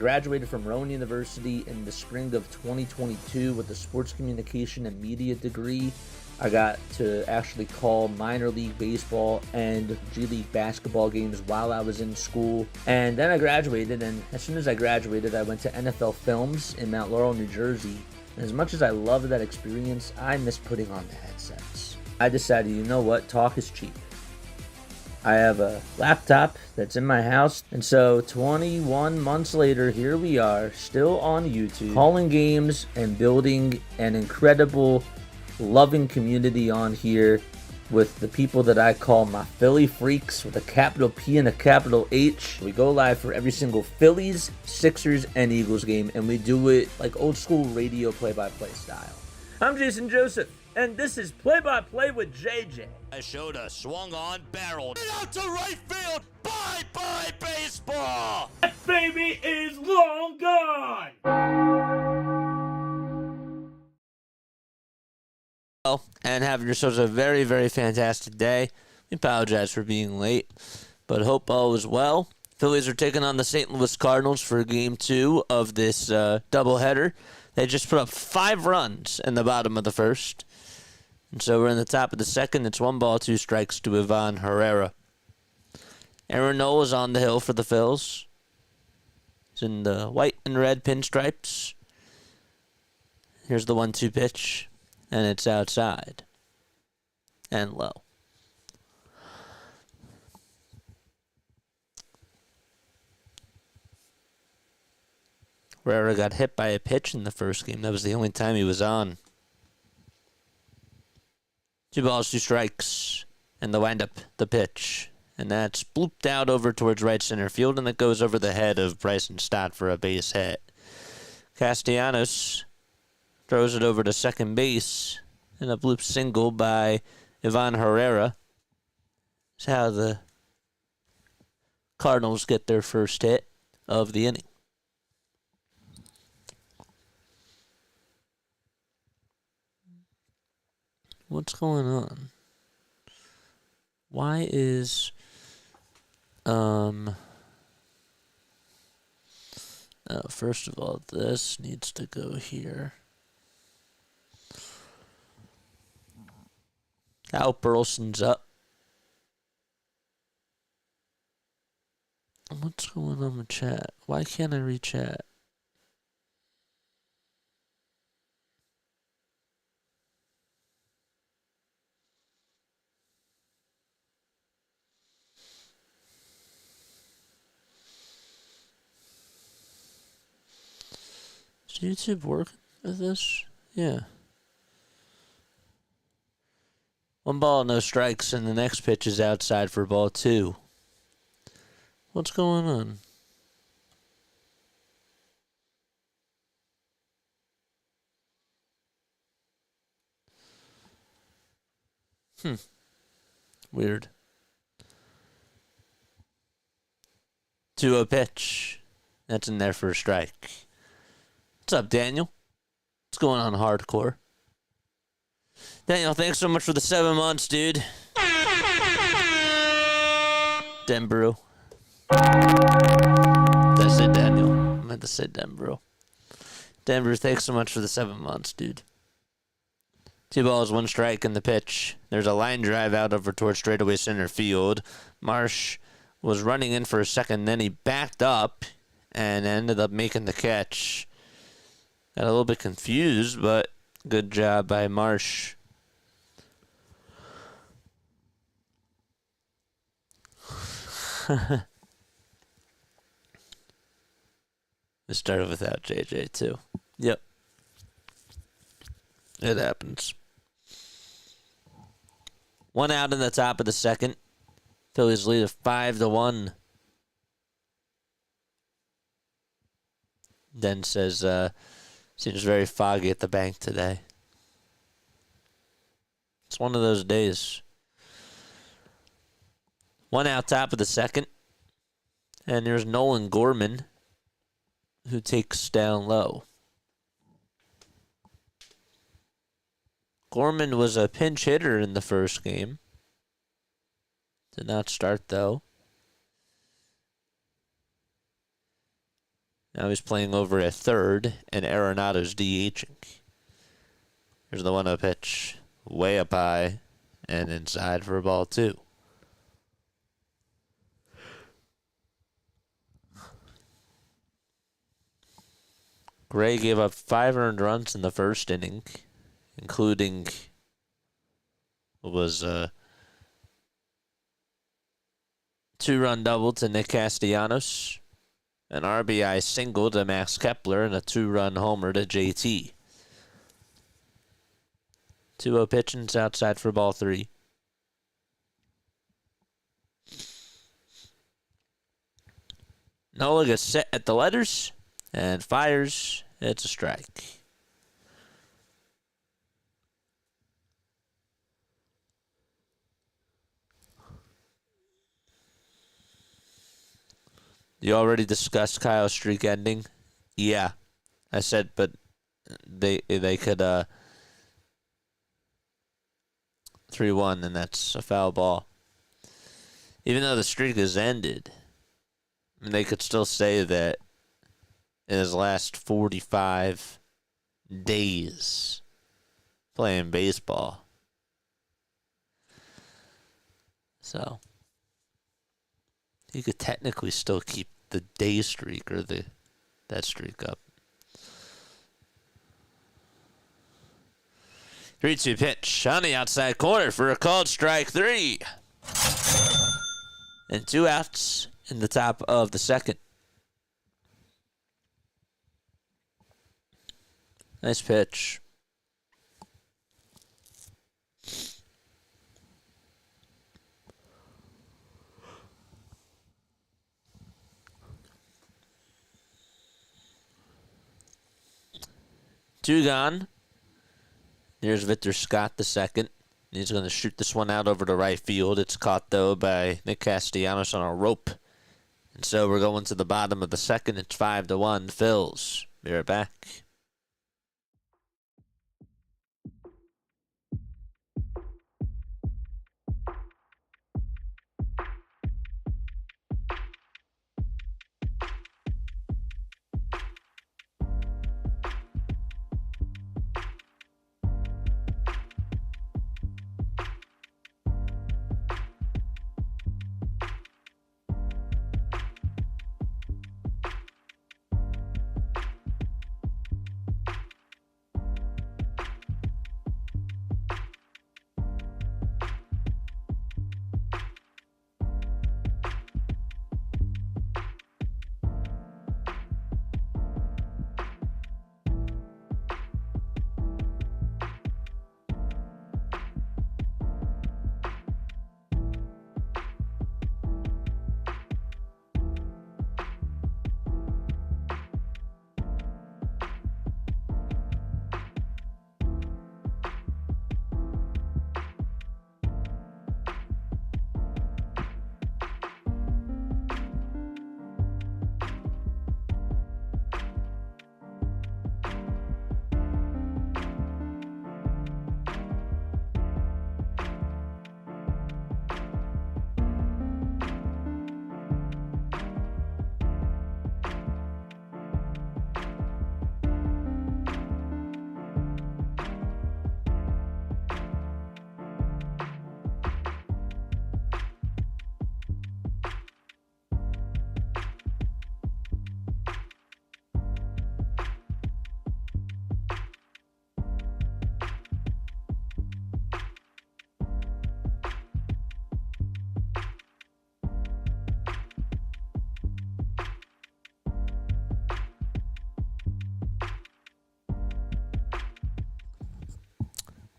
graduated from Rowan University in the spring of 2022 with a sports communication and media degree. I got to actually call minor league baseball and G League basketball games while I was in school. And then I graduated, and as soon as I graduated, I went to NFL Films in Mount Laurel, New Jersey. And as much as I loved that experience, I miss putting on the headsets. I decided, you know what, talk is cheap. I have a laptop that's in my house, and so 21 months later, here we are, still on YouTube, calling games and building an incredible, loving community on here with the people that I call my Philly freaks with a capital P and a capital H. We go live for every single Phillies, Sixers, and Eagles game, and we do it like old school radio play-by-play style. I'm Jason Joseph, and this is Play-by-Play with JJ. I showed a swung on, barreled it out to right field. Bye-bye baseball. That baby is long gone. And having yourselves a very, very fantastic day. We apologize for being late, but hope all is well. Phillies are taking on the St. Louis Cardinals for Game 2 of this doubleheader. They just put up 5 runs in the bottom of the first. And so we're in the top of the second. It's 1 ball, 2 strikes to Ivan Herrera. Aaron Nola is on the hill for the Phils. He's in the white and red pinstripes. Here's the 1-2 pitch. And it's outside. And low. Herrera got hit by a pitch in the first game. That was the only time he was on. 2 balls, 2 strikes. And the windup, the pitch. And that's blooped out over towards right center field. And it goes over the head of Bryson Stott for a base hit. Castellanos throws it over to second base. And a bloop single by Ivan Herrera. That's how the Cardinals get their first hit of the inning. What's going on? Why is first of all, this needs to go here. Al Burleson's up. What's going on with chat? Why can't I read chat? Is YouTube working with this? Yeah. 1 ball, no strikes, and the next pitch is outside for ball 2. What's going on? Weird. 2-0 pitch. That's in there for a strike. What's up, Daniel? What's going on, hardcore? Daniel, thanks so much for the 7 months, dude. Denbrew. Did I say Daniel? I meant to say Denbrew. Denbrew, thanks so much for the 7 months, dude. 2 balls, 1 strike in the pitch. There's a line drive out over towards straightaway center field. Marsh was running in for a second, then he backed up and ended up making the catch. Got a little bit confused, but good job by Marsh. It started without JJ, too. Yep. It happens. 1 out in the top of the second. Phillies lead of 5-1. Den says, seems very foggy at the bank today. It's one of those days. 1 out top of the second. And there's Nolan Gorman, who takes down low. Gorman was a pinch hitter in the first game. Did not start, though. Now he's playing over at third, and Arenado's DHing. Here's the 1-0 pitch. Way up high and inside for ball 2. Gray gave up 5 earned runs in the first inning, including what was a 2-run double to Nick Castellanos, an RBI single to Max Kepler, and a 2-run homer to JT. 2-0 pitch and it's outside for ball 3. Nola gets set at the letters and fires. It's a strike. You already discussed Kyle's streak ending? Yeah. I said, but they could 3-1, and that's a foul ball. Even though the streak is ended, I mean, they could still say that in his last 45 days playing baseball. So he could technically still keep the day streak or that streak up. 3-2 pitch on the outside corner for a called strike 3. And 2 outs in the top of the second. Nice pitch. Two gone. Here's Victor Scott, the second. He's going to shoot this one out over to right field. It's caught, though, by Nick Castellanos on a rope. And so we're going to the bottom of the second. It's 5-1. Phils. Be right back.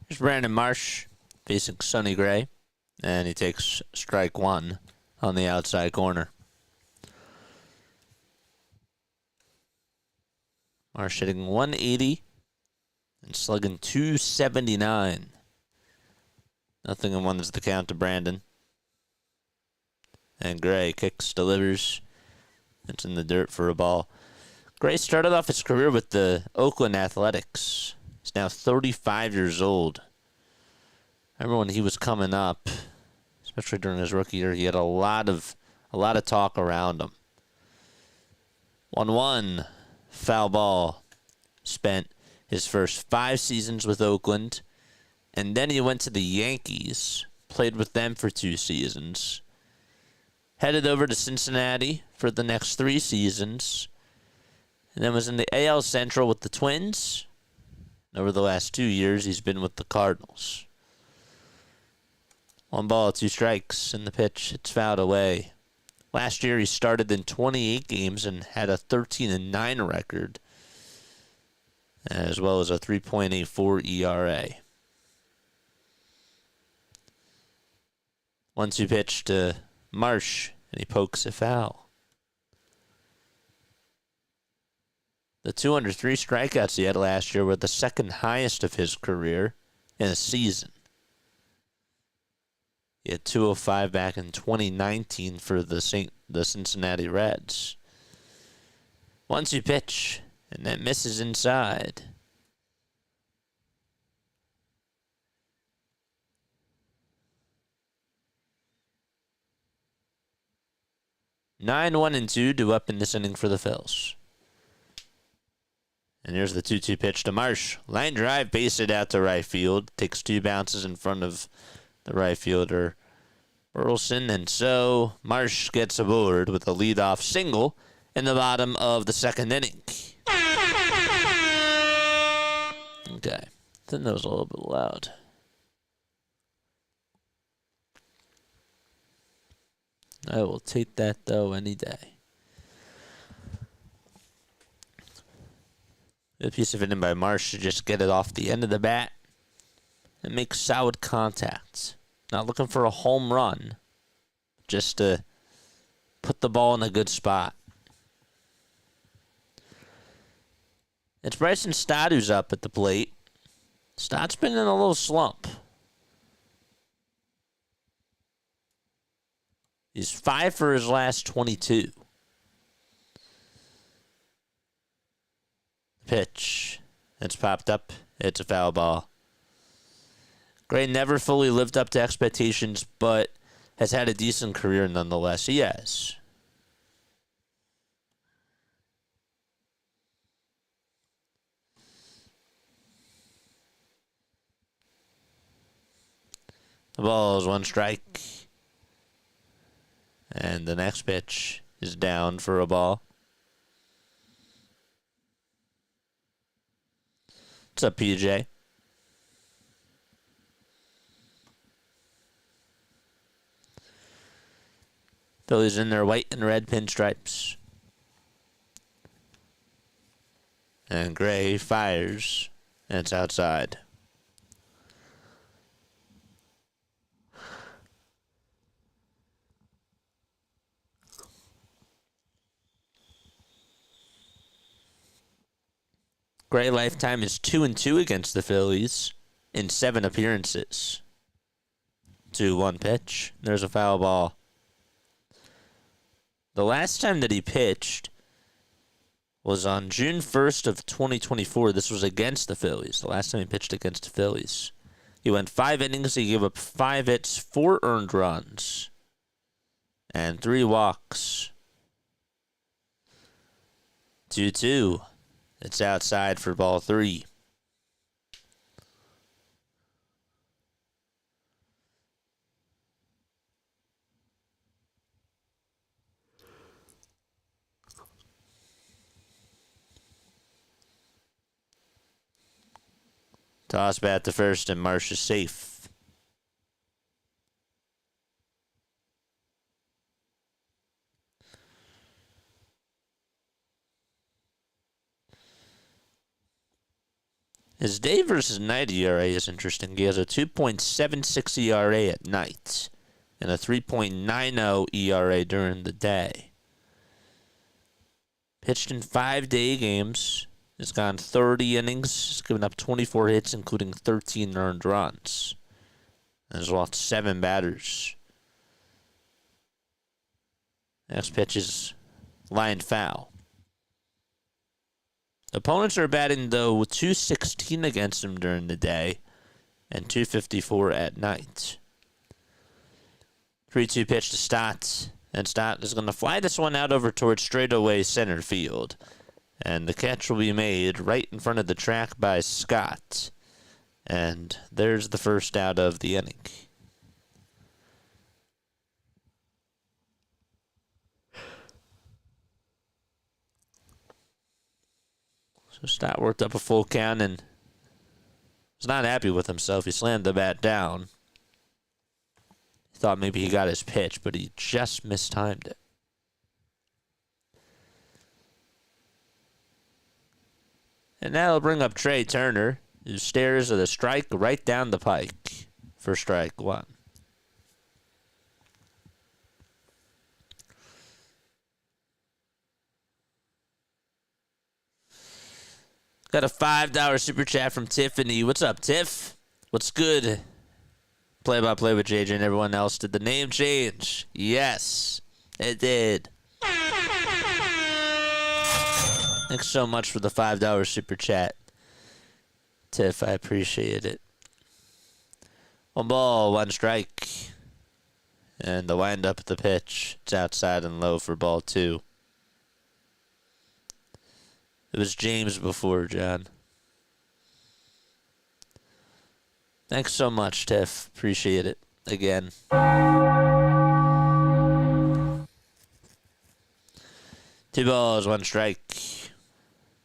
Here's Brandon Marsh facing Sonny Gray, and he takes strike 1 on the outside corner. Marsh hitting 180 and slugging 279. 0-1 is the count to Brandon. And Gray kicks, delivers. It's in the dirt for a ball. Gray started off his career with the Oakland Athletics. He's now 35 years old. I remember when he was coming up, especially during his rookie year, he had a lot of talk around him. 1-1. Foul ball. Spent his first 5 seasons with Oakland, and then he went to the Yankees, played with them for 2 seasons, headed over to Cincinnati for the next 3 seasons, and then was in the AL Central with the Twins. Over the last 2 years, he's been with the Cardinals. 1 ball, 2 strikes, and the pitch, it's fouled away. Last year, he started in 28 games and had a 13-9 record, as well as a 3.84 ERA. 1-2 pitch to Marsh, and he pokes it foul. The 203 strikeouts he had last year were the second highest of his career in a season. He had 205 back in 2019 for the Cincinnati Reds. 1-2 pitch, and that misses inside. Nine, 1-2 due up in this inning for the Phils. And here's the 2-2 pitch to Marsh. Line drive, base it out to right field. Takes 2 bounces in front of the right fielder, Burleson. And so Marsh gets aboard with a leadoff single in the bottom of the 2nd inning. Okay. I think that was a little bit loud. I will take that, though, any day. A piece of hitting by Marsh to just get it off the end of the bat and make solid contact. Not looking for a home run, just to put the ball in a good spot. It's Bryson Stott who's up at the plate. Stott's been in a little slump. He's 5 for his last 22. Pitch. It's popped up. It's a foul ball. Gray never fully lived up to expectations, but has had a decent career nonetheless. He has. The ball is 1 strike. And the next pitch is down for a ball. What's up, PJ? Phillies in their white and red pinstripes. And Gray fires, and it's outside. Gray lifetime is 2-2 against the Phillies in 7 appearances. 2-1 pitch. There's a foul ball. The last time that he pitched was on June 1st of 2024. This was against the Phillies. The last time he pitched against the Phillies. He went 5 innings. He gave up 5 hits, 4 earned runs, and 3 walks. 2-2. It's outside for ball 3. Toss bat to first, and Marsh is safe. His day versus night ERA is interesting. He has a 2.76 ERA at night and a 3.90 ERA during the day. Pitched in 5 day games. He's gone 30 innings. He's given up 24 hits, including 13 earned runs. And has lost 7 batters. Next pitch is lined foul. Opponents are batting, though, 216 against him during the day and 254 at night. 3-2 pitch to Stott. And Stott is going to fly this one out over towards straightaway center field. And the catch will be made right in front of the track by Scott. And there's the first out of the inning. So Stott worked up a full count and was not happy with himself. He slammed the bat down. He thought maybe he got his pitch, but he just mistimed it. And that'll bring up Trey Turner, who stares at a strike right down the pike for strike one. Got a $5 super chat from Tiffany. What's up, Tiff? What's good? Play-by-play with JJ and everyone else. Did the name change? Yes, it did. Thanks so much for the $5 super chat, Tiff. I appreciate it. 1 ball, 1 strike. And the wind-up of the pitch. It's outside and low for ball 2. It was James before, John. Thanks so much, Tiff. Appreciate it. Again. 2 balls, 1 strike.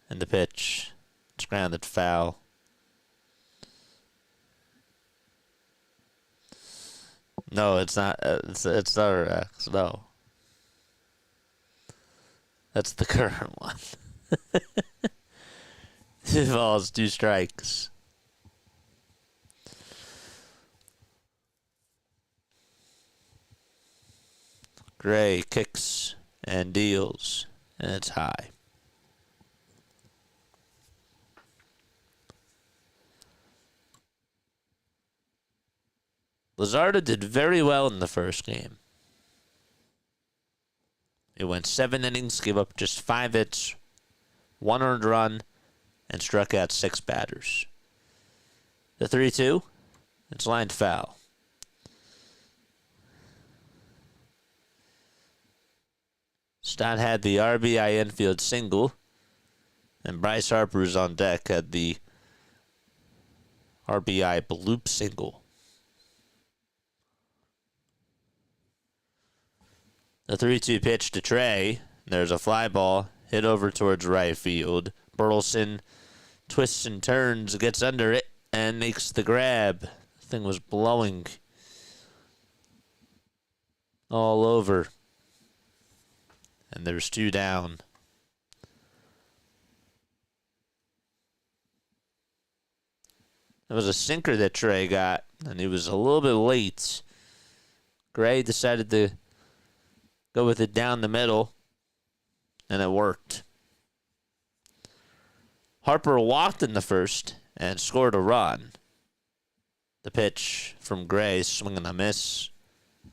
And the pitch. It's grounded foul. No, it's not. It's not X. No. That's the current one. 2 balls, 2 strikes. Gray kicks and deals, and it's high. Luzardo did very well in the first game. It went 7 innings, gave up just 5 hits, 1 earned run, and struck out 6 batters. The 3-2, it's lined foul. Stott had the RBI infield single, and Bryce Harper, who's on deck, had the RBI bloop single. The 3-2 pitch to Trey. There's a fly ball hit over towards right field. Burleson twists and turns, gets under it, and makes the grab. The thing was blowing all over. And there's 2 down. It was a sinker that Trey got, and he was a little bit late. Gray decided to go with it down the middle, and it worked. Harper walked in the first and scored a run. The pitch from Gray, swinging a miss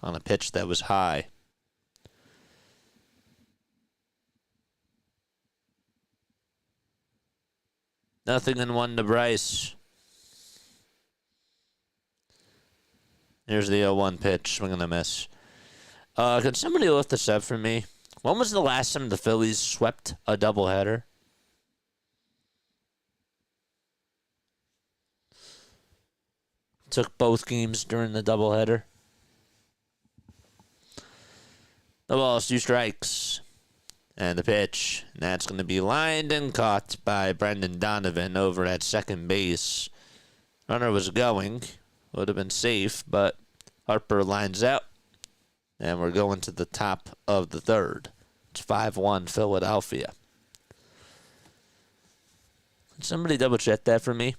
on a pitch that was high. Nothing in 1 to Bryce. Here's the 0-1 pitch, swinging a miss. Could somebody lift this up for me? When was the last time the Phillies swept a doubleheader? Took both games during the doubleheader. The ball's 2 strikes. And the pitch. And that's going to be lined and caught by Brendan Donovan over at second base. Runner was going. Would have been safe, but Harper lines out. And we're going to the top of the 3rd. It's 5-1 Philadelphia. Can somebody double check that for me?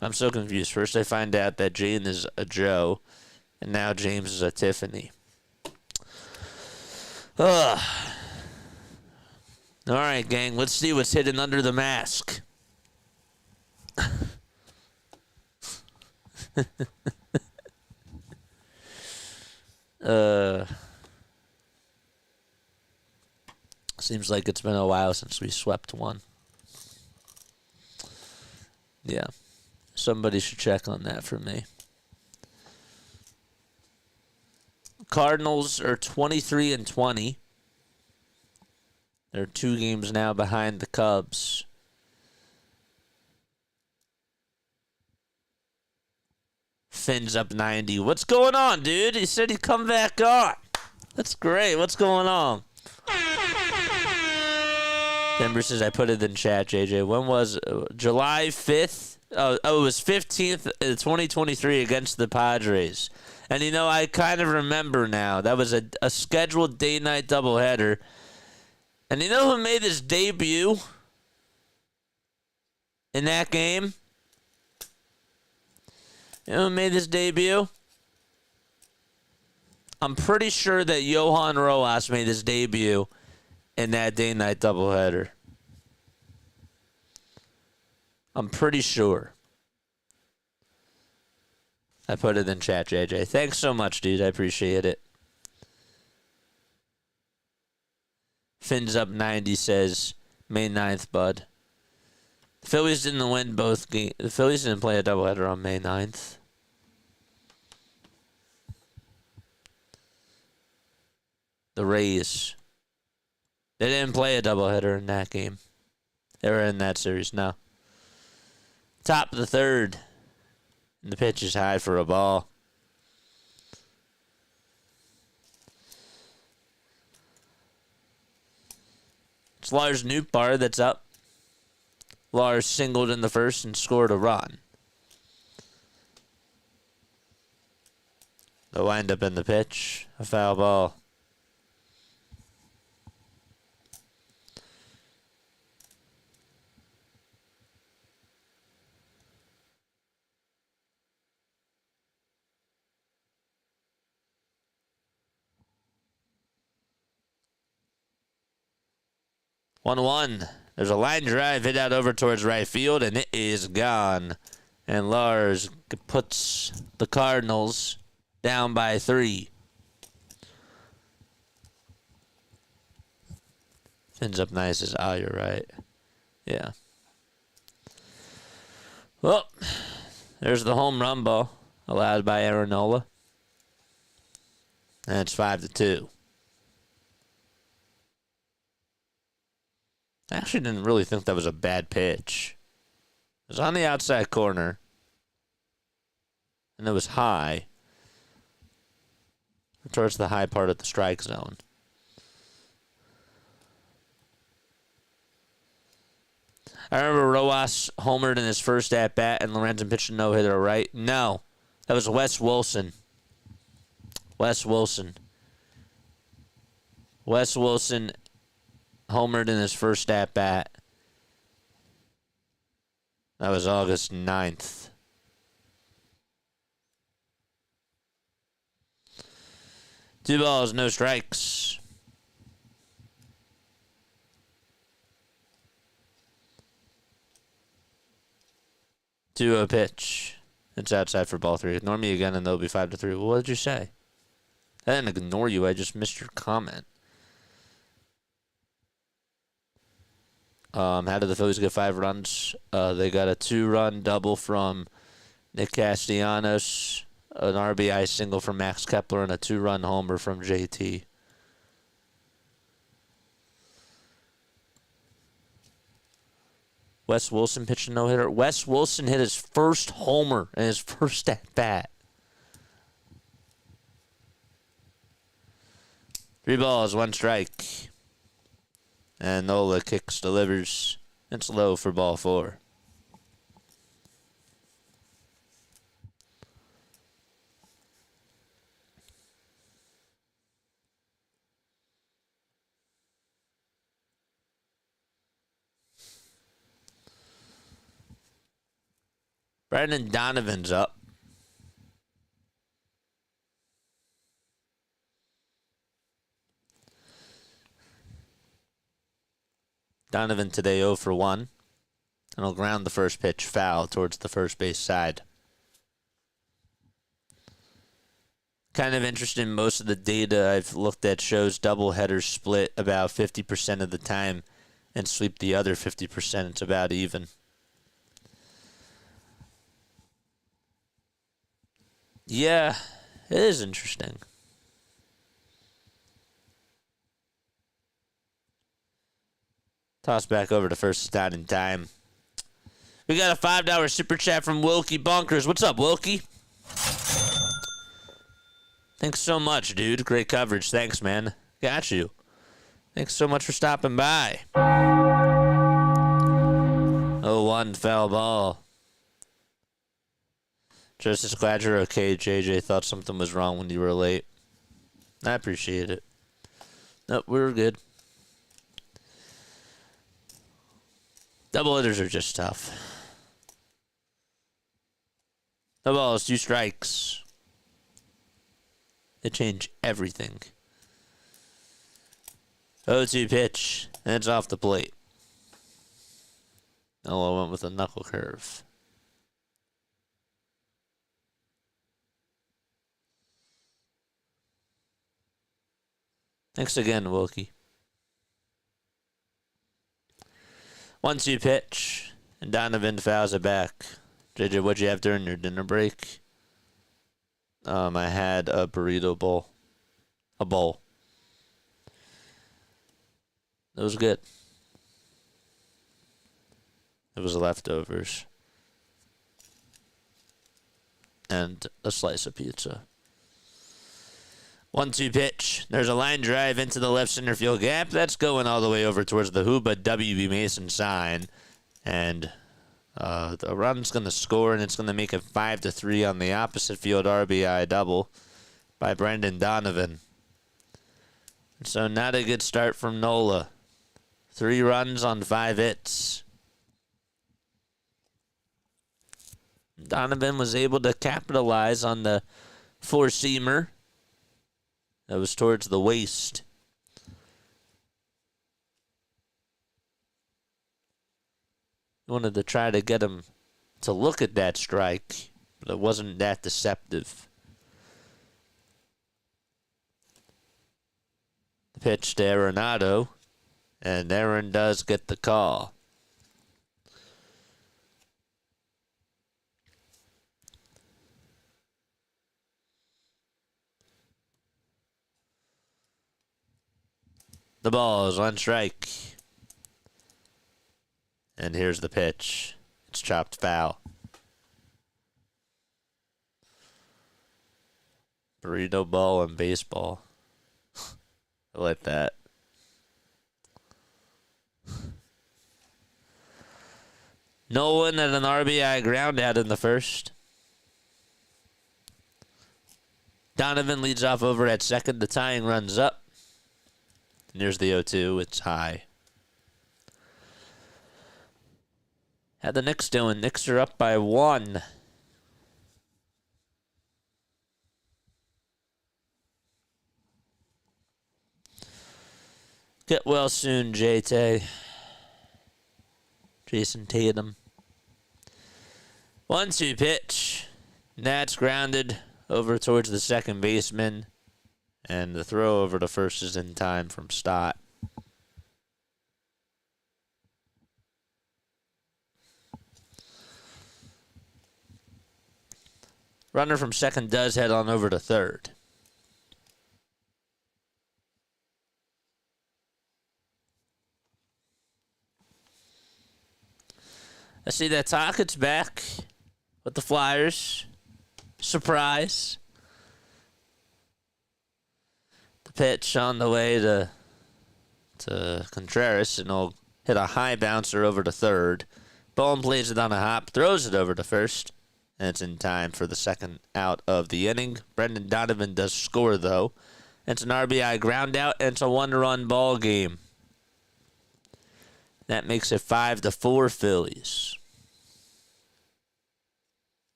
I'm so confused. First I find out that Jane is a Joe, and now James is a Tiffany. Ugh. All right, gang. Let's see what's hidden under the mask. Seems like it's been a while since we swept one. Yeah. Somebody should check on that for me. Cardinals are 23-20. They're 2 games now behind the Cubs. Finn's up 90. What's going on, dude? He said he'd come back on. That's great. What's going on? Denver says I put it in chat, JJ. When was July 5th? Oh, it was 15th, 2023 against the Padres. And, I kind of remember now. That was a scheduled day-night doubleheader. And you know who made his debut in that game? You know who made his debut? I'm pretty sure that Johan Rojas made his debut in that day-night doubleheader. I'm pretty sure. I put it in chat, JJ. Thanks so much, dude. I appreciate it. Finn's up 90 says, May 9th, bud. The Phillies didn't win both games. The Phillies didn't play a doubleheader on May 9th. The Rays. They didn't play a doubleheader in that game. They were in that series, no. Top of the 3rd. And the pitch is high for a ball. It's Lars Nootbaar that's up. Lars singled in the first and scored a run. The windup in the pitch. A foul ball. One. There's a line drive hit out over towards right field, and it is gone. And Lars puts the Cardinals down by 3. Fins up nice as, you're right. Yeah. Well, there's the home run ball allowed by Aaron Nola. And it's 5-2. I actually didn't really think that was a bad pitch. It was on the outside corner. And it was high. Towards the high part of the strike zone. I remember Rojas homered in his first at-bat and Lorenzen pitched a no-hitter, right? No. That was Wes Wilson. Wes Wilson homered in his first at-bat. That was August 9th. Two balls, no strikes. Two-0 pitch. It's outside for ball 3. Ignore me again and they'll be 5-3. Well, what did you say? I didn't ignore you. I just missed your comment. How did the Phillies get 5 runs? They got a 2-run double from Nick Castellanos, an RBI single from Max Kepler, and a 2-run homer from JT. Wes Wilson pitched a no-hitter. Wes Wilson hit his first homer in his first at-bat. 3 balls, 1 strike. And Nola kicks, delivers. It's low for ball 4. Brandon Donovan's up. Donovan today 0 for 1. And he'll ground the first pitch foul towards the first base side. Kind of interesting. Most of the data I've looked at shows doubleheaders split about 50% of the time and sweep the other 50%. It's about even. Yeah, it is interesting. Toss back over to first stat in time. We got a $5 super chat from Wilkie Bunkers. What's up, Wilkie? Thanks so much, dude. Great coverage. Thanks, man. Got you. Thanks so much for stopping by. 0-1 foul ball. Just glad you're okay, JJ. Thought something was wrong when you were late. I appreciate it. Nope, we were good. Double hitters are just tough. No balls, 2 strikes. They change everything. 0-2 pitch, and it's off the plate. Nola went with a knuckle curve. Thanks again, Wilkie. 1-2 pitch, and Donovan fouls it back. JJ, what'd you have during your dinner break? I had a burrito bowl. A bowl. It was good. It was leftovers. And a slice of pizza. 1-2 pitch. There's a line drive into the left center field gap. That's going all the way over towards the Huba WB Mason sign. And the run's going to score, and it's going to make it 5-3 on the opposite field RBI double by Brendan Donovan. So not a good start from Nola. 3 runs on 5 hits. Donovan was able to capitalize on the 4-seamer that was towards the waist. Wanted to try to get him to look at that strike, but it wasn't that deceptive. The pitch to Arenado, and Aaron does get the call. The ball is on strike. And here's the pitch. It's chopped foul. Burrito ball and baseball. I like that. Nolan at an RBI ground out in the first. Donovan leads off over at second. The tying runs up. And here's the 0-2. It's high. How the Knicks doing? Knicks are up by 1. Get well soon, JT. Jason Tatum. 1-2 pitch. That's grounded over towards the second baseman. And the throw over to first is in time from Stott. Runner from second does head on over to third. I see that Tockett's back with the Flyers. Surprise. The pitch on the way to Contreras, and he'll hit a high bouncer over to third. Bohm plays it on a hop, throws it over to first, and it's in time for the second out of the inning. Brendan Donovan does score, though. It's an RBI ground out, and it's a 1-run ball game. That makes it 5-4 Phillies.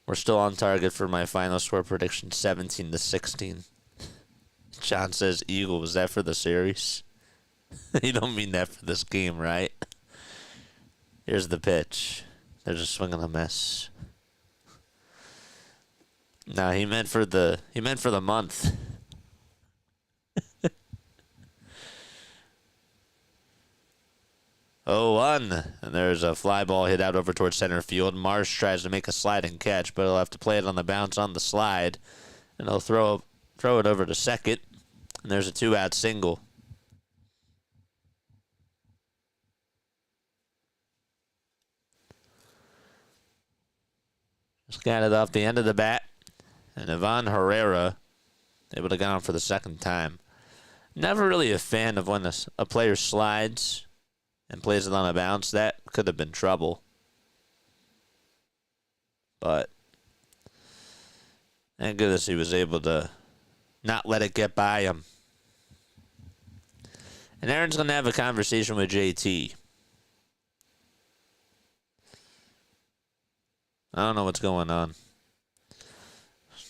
We're still on target for my final score prediction, 17-16. John says Eagle. Was that for the series? You don't mean that for this game, right? Here's the pitch. There's a swing and a miss. No, he meant for the month. 0-1. And there's a fly ball hit out over towards center field. Marsh tries to make a sliding catch, but he'll have to play it on the bounce on the slide. And he'll throw it over to second. And there's a 2-out single. Just got it off the end of the bat. And Ivan Herrera able to get on for the second time. Never really a fan of when a player slides and plays it on a bounce. That could have been trouble. But thank goodness he was able to not let it get by him. And Aaron's going to have a conversation with JT. I don't know what's going on.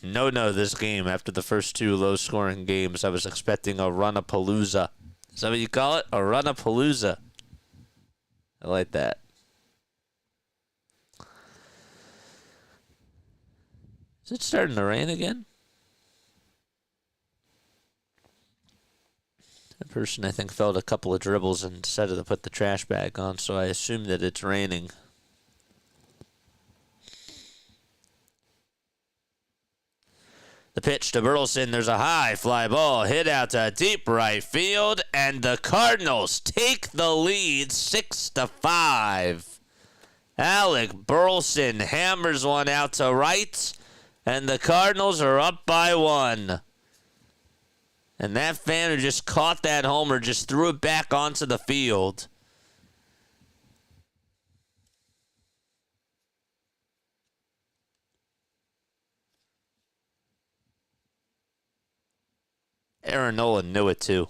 No, this game. After the first two low-scoring games, I was expecting a run-a-palooza. Is that what you call it? A run-a-palooza. I like that. Is it starting to rain again? The person, I think, felt a couple of dribbles and decided to put the trash bag on, so I assume that it's raining. The pitch to Burleson. There's a high fly ball hit out to deep right field, and the Cardinals take the lead 6-5. Alec Burleson hammers one out to right, and the Cardinals are up by 1. And that fan who just caught that homer just threw it back onto the field. Aaron Nola knew it too.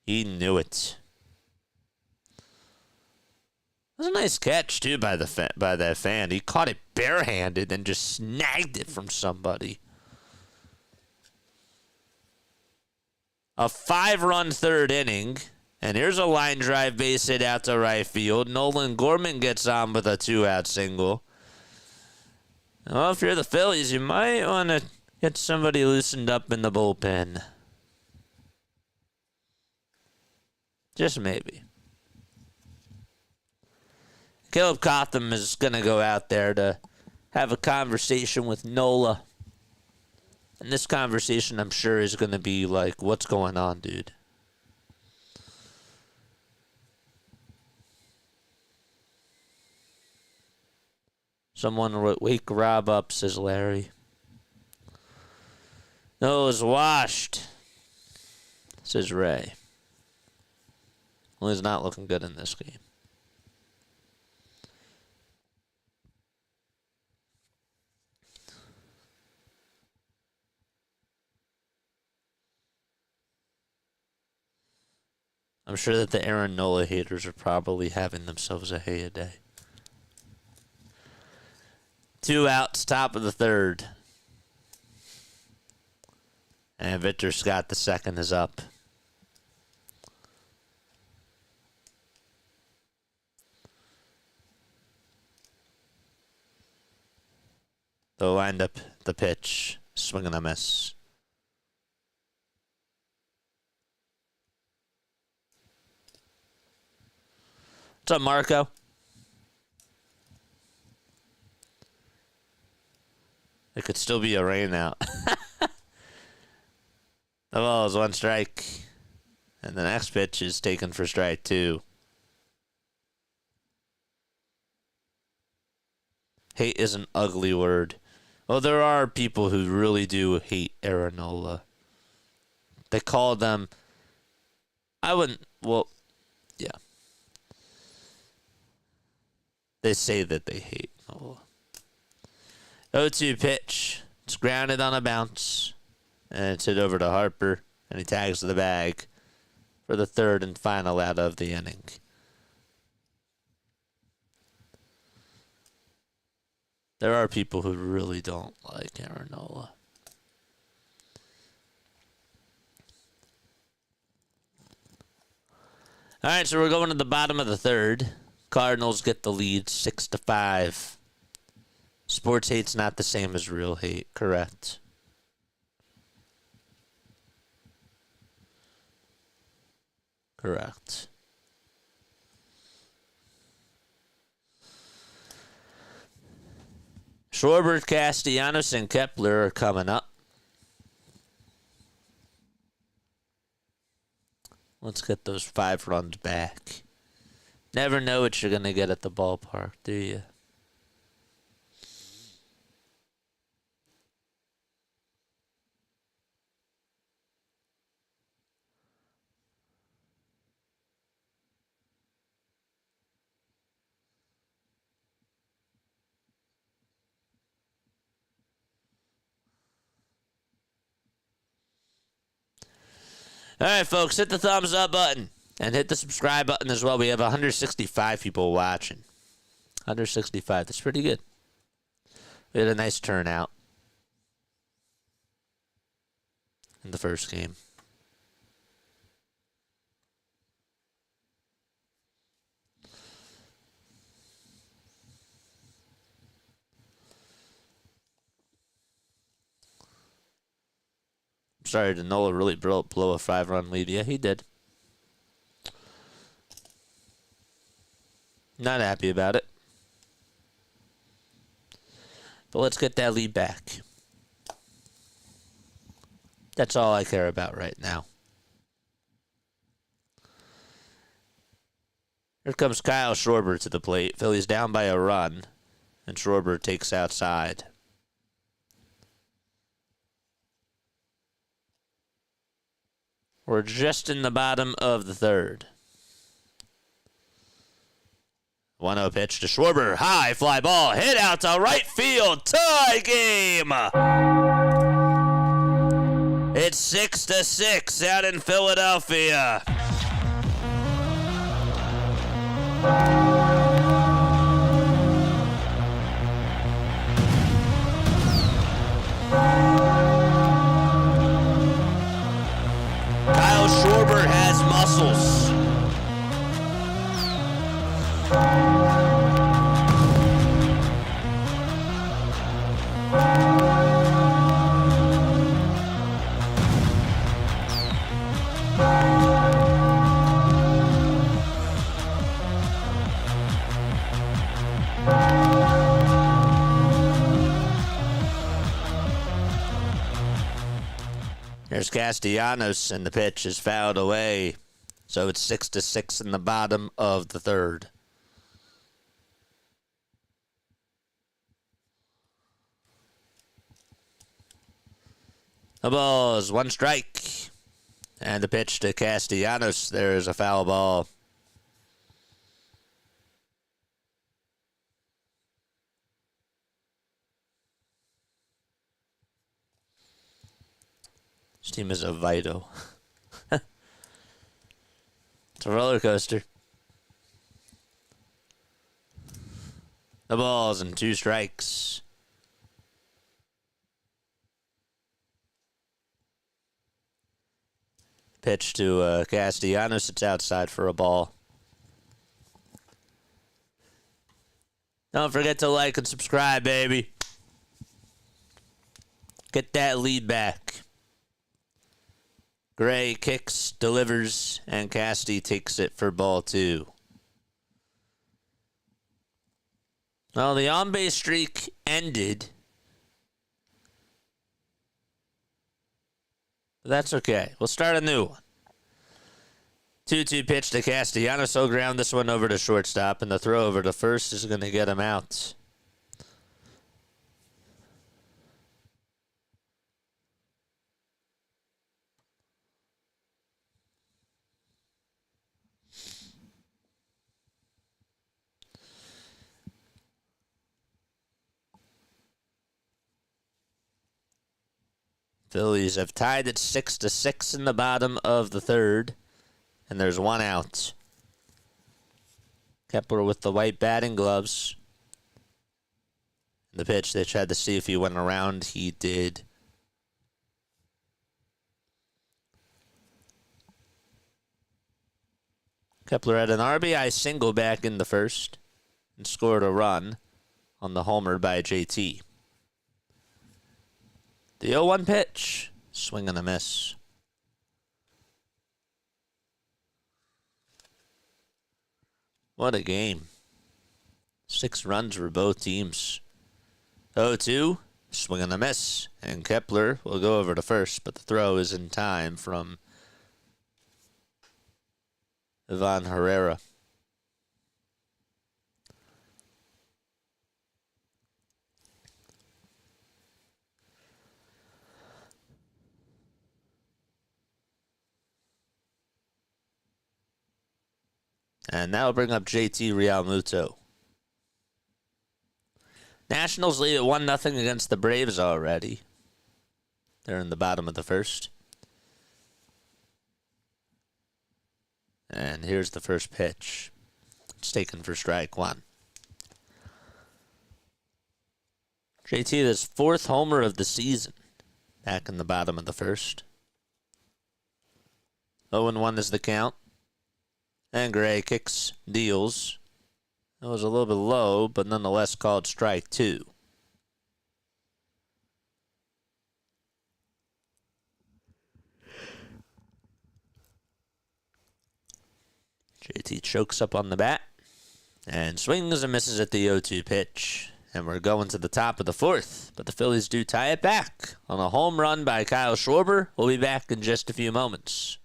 He knew it. It was a nice catch too by that fan. He caught it barehanded and just snagged it from somebody. A 5-run third inning, and here's a line drive base hit out to right field. Nolan Gorman gets on with a 2-out single. Well, if you're the Phillies, you might want to get somebody loosened up in the bullpen. Just maybe. Caleb Cotham is going to go out there to have a conversation with Nola. And this conversation, I'm sure, is going to be like, what's going on, dude? Someone wake Rob up, says Larry. Nola's washed, says Ray. Well, he's not looking good in this game. I'm sure that the Aaron Nola haters are probably having themselves a day. 2 outs, top of the third. And Victor Scott the second is up. They'll wind up the pitch, swing and a miss. What's up, Marco? It could still be a rain out. The ball is 1 strike. And the next pitch is taken for strike 2. Hate is an ugly word. Well, there are people who really do hate Aaron Nola. They call them... Well, yeah. They say that they hate Nola. 0-2 pitch. It's grounded on a bounce. And it's hit over to Harper. And he tags the bag for the third and final out of the inning. There are people who really don't like Aaron Nola. All right, so we're going to the bottom of the third. Cardinals get the lead 6-5. Sports hate's not the same as real hate, correct? Correct. Schwarber, Castellanos, and Kepler are coming up. Let's get those 5 runs back. Never know what you're going to get at the ballpark, do you? All right, folks, hit the thumbs up button and hit the subscribe button as well. We have 165 people watching. 165. That's pretty good. We had a nice turnout in the first game. Sorry, did Nola really blow a 5-run lead? Yeah, he did. Not happy about it. But let's get that lead back. That's all I care about right now. Here comes Kyle Schwarber to the plate. Phillies down by a run, and Schwarber takes outside. We're just in the bottom of the third. 1-0 pitch to Schwarber. High fly ball. Hit out to right field. Tie game. It's 6-6 out in Philadelphia. Kyle Schwarber has muscles. There's Castellanos, and the pitch is fouled away. So it's 6-6 in the bottom of the third. The ball is 1 strike. And the pitch to Castellanos. There is a foul ball. This team is a Vito. It's a roller coaster. The ball's in 2 strikes. Pitch to Castellanos. It's outside for a ball. Don't forget to like and subscribe, baby. Get that lead back. Gray kicks, delivers, and Casty takes it for ball 2. Well, the on-base streak ended. But that's okay. We'll start a new one. 2-2 pitch to Castellanos. He'll ground this one over to shortstop, and the throw over to first is going to get him out. Phillies have tied at 6-6 in the bottom of the third, and there's 1 out. Kepler with the white batting gloves. The pitch, they tried to see if he went around. He did. Kepler had an RBI single back in the first and scored a run on the homer by JT. The 0-1 pitch. Swing and a miss. What a game. 6 runs for both teams. 0-2, swing and a miss. And Kepler will go over to first, but the throw is in time from Ivan Herrera. And that'll bring up JT Realmuto. Nationals lead at 1-0 against the Braves already. They're in the bottom of the first. And here's the first pitch. It's taken for strike one. JT, his fourth homer of the season. Back in the bottom of the first. 0-1 is the count. And Gray kicks, deals. That was a little bit low, but nonetheless called strike two. JT chokes up on the bat and swings and misses at the 0-2 pitch. And we're going to the top of the fourth, but the Phillies do tie it back on a home run by Kyle Schwarber. We'll be back in just a few moments.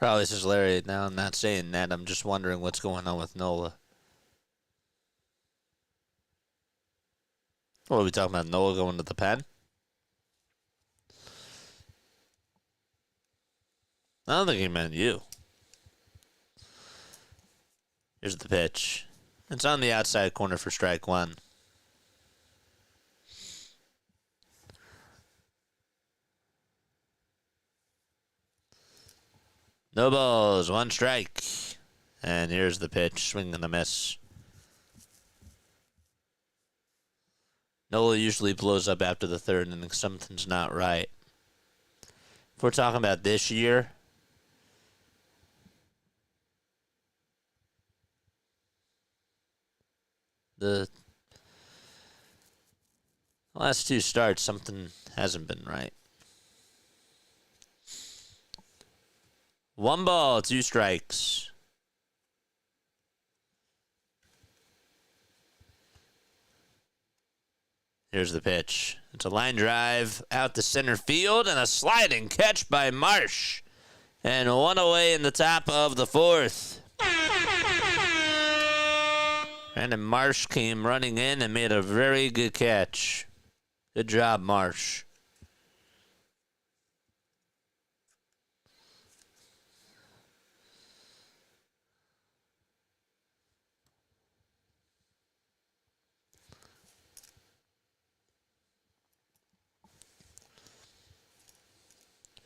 Probably says Larry. Now I'm not saying that. I'm just wondering what's going on with Nola. What are we talking about? Nola going to the pen? I don't think he meant you. Here's the pitch. It's on the outside corner for strike one. No balls, one strike. And here's the pitch, swing and a miss. Nola usually blows up after the third inning. Something's not right. If we're talking about this year, the last two starts, something hasn't been right. 1 ball, 2 strikes. Here's the pitch. It's a line drive out to center field and a sliding catch by Marsh. And 1 away in the top of the fourth. Brandon Marsh came running in and made a very good catch. Good job, Marsh.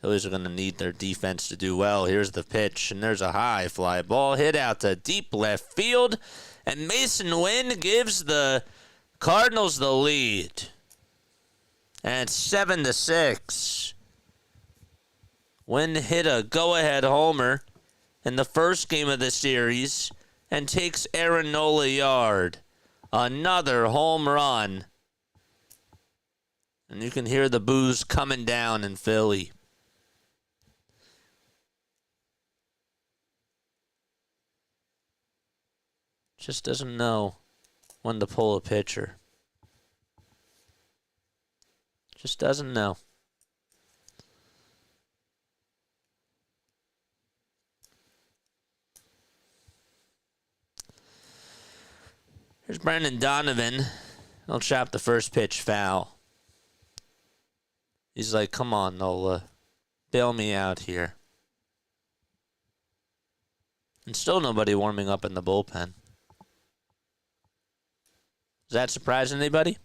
Phillies are going to need their defense to do well. Here's the pitch, and there's a high fly ball hit out to deep left field, and Mason Wynn gives the Cardinals the lead. And it's 7-6. Wynn hit a go-ahead homer in the first game of the series and takes Aaron Nola yard. Another home run. And you can hear the boos coming down in Philly. Just doesn't know when to pull a pitcher. Just doesn't know. Here's Brendan Donovan. He'll chop the first pitch foul. He's like, come on, Nola. Bail me out here. And still nobody warming up in the bullpen. Does that surprise anybody?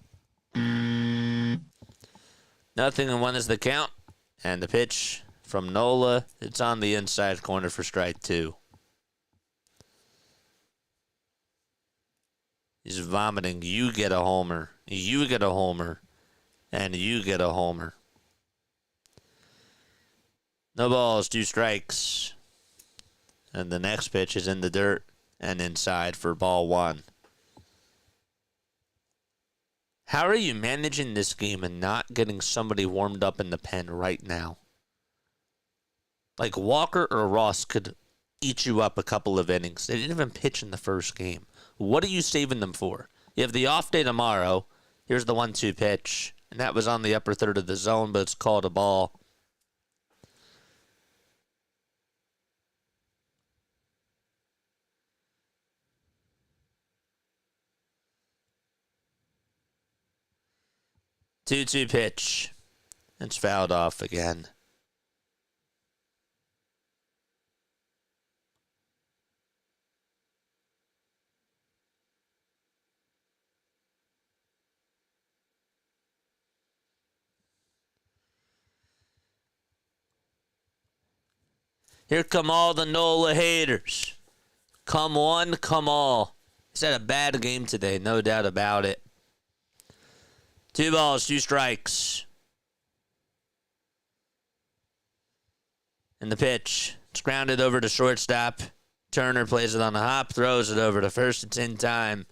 Nothing, and 1 is the count. And the pitch from Nola, it's on the inside corner for strike 2. He's vomiting. You get a homer. You get a homer. And you get a homer. No balls, 2 strikes. And the next pitch is in the dirt and inside for ball 1. How are you managing this game and not getting somebody warmed up in the pen right now? Like Walker or Ross could eat you up a couple of innings. They didn't even pitch in the first game. What are you saving them for? You have the off day tomorrow. Here's the 1-2 pitch. And that was on the upper third of the zone, but it's called a ball. Two-two pitch. It's fouled off again. Here come all the Nola haters. Come one, come all. He's had a bad game today, no doubt about it. 2 balls, 2 strikes. And the pitch. It's grounded over to shortstop. Turner plays it on the hop, throws it over to first. It's in time.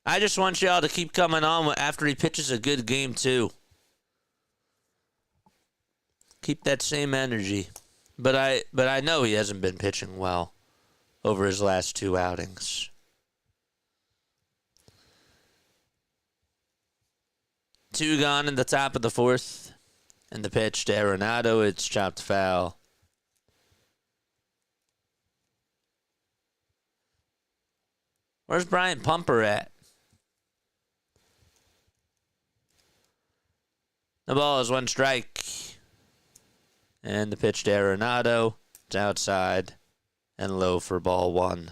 I just want y'all to keep coming on after he pitches a good game, too. Keep that same energy. But I know he hasn't been pitching well over his last 2 outings. Two gone in the top of the 4th. And the pitch to Arenado, it's chopped foul. Where's Brian Pumper at? The ball is 1 strike. And the pitch to Arenado. It's outside and low for ball 1.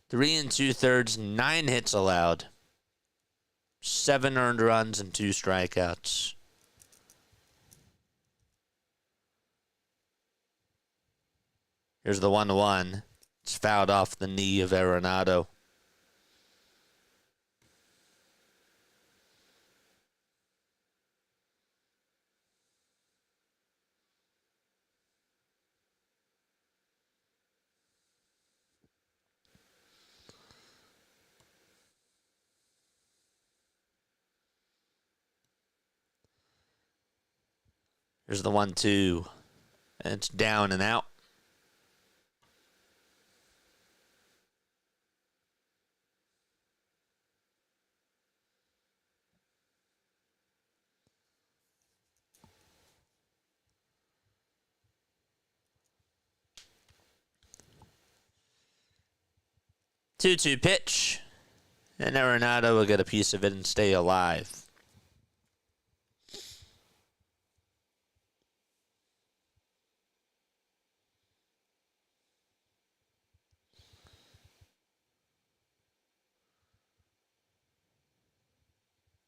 Three and 2/3, 9 hits allowed. 7 earned runs and 2 strikeouts. Here's the 1-1. It's fouled off the knee of Arenado. Here's the 1-2. And it's down and out. 2-2 pitch. And Arenado will get a piece of it and stay alive.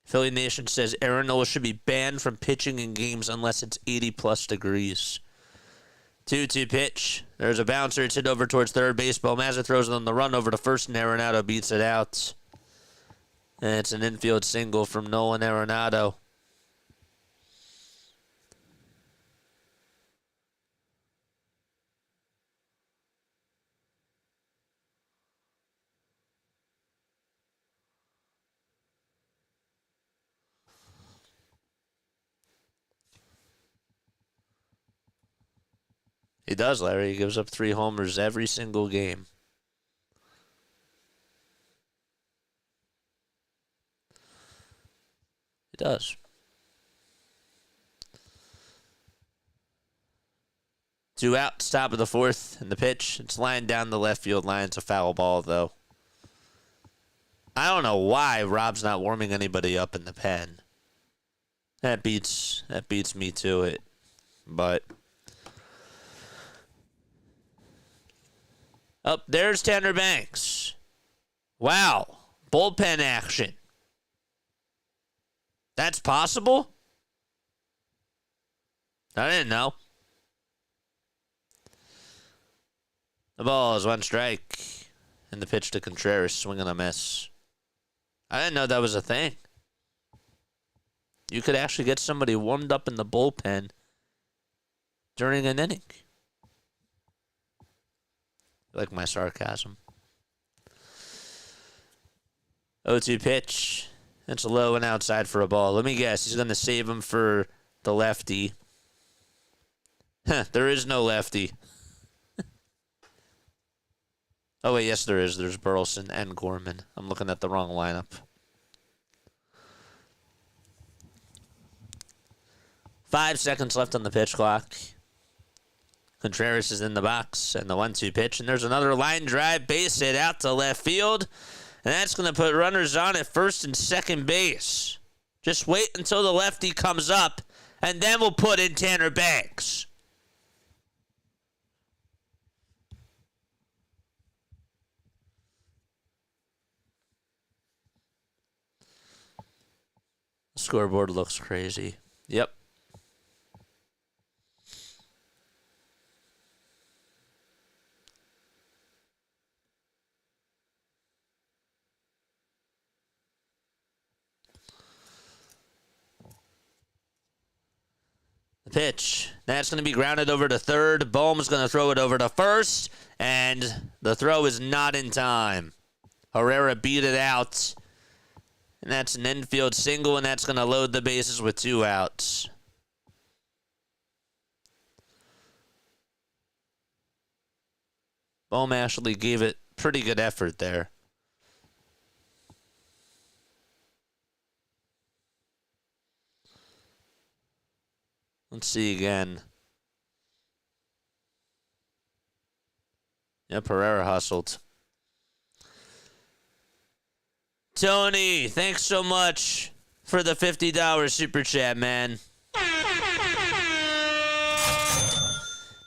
Philly Nation says Aaron Nola should be banned from pitching in games unless it's 80-plus degrees. 2-2 pitch. There's a bouncer. It's hit over towards third base. Bohm throws it on the run over to first, and Arenado beats it out. And it's an infield single from Nolan Arenado. He does, Larry. He gives up 3 homers every single game. He does. 2 outs, top of the 4th, and the pitch. It's lined down the left field line. It's a foul ball, though. I don't know why Rob's not warming anybody up in the pen. That beats me to it. But up there's Tanner Banks. Wow. Bullpen action. That's possible? I didn't know. The ball is 1 strike. And the pitch to Contreras, swing and a miss. I didn't know that was a thing. You could actually get somebody warmed up in the bullpen during an inning. I like my sarcasm. 0-2 pitch. It's low and outside for a ball. Let me guess. He's going to save him for the lefty. There is no lefty. Oh, wait, yes, there is. There's Burleson and Gorman. I'm looking at the wrong lineup. 5 seconds left on the pitch clock. Contreras is in the box, and the 1-2 pitch, and there's another line drive, base hit out to left field, and that's going to put runners on at first and second base. Just wait until the lefty comes up, and then we'll put in Tanner Banks. The scoreboard looks crazy. Yep. The pitch. That's going to be grounded over to third. Bohm's going to throw it over to first, and the throw is not in time. Herrera beat it out, and that's an infield single, and that's going to load the bases with 2 outs. Bohm actually gave it pretty good effort there. Let's see again. Yep, Herrera hustled. Tony, thanks so much for the $50 super chat, man.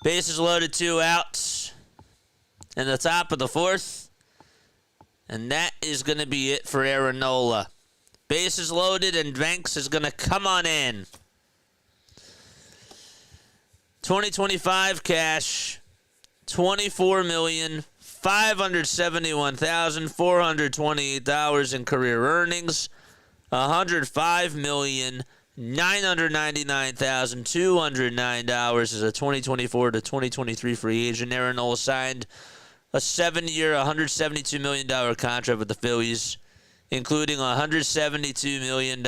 Bases loaded, 2 outs. In the top of the 4th. And that is going to be it for Aaron Nola. Bases loaded, and Banks is going to come on in. 2025 cash, $24,571,428 in career earnings, $105,999,209 as a 2024 to 2023 free agent. Aaron Nola signed a 7-year, $172 million contract with the Phillies, including $172 million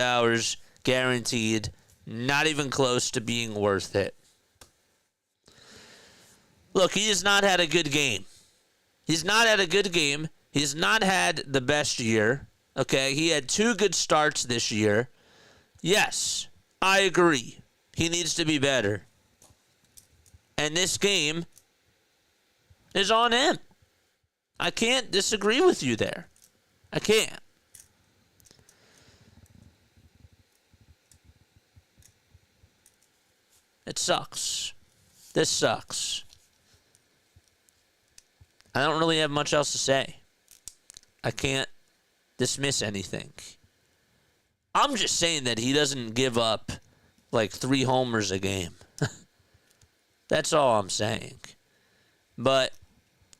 guaranteed, not even close to being worth it. Look, he has not had a good game. He's not had a good game. He's not had the best year. Okay, he had 2 good starts this year. Yes, I agree. He needs to be better. And this game is on him. I can't disagree with you there. I can't. It sucks. This sucks. I don't really have much else to say. I can't dismiss anything. I'm just saying that he doesn't give up like 3 homers a game. That's all I'm saying. But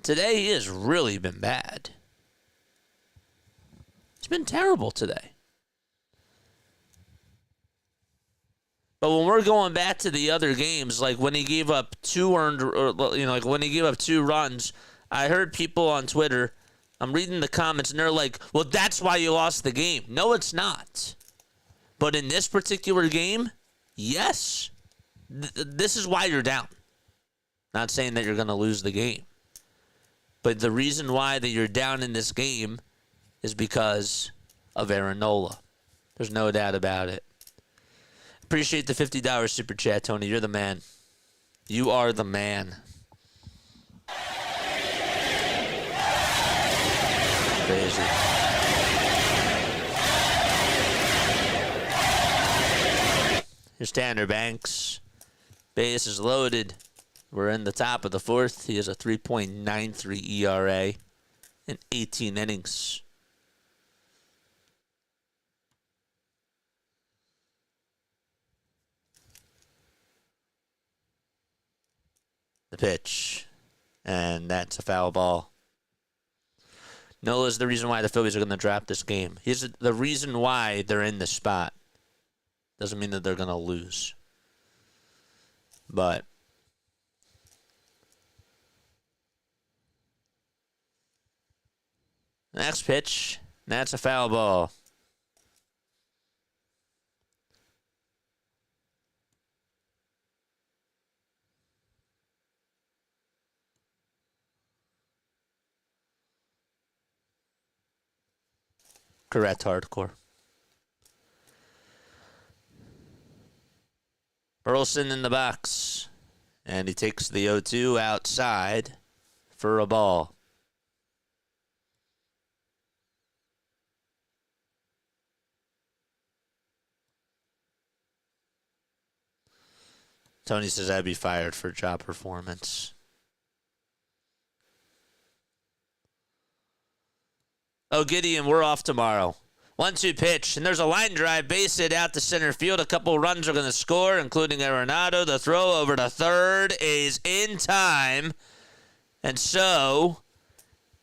today he has really been bad. He's been terrible today. But when we're going back to the other games, like when he gave up 2 earned, or, like when he gave up 2 runs, I heard people on Twitter, I'm reading the comments, and they're like, well, that's why you lost the game. No, it's not. But in this particular game, yes. This is why you're down. Not saying that you're going to lose the game. But the reason why that you're down in this game is because of Aaron Nola. There's no doubt about it. Appreciate the $50 super chat, Tony. You're the man. You are the man. Crazy. Here's Tanner Banks. Base is loaded. We're in the top of the 4th. He has a 3.93 ERA in 18 innings. The pitch. And that's a foul ball. Nola's the reason why the Phillies are going to drop this game. He's the reason why they're in this spot. Doesn't mean that they're going to lose. But next pitch, that's a foul ball. Correct, hardcore. Burleson in the box. And he takes the 0-2 outside for a ball. Tony says I'd be fired for job performance. Oh, Gideon, we're off tomorrow. 1-2 pitch, and there's a line drive, base hit out to center field. A couple runs are going to score, including Arenado. The throw over to third is in time, and so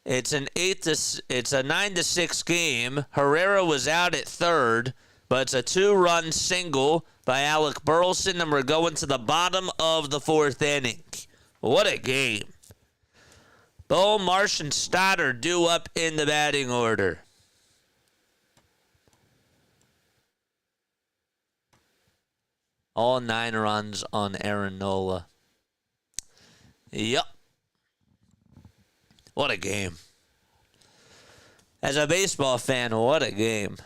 it's a 9-6 game. Herrera was out at third, but it's a 2-run single by Alec Burleson, and we're going to the bottom of the 4th inning. What a game! Bohm, Marsh, and Stott are due up in the batting order. All 9 runs on Aaron Nola. Yup. What a game. As a baseball fan, what a game.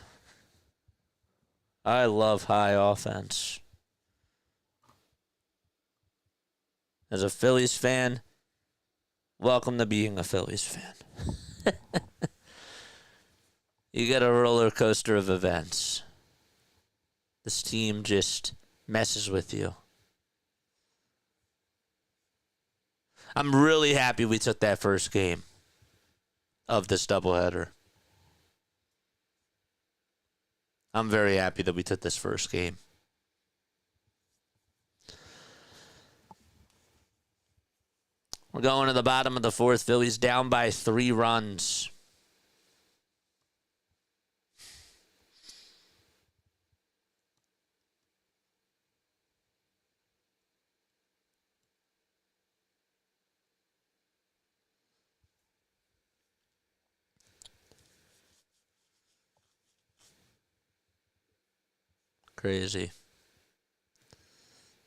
I love high offense. As a Phillies fan, welcome to being a Phillies fan. You get a roller coaster of events. This team just messes with you. I'm really happy we took that first game of this doubleheader. I'm very happy that we took this first game. We're going to the bottom of the 4th. Phillies down by 3 runs. Crazy.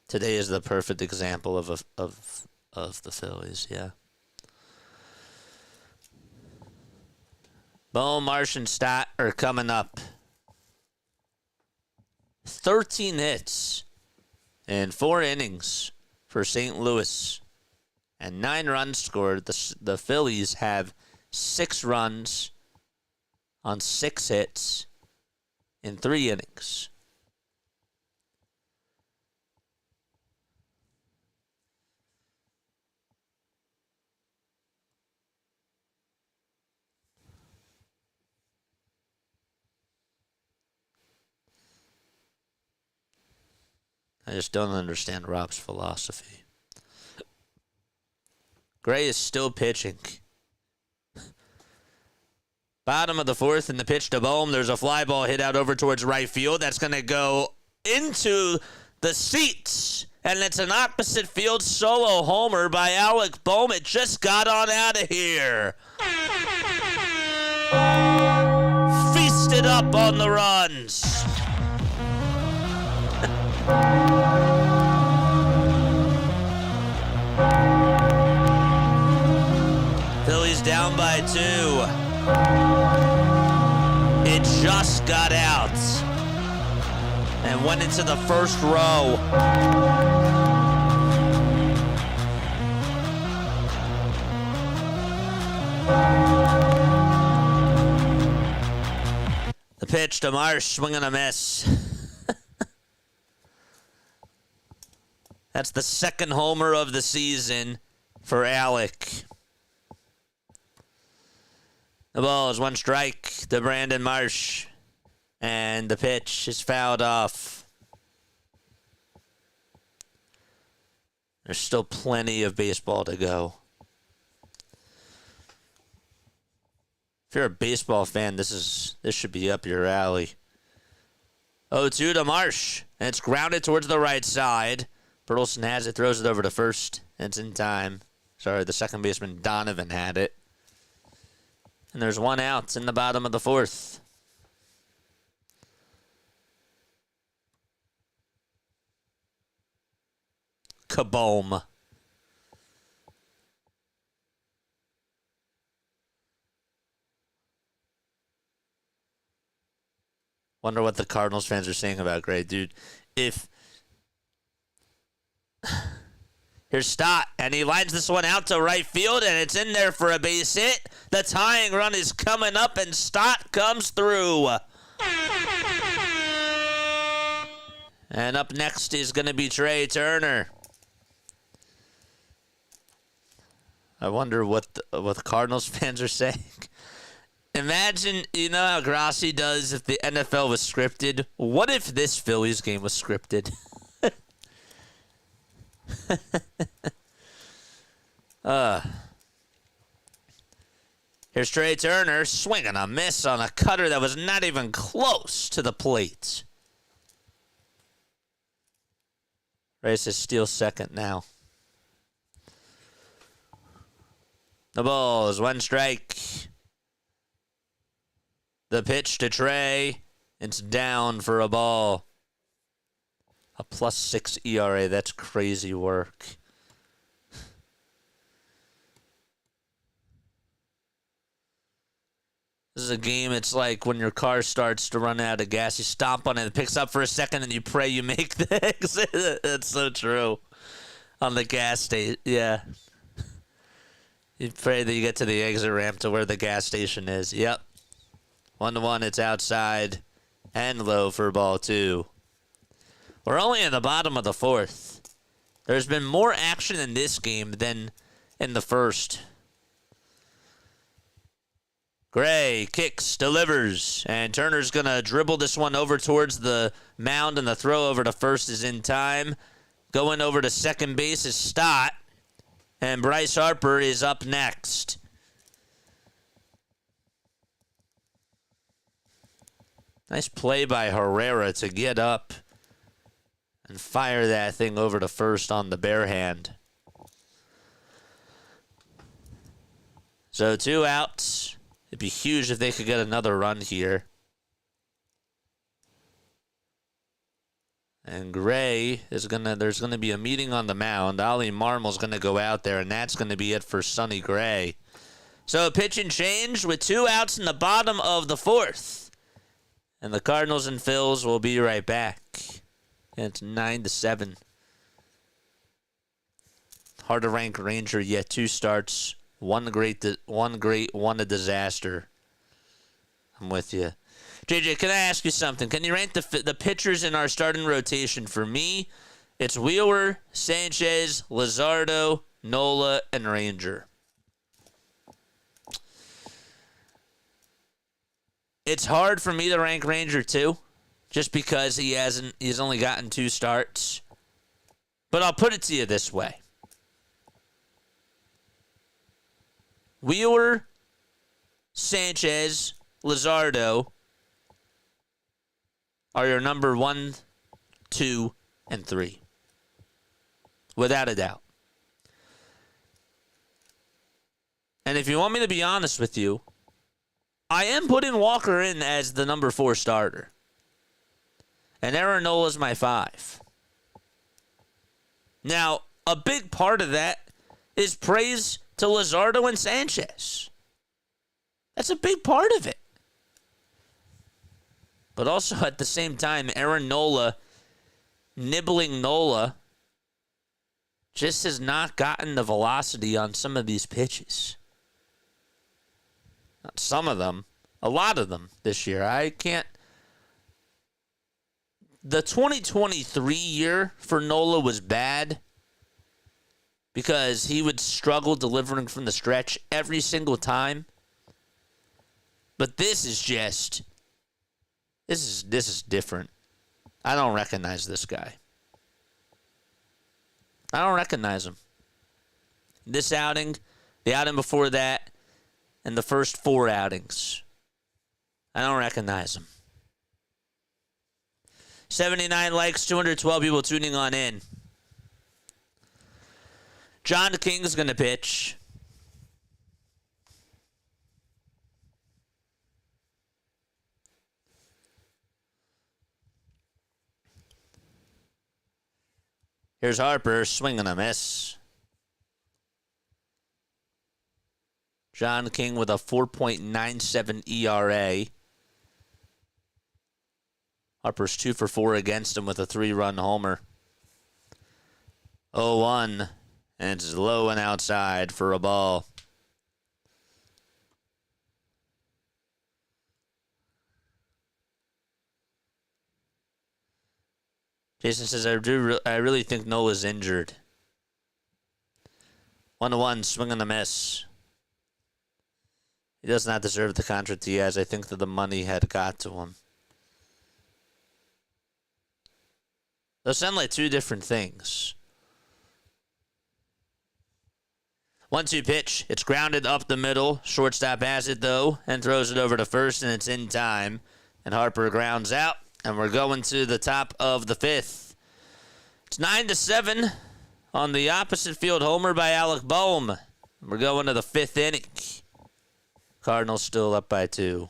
Today is the perfect example of the Phillies, yeah. Bohm, Marsh, and Stott are coming up. 13 hits in 4 innings for St. Louis and 9 runs scored. The Phillies have 6 runs on 6 hits in 3 innings. I just don't understand Rob's philosophy. Gray is still pitching. Bottom of the 4th, and the pitch to Bohm. There's a fly ball hit out over towards right field. That's going to go into the seats. And it's an opposite field solo homer by Alec Bohm. It just got on out of here. Feasted up on the runs. Phillies down by 2. It just got out and went into the first row. The pitch to Marsh, swing and a miss. That's the 2nd homer of the season for Alec. The ball is 1 strike to Brandon Marsh. And the pitch is fouled off. There's still plenty of baseball to go. If you're a baseball fan, this should be up your alley. 0-2 to Marsh. And it's grounded towards the right side. Bertelson has it, throws it over to first, and it's in time. Sorry, the second baseman Donovan had it. And there's 1 out in the bottom of the 4th. Kaboom. Wonder what the Cardinals fans are saying about Gray, dude. Here's Stott, and he lines this one out to right field, and it's in there for a base hit. The tying run is coming up, and Stott comes through. And up next is going to be Trey Turner. I wonder what the Cardinals fans are saying. Imagine, you know how Grassi does if the NFL was scripted? What if this Phillies game was scripted? Here's Trey Turner swinging a miss on a cutter that was not even close to the plate. Race is still 2nd now. The ball is 1 strike. The pitch to Trey. It's down for a ball. A +6 ERA. That's crazy work. This is a game, it's like when your car starts to run out of gas. You stomp on it, it picks up for a second, and you pray you make the exit. That's so true. On the gas station, yeah. You pray that you get to the exit ramp to where the gas station is. Yep. 1-1, it's outside and low for ball 2. We're only in the bottom of the 4th. There's been more action in this game than in the first. Gray kicks, delivers, and Turner's going to dribble this one over towards the mound, and the throw over to first is in time. Going over to second base is Stott, and Bryce Harper is up next. Nice play by Herrera to get up and fire that thing over to first on the bare hand. So 2 outs. It'd be huge if they could get another run here. And Gray is there's gonna be a meeting on the mound. Ollie Marmol's gonna go out there, and that's gonna be it for Sonny Gray. So pitch and change with 2 outs in the bottom of the 4th. And the Cardinals and Phils will be right back. And it's 9-7. Hard to rank Ranger yet. 2 starts, One a disaster. I'm with you. JJ, can I ask you something? Can you rank the pitchers in our starting rotation? For me, it's Wheeler, Sanchez, Luzardo, Nola, and Ranger. It's hard for me to rank Ranger too, just because he's only gotten 2 starts. But I'll put it to you this way. Wheeler, Sanchez, Luzardo are your number 1, 2, and 3. Without a doubt. And if you want me to be honest with you, I am putting Walker in as the number 4 starter. And Aaron Nola is my 5. Now, a big part of that is praise to Luzardo and Sanchez. That's a big part of it. But also at the same time, Aaron Nola, nibbling Nola, just has not gotten the velocity on some of these pitches. Not some of them, a lot of them this year. The 2023 year for Nola was bad because he would struggle delivering from the stretch every single time. But this is different. I don't recognize this guy. I don't recognize him. This outing, the outing before that, and the first 4 outings. I don't recognize him. 79 likes, 212 people tuning on in. John King's going to pitch. Here's Harper, swing and a miss. John King with a 4.97 ERA. Harper's 2 for 4 against him with a 3-run homer. 0-1, and it's low and outside for a ball. Jason says, I really think Nola's injured. 1-1, swing and a miss. He does not deserve the contract he has. I think that the money had got to him. Those sound like 2 different things. 1-2 pitch. It's grounded up the middle. Shortstop has it, though, and throws it over to first, and it's in time. And Harper grounds out, and we're going to the top of the 5th. It's 9-7 on the opposite field homer by Alec Bohm. We're going to the 5th inning. Cardinals still up by 2.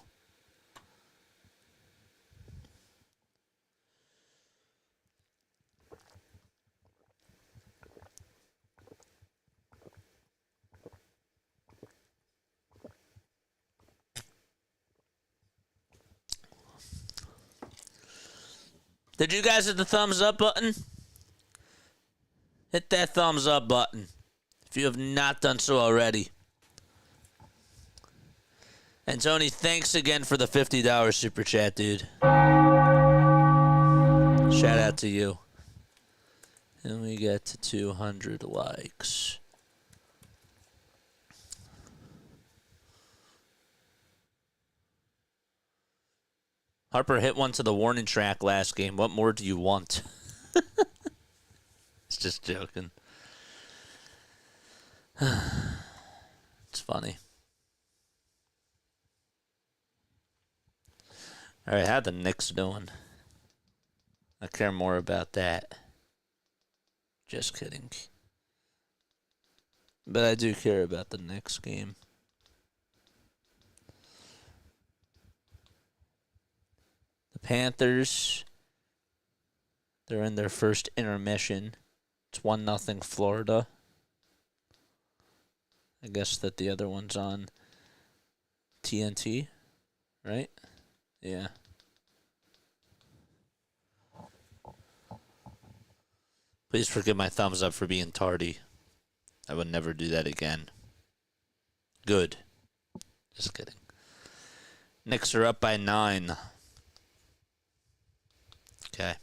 Did you guys hit the thumbs up button? Hit that thumbs up button if you have not done so already. And Tony, thanks again for the $50 super chat, dude. Shout out to you. And we get to 200 likes. Harper hit one to the warning track last game. What more do you want? It's just joking. It's funny. All right, how the Knicks doing? I care more about that. Just kidding. But I do care about the Knicks game. The Panthers, they're in their first intermission. It's 1-0 Florida. I guess that the other one's on TNT, right? Yeah. Please forgive my thumbs up for being tardy. I would never do that again. Good. Just kidding. Knicks are up by 9. Okay.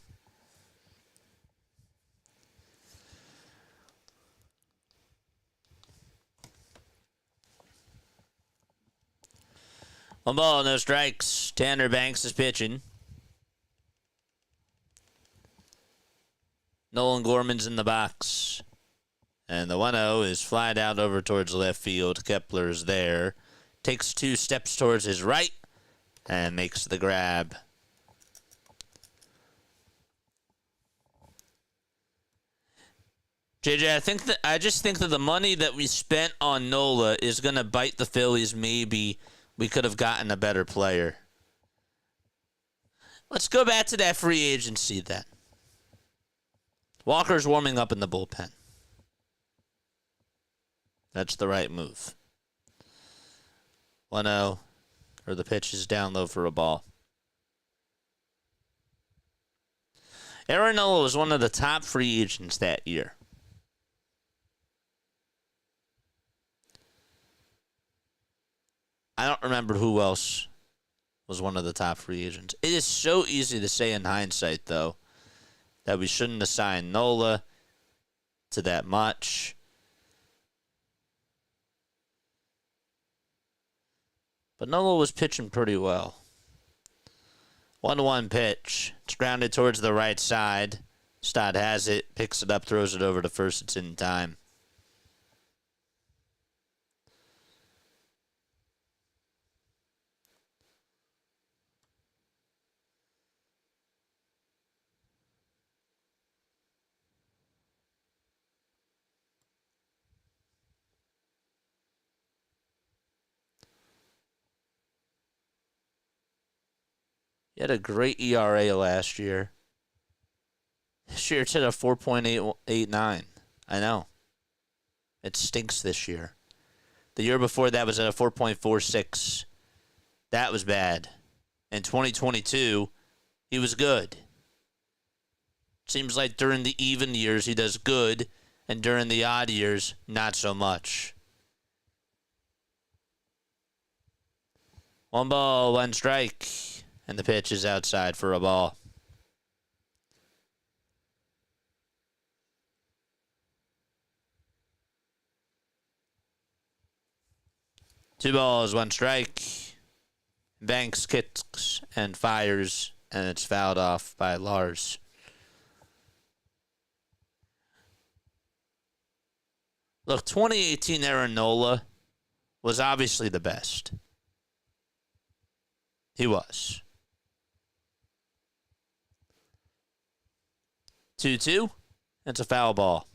One ball, no strikes. Tanner Banks is pitching. Nolan Gorman's in the box. And the 1-0 is flied out over towards left field. Kepler's there. Takes 2 steps towards his right and makes the grab. JJ, I just think that the money that we spent on Nola is going to bite the Phillies. Maybe we could have gotten a better player. Let's go back to that free agency then. Walker's warming up in the bullpen. That's the right move. 1-0, or the pitch is down low for a ball. Aaron Nola was one of the top free agents that year. I don't remember who else was one of the top free agents. It is so easy to say in hindsight, though, that we shouldn't have signed Nola to that much. But Nola was pitching pretty well. 1-1 pitch. It's grounded towards the right side. Stott has it, picks it up, throws it over to first. It's in time. He had a great ERA last year. This year it's at a 4.889. I know. It stinks this year. The year before that was at a 4.46. That was bad. In 2022, he was good. Seems like during the even years he does good, and during the odd years, not so much. 1 ball, 1 strike. And the pitch is outside for a ball. Two balls, 1 strike. Banks kicks and fires, and it's fouled off by Lars. Look, 2018 Aaron Nola was obviously the best. He was. 2-2. That's a foul ball.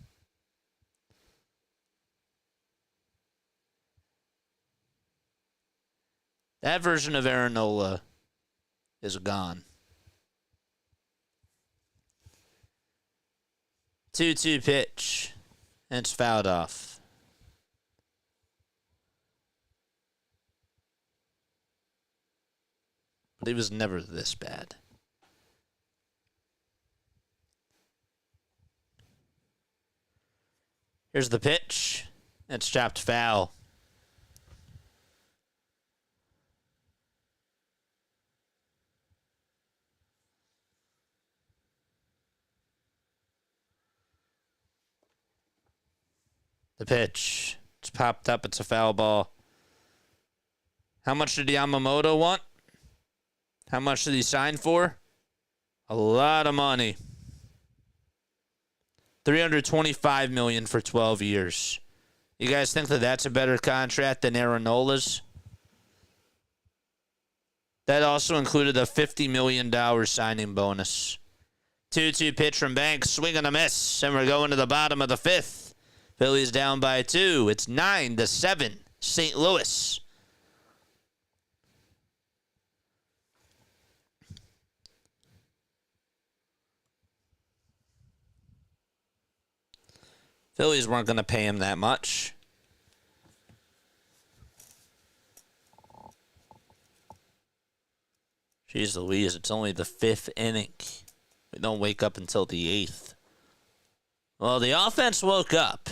That version of Aaron Nola is gone. 2-2 pitch. And it's fouled off. But he was never this bad. Here's the pitch. It's chopped foul. The pitch. It's popped up. It's a foul ball. How much did Yamamoto want? How much did he sign for? A lot of money. $325 million for 12 years. You guys think that that's a better contract than Aaron Nola's? That also included a $50 million signing bonus. 2-2 pitch from Banks. Swing and a miss. And we're going to the bottom of the 5th. Phillies down by 2. It's 9-7. St. Louis. Phillies weren't going to pay him that much. Jeez Louise, it's only the 5th inning. We don't wake up until the 8th. Well, the offense woke up.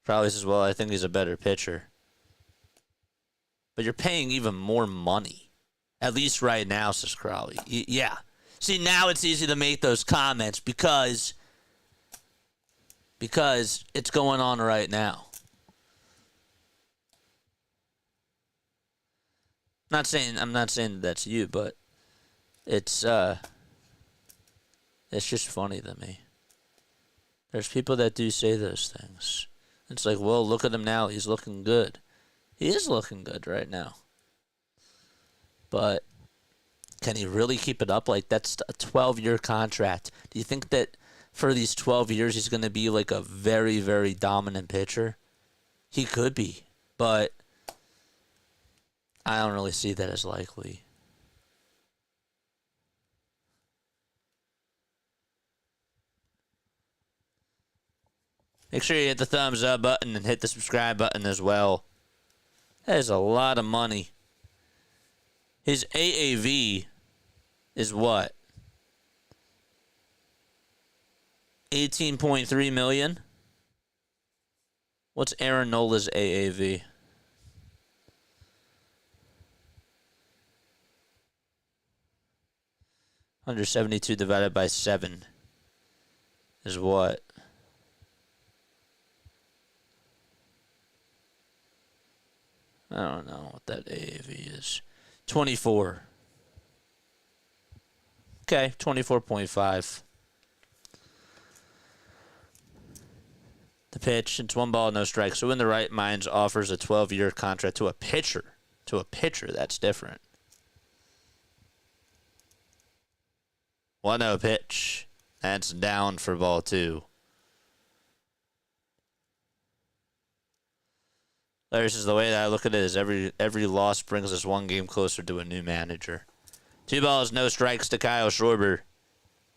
Crowley says, well, I think he's a better pitcher. But you're paying even more money. At least right now, says Crowley. Yeah. See, now it's easy to make those comments because it's going on right now. I'm not saying that's you, but it's just funny to me. There's people that do say those things. It's like, well, look at him now. He's looking good. He is looking good right now. But can he really keep it up? Like, that's a 12-year contract. Do you think that for these 12 years he's going to be like a very, very dominant pitcher? He could be, but I don't really see that as likely. Make sure you hit the thumbs up button and hit the subscribe button as well. That is a lot of money. His AAV is what? 18.3 million? What's Aaron Nola's AAV? Under 72 divided by 7 is what? I don't know what that AAV is. 24. Okay, 24.5. The pitch, it's 1 ball, no strike. So in the right minds offers a 12-year contract to a pitcher. To a pitcher, that's different. 1-0 pitch. That's down for ball 2. Larry says, the way that I look at it is every loss brings us 1 game closer to a new manager. 2 balls, no strikes to Kyle Schwarber.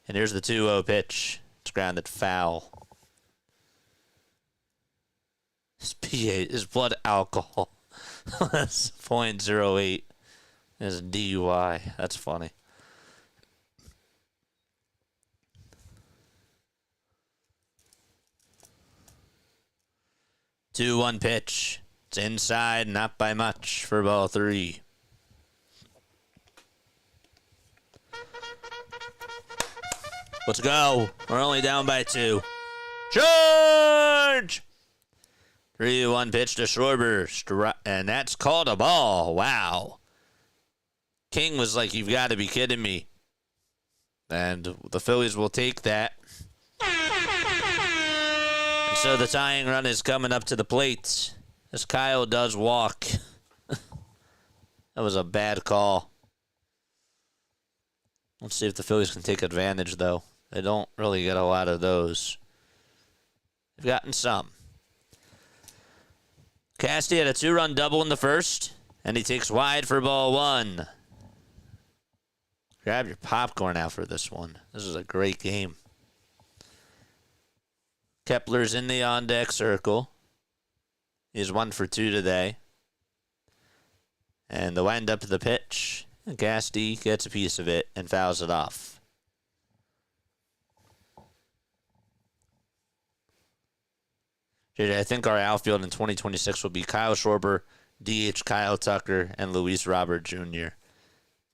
And here's the 2-0 pitch. It's grounded foul. His PA, his blood alcohol. That's .08. His DUI. That's funny. Two, 1 pitch. It's inside, not by much for ball 3. Let's go. We're only down by 2. Charge! 3-1 pitch to Schwarber. And that's called a ball. Wow. King was like, you've got to be kidding me. And the Phillies will take that. And so the tying run is coming up to the plate. As Kyle does walk. That was a bad call. Let's see if the Phillies can take advantage, though. They don't really get a lot of those. They've gotten some. Casty had a 2-run double in the first, and he takes wide for ball 1. Grab your popcorn out for this one. This is a great game. Kepler's in the on-deck circle. He's 1 for 2 today. And the wind up to the pitch. And Casty gets a piece of it and fouls it off. JJ, I think our outfield in 2026 will be Kyle Schwarber, DH Kyle Tucker, and Luis Robert Jr.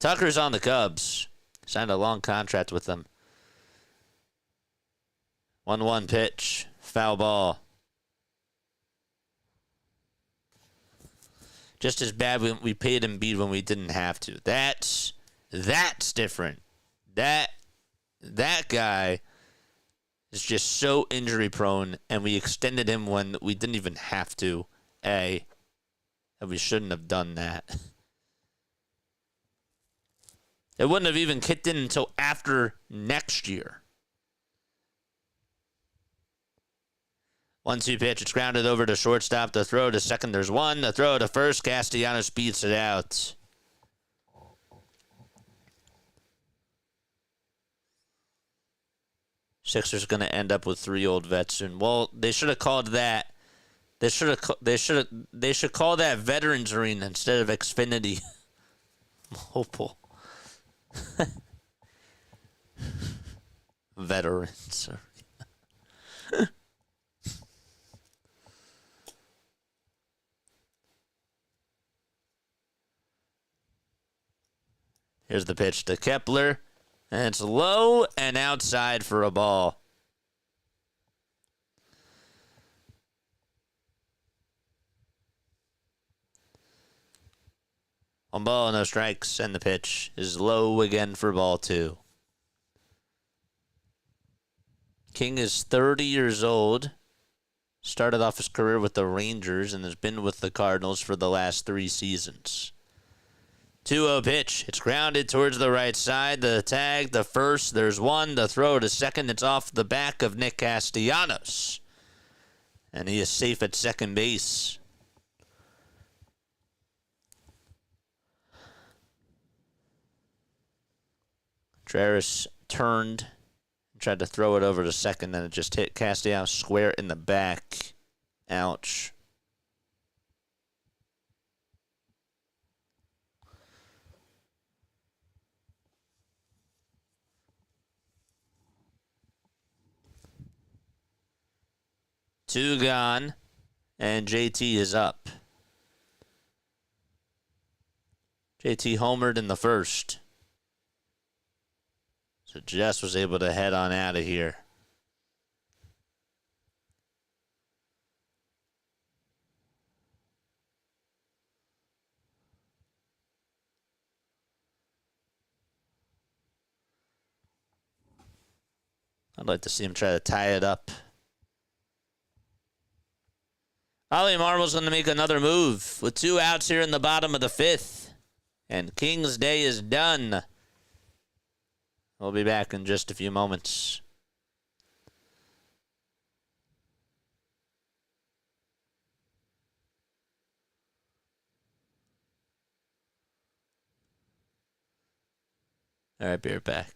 Tucker's on the Cubs. Signed a long contract with them. 1-1 pitch. Foul ball. Just as bad when we paid Embiid when we didn't have to. That's different. That guy is just so injury prone, and we extended him when we didn't even have to. And we shouldn't have done that. It wouldn't have even kicked in until after next year. 1-2 pitch. It's grounded over to shortstop. The throw to second. There's 1. The throw to first. Castellanos beats it out. Sixers going to end up with 3 old vets soon. Well, they should have called that. They should call that Veterans Arena instead of Xfinity Mobile. Veterans Arena. Here's the pitch to Kepler. And it's low and outside for a ball. One ball, no strikes, and the pitch is low again for ball 2. King is 30 years old. Started off his career with the Rangers and has been with the Cardinals for the last 3 seasons. 2-0 pitch. It's grounded towards the right side. The tag, the first, there's one. The throw to second. It's off the back of Nick Castellanos. And he is safe at second base. Contreras turned, tried to throw it over to second, then it just hit Castellanos square in the back. Ouch. Two gone, and JT is up. JT homered in the first. So Jess was able to head on out of here. I'd like to see him try to tie it up. Ollie Marvel's going to make another move with 2 outs here in the bottom of the 5th. And King's day is done. We'll be back in just a few moments. All right, be right back.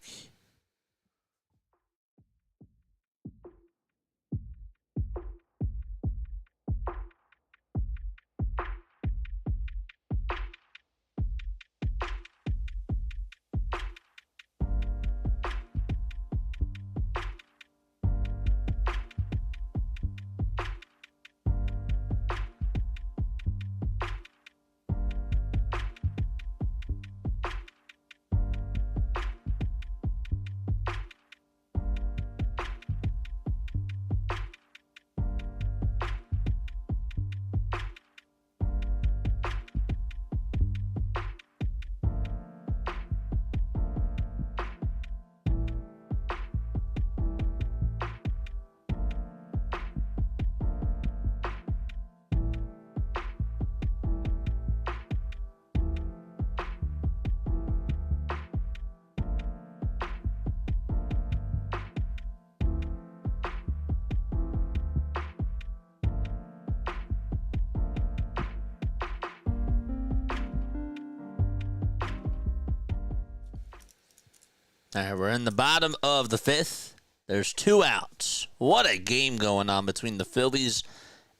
All right, we're in the bottom of the 5th. There's 2 outs. What a game going on between the Phillies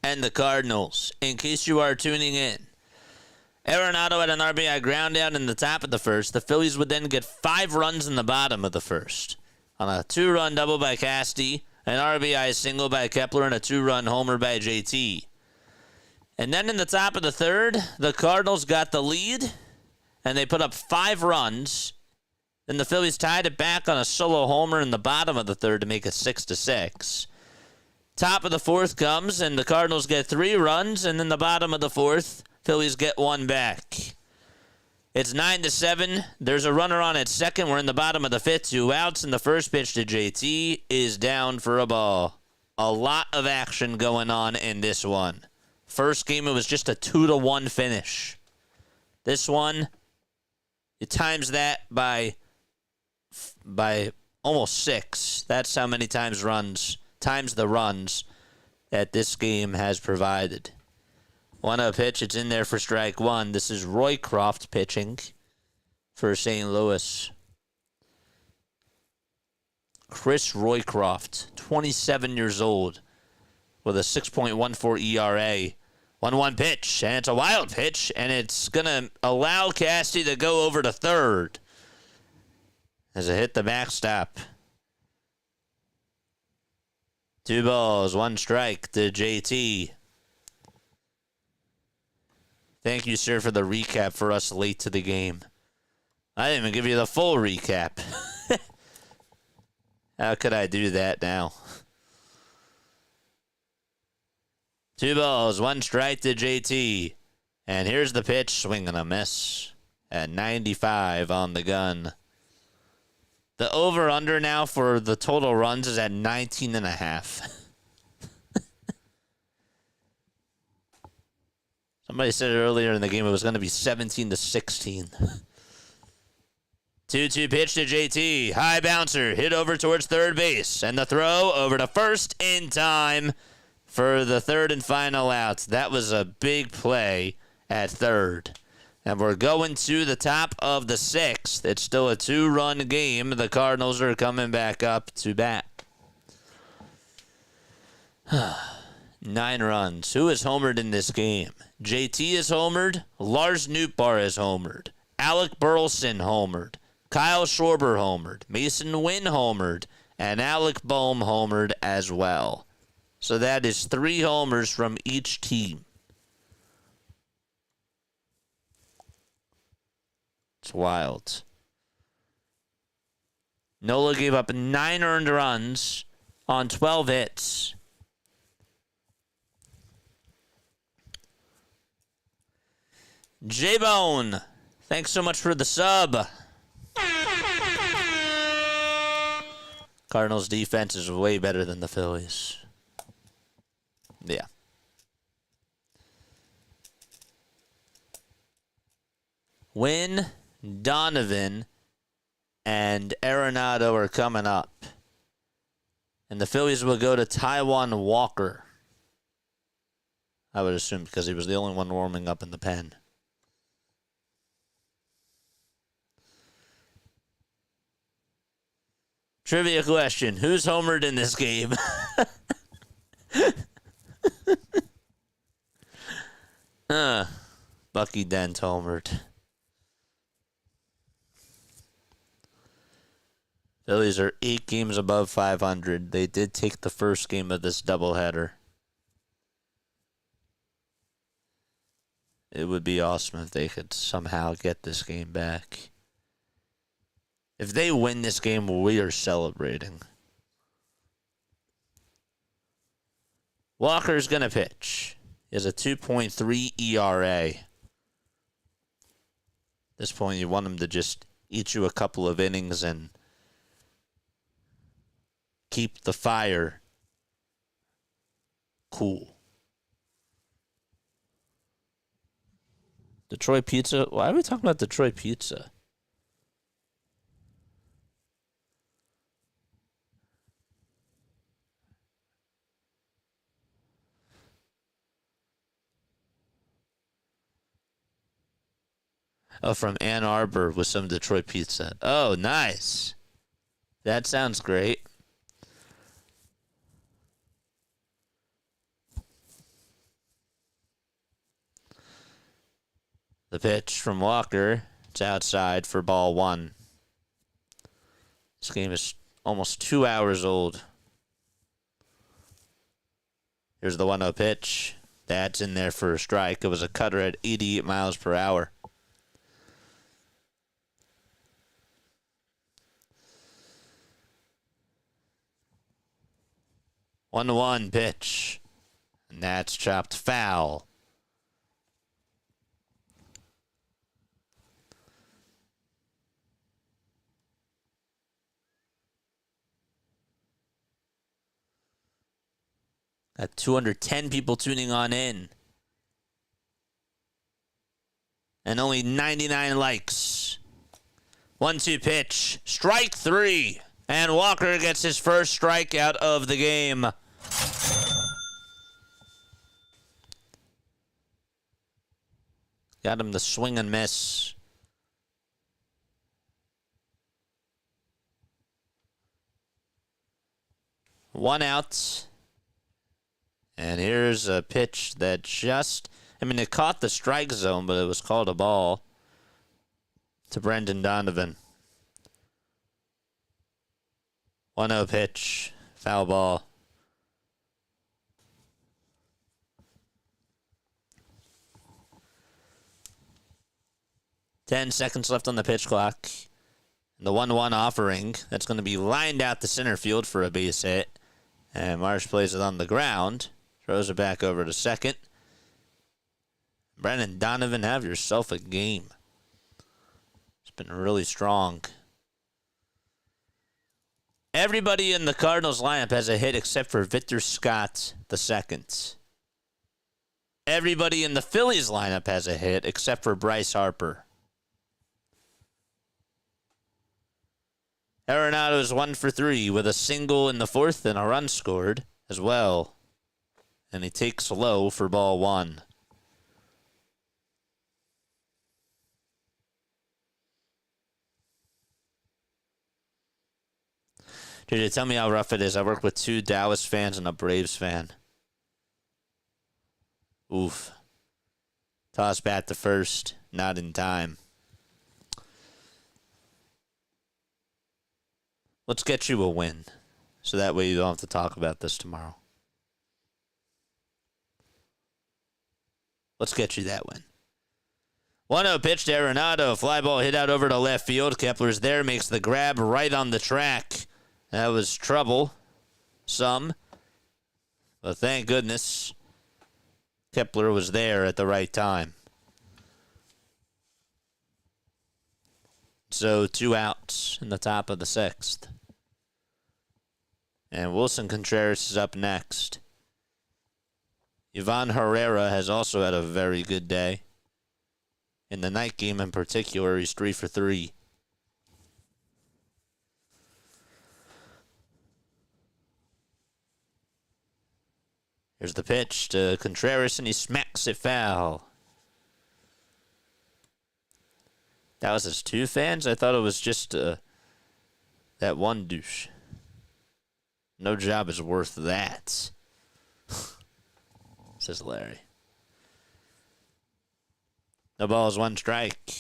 and the Cardinals. In case you are tuning in, Aaron Nola had an RBI ground out in the top of the 1st. The Phillies would then get 5 runs in the bottom of the 1st. On a 2-run double by Casty, an RBI single by Kepler, and a 2-run homer by JT. And then in the top of the 3rd, the Cardinals got the lead, and they put up 5 runs. Then the Phillies tied it back on a solo homer in the bottom of the 3rd to make it 6-6. Top of the 4th comes, and the Cardinals get 3 runs, and in the bottom of the 4th, Phillies get 1 back. It's 9-7. There's a runner on at second. We're in the bottom of the 5th, 2 outs, and the first pitch to JT is down for a ball. A lot of action going on in this one. First game, it was just a 2-1 finish. This one, you times that by almost 6. That's how many times the runs that this game has provided. 1-0 pitch, it's in there for strike 1. This is Roycroft pitching for St. Louis. Chris Roycroft, 27 years old, with a 6.14 ERA. 1-1 pitch, and it's a wild pitch, and it's going to allow Casty to go over to third as it hit the backstop. 2 balls, 1 strike to JT. Thank you, sir, for the recap for us late to the game. I didn't even give you the full recap. How could I do that now? 2 balls, 1 strike to JT. And here's the pitch, swing and a miss. At 95 on the gun. The over-under now for the total runs is at 19.5. Somebody said earlier in the game it was going to be 17-16. 2-2 pitch to JT. High bouncer. Hit over towards third base. And the throw over to first in time for the third and final out. That was a big play at third. And we're going to the top of the 6th. It's still a 2-run game. The Cardinals are coming back up to bat. 9 runs. Who is homered in this game? JT is homered. Lars Nootbaar is homered. Alec Burleson homered. Kyle Schwarber homered. Mason Wynn homered. And Alec Bohm homered as well. So that is 3 homers from each team. It's wild. Nola gave up 9 earned runs on 12 hits. J-Bone, thanks so much for the sub. Cardinals defense is way better than the Phillies. Yeah. Wynn, Donovan, and Arenado are coming up. And the Phillies will go to Taijuan Walker. I would assume because he was the only one warming up in the pen. Trivia question. Who's homered in this game? Bucky Dent homered. Phillies are 8 games above 500. They did take the first game of this doubleheader. It would be awesome if they could somehow get this game back. If they win this game, we are celebrating. Walker's going to pitch. He has a 2.3 ERA. At this point, you want him to just eat you a couple of innings and keep the fire cool. Detroit Pizza? Why are we talking about Detroit Pizza? Oh, from Ann Arbor with some Detroit pizza. Oh, nice. That sounds great. The pitch from Walker. It's outside for ball 1. This game is almost 2 hours old. Here's the 1-0 pitch. That's in there for a strike. It was a cutter at 88 miles per hour. One pitch. And that's chopped foul. Got 210 people tuning on in. And only 99 likes. 1-2 pitch. Strike 3. And Walker gets his first strikeout of the game. Got him the swing and miss. One out. And here's a pitch that just, it caught the strike zone, but it was called a ball to Brendan Donovan. 1-0 pitch, foul ball. 10 seconds left on the pitch clock. The 1-1 offering, that's going to be lined out to center field for a base hit. And Marsh plays it on the ground. Throws it back over to second. Brennan Donovan, have yourself a game. It's been really strong. Everybody in the Cardinals lineup has a hit except for Victor Scott II. Everybody in the Phillies lineup has a hit except for Bryce Harper. Arenado is 1 for 3 with a single in the fourth and a run scored as well. And he takes low for ball 1. JJ, tell me how rough it is. I work with 2 Dallas fans and a Braves fan. Oof. Toss bat to first. Not in time. Let's get you a win. So that way you don't have to talk about this tomorrow. Let's get you that win. 1-0 pitch to Arenado. Fly ball hit out over to left field. Kepler's there. Makes the grab right on the track. That was trouble. Some. But thank goodness Kepler was there at the right time. So 2 outs in the top of the 6th. And Wilson Contreras is up next. Ivan Herrera has also had a very good day. In the night game in particular, he's 3 for 3. Here's the pitch to Contreras, and he smacks it foul. That was his 2 fans? I thought it was just that one douche. No job is worth that, says Larry. No balls, 1 strike.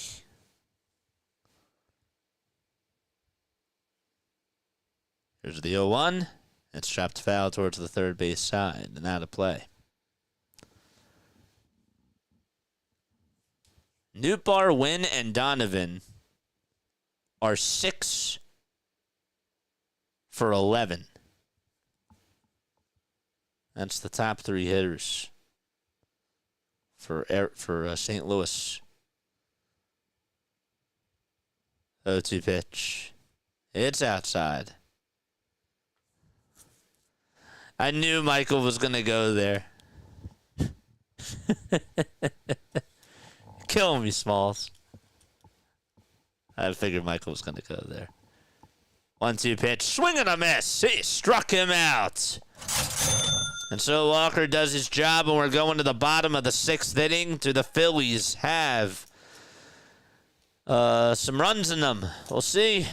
Here's the 0-1. It's chopped foul towards the third base side and out of play. Nootbaar, Wynn, and Donovan are 6 for 11. That's the top 3 hitters for St. Louis. 0-2 pitch. It's outside. I knew Michael was going to go there. Kill me, Smalls. I figured Michael was going to go there. 1-2 pitch. Swing and a miss. He struck him out. And so Walker does his job, and we're going to the bottom of the 6th inning. Do the Phillies have some runs in them? We'll see.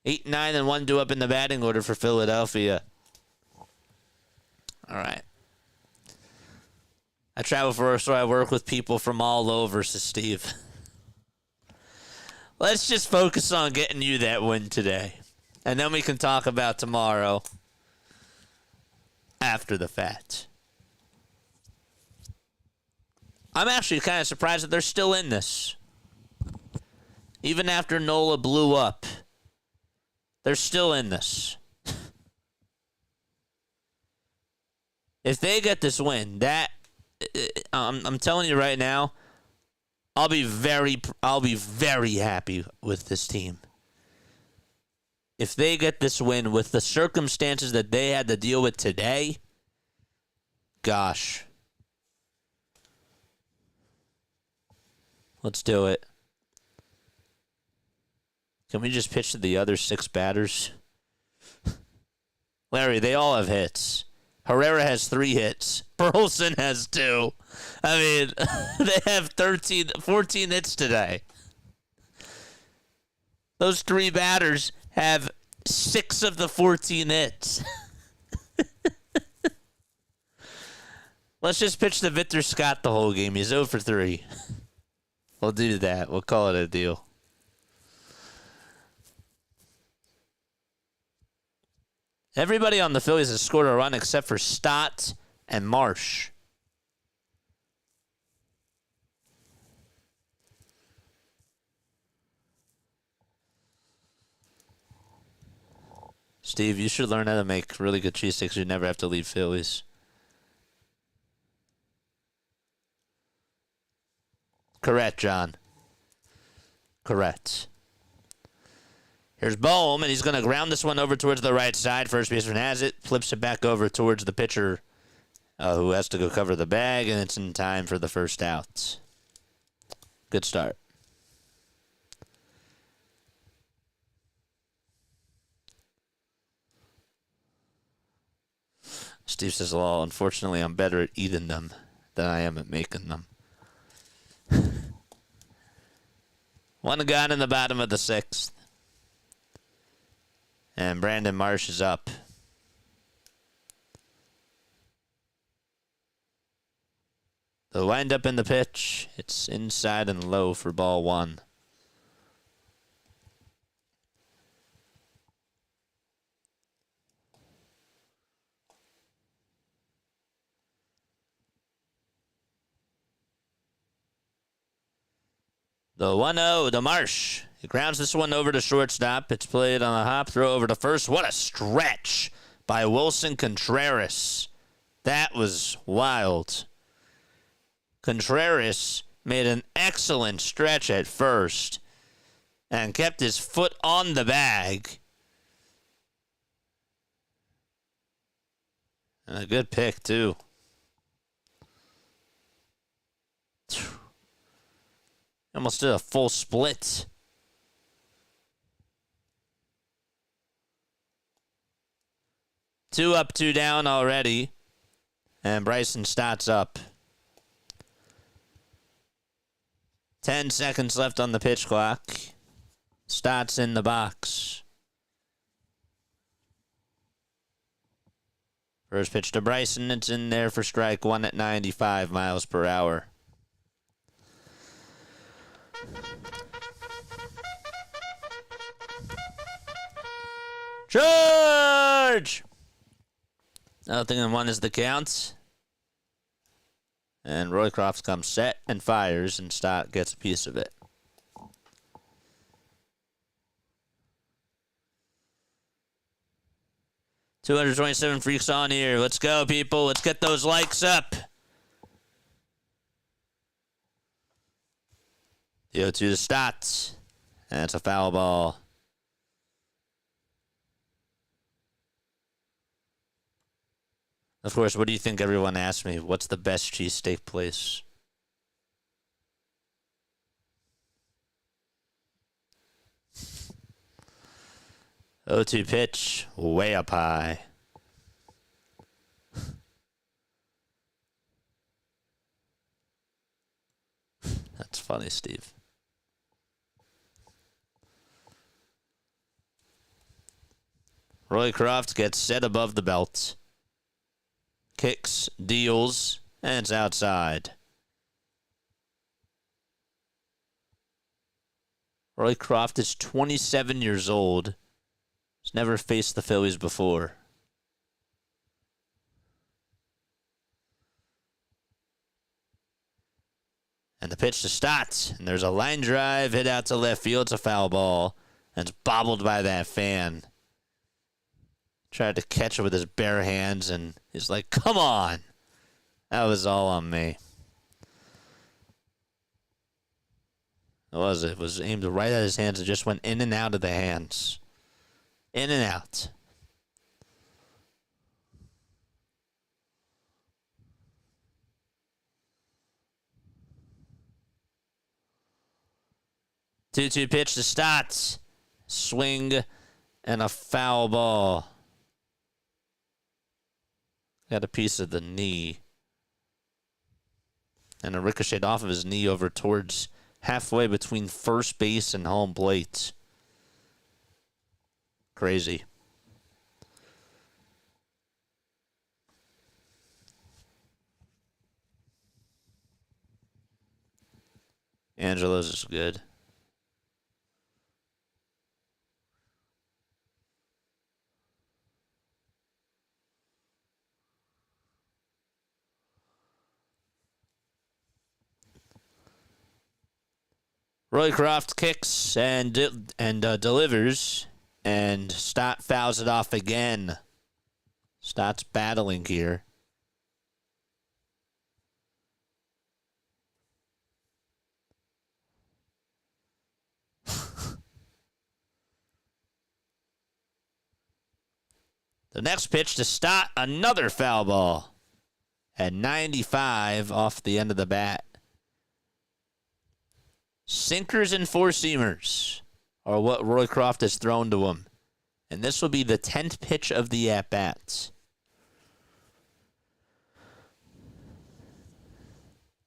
8, 9, and 1 due up in the batting order for Philadelphia. All right. I travel for, so I work with people from all over, says Steve. Let's just focus on getting you that win today. And then we can talk about tomorrow after the fact. I'm actually kind of surprised that they're still in this. Even after Nola blew up, they're still in this. If they get this win, that I'm telling you right now, I'll be very happy with this team. If they get this win with the circumstances that they had to deal with today, gosh. Let's do it. Can we just pitch to the other 6 batters? Larry, they all have hits. Herrera has 3 hits. Burleson has 2. I mean, they have 14 hits today. Those 3 batters have 6 of the 14 hits. Let's just pitch to Victor Scott the whole game. He's 0 for 3. We'll do that. We'll call it a deal. Everybody on the Phillies has scored a run except for Stott and Marsh. Steve, you should learn how to make really good cheesesteaks. You never have to leave Phillies. Correct, John. Correct. Here's Bohm, and he's going to ground this one over towards the right side. First baseman has it, flips it back over towards the pitcher, who has to go cover the bag, and it's in time for the first out. Good start. Steve says, well, unfortunately, I'm better at eating them than I am at making them. One gone in the bottom of the sixth. And Brandon Marsh is up. The windup in the pitch. It's inside and low for ball one. The 1-0 to Marsh. He grounds this one over to shortstop. It's played on a hop throw over to first. What a stretch by Wilson Contreras. That was wild. Contreras made an excellent stretch at first and kept his foot on the bag. And a good pick, too. Almost did a full split. Two up, two down already. And Bryson Stott's up. 10 seconds left on the pitch clock. Stott's in the box. First pitch to Bryson. It's in there for strike one at 95 miles per hour. Charge! 0-1 is the count. And Roycroft comes set and fires, and Stott gets a piece of it. $227 freaks on here. Let's go, people. Let's get those likes up. The 0-2 to Stott. And it's a foul ball. Of course, what do you think everyone asked me? What's the best cheesesteak place? O2 pitch, way up high. That's funny, Steve. Roycroft gets set above the belt. Kicks, deals, and it's outside. Roycroft is 27 years old. He's never faced the Phillies before. And the pitch to Stott. And there's a line drive hit out to left field. It's a foul ball. And it's bobbled by that fan. Tried to catch it with his bare hands, and he's like, come on. That was all on me. It was aimed right at his hands and just went in and out of the hands. In and out. Two-two pitch to Stott. Swing and a foul ball. Got a piece of the knee. And a ricochet off of his knee over towards halfway between first base and home plate. Crazy. Angelo's is good. Roycroft kicks and delivers, and Stott fouls it off again. Stott's battling here. The next pitch to Stott, another foul ball. At 95 off the end of the bat. Sinkers and four-seamers are what Roycroft has thrown to him. And this will be the 10th pitch of the at-bats.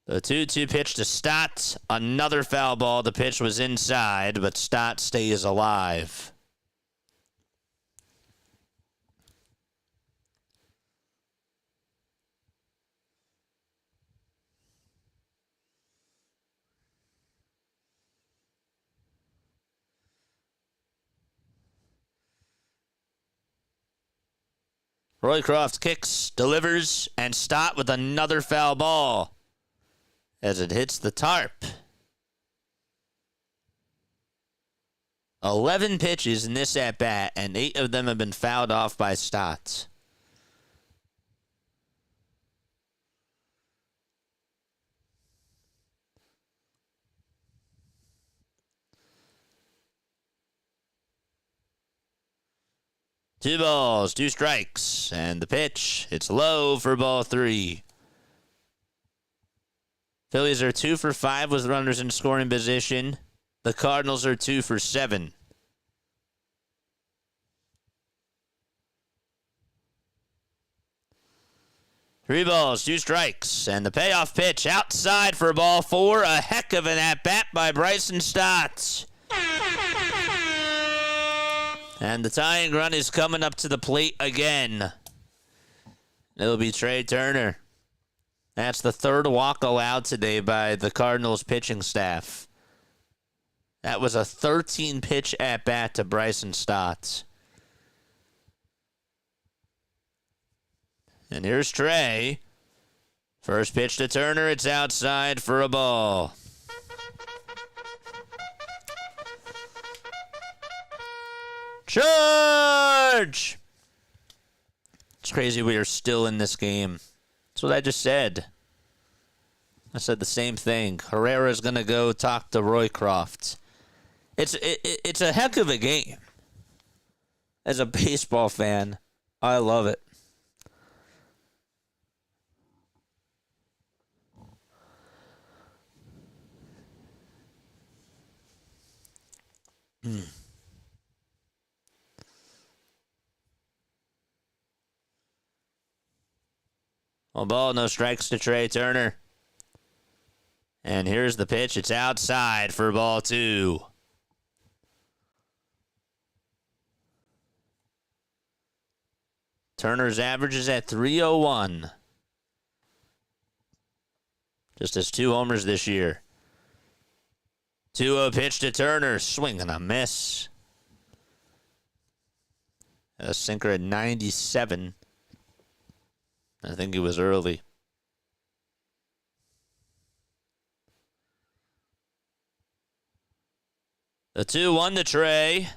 The 2-2 pitch to Stott. Another foul ball. The pitch was inside, but Stott stays alive. Roycroft kicks, delivers, and Stott with another foul ball as it hits the tarp. 11 pitches in this at-bat, and 8 of them have been fouled off by Stott. Two balls, 2 strikes, and the pitch, it's low for ball 3. Phillies are 2 for 5 with runners in scoring position. The Cardinals are 2 for 7. Three balls, 2 strikes, and the payoff pitch outside for ball 4. A heck of an at-bat by Bryson Stott. And the tying run is coming up to the plate again. It'll be Trey Turner. That's the 3rd walk allowed today by the Cardinals pitching staff. That was a 13-pitch at-bat to Bryson Stott. And here's Trey. First pitch to Turner. It's outside for a ball. Charge! It's crazy we are still in this game. That's what I just said. I said the same thing. Herrera's going to go talk to Roycroft. It's a heck of a game. As a baseball fan, I love it. Well, ball, no strikes to Trey Turner. And here's the pitch. It's outside for ball 2. Turner's average is at .301. Just has 2 homers this year. 2-0 pitch to Turner. Swing and a miss. A sinker at 97. I think it was early. The 2-1 to Trey.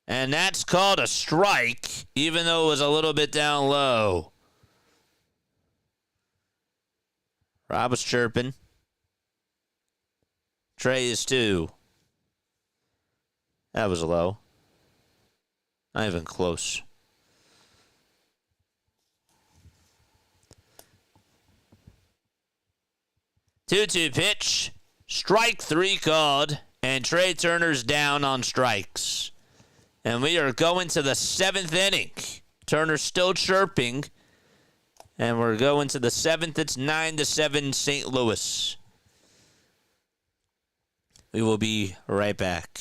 And that's called a strike, even though it was a little bit down low. Rob was chirping. Trey is 2. That was low. Not even close. Two-two pitch. Strike 3 called. And Trey Turner's down on strikes. And we are going to the 7th inning. Turner still chirping. And we're going to the 7th. It's 9-7 St. Louis. We will be right back.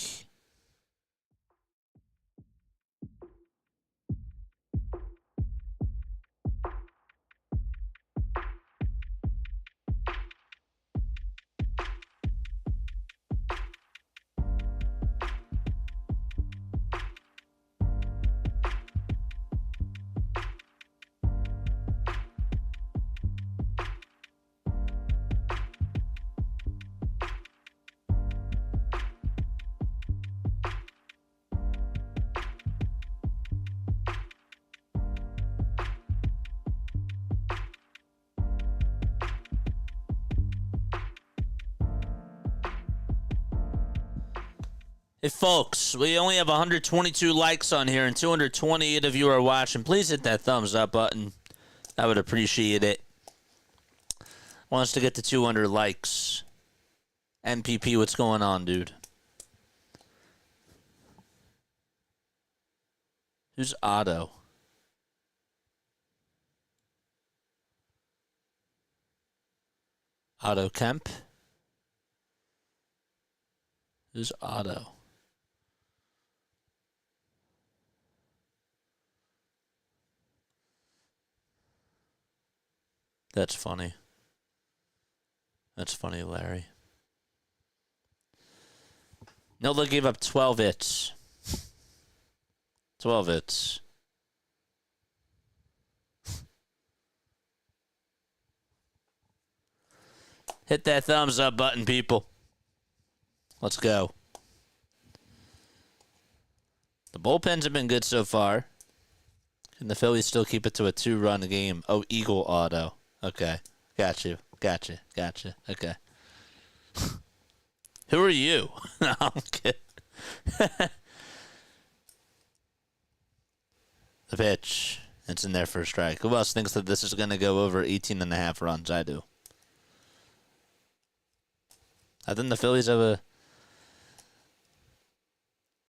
Hey, folks, we only have 122 likes on here and 228 of you are watching. Please hit that thumbs up button. I would appreciate it. I want us to get to 200 likes. MPP, what's going on, dude? Who's Otto? Otto Kemp? Who's Otto? That's funny. That's funny, Larry. Nola gave up 12 hits. 12 hits. Hit that thumbs up button, people. Let's go. The bullpens have been good so far. Can the Phillies still keep it to a 2-run game? Oh, Eagle Auto. Okay. Got you. Gotcha. Okay. Who are you? No, I'm kidding. The pitch. It's in there for a strike. Who else thinks that this is going to go over 18.5 runs? I do. I think the Phillies have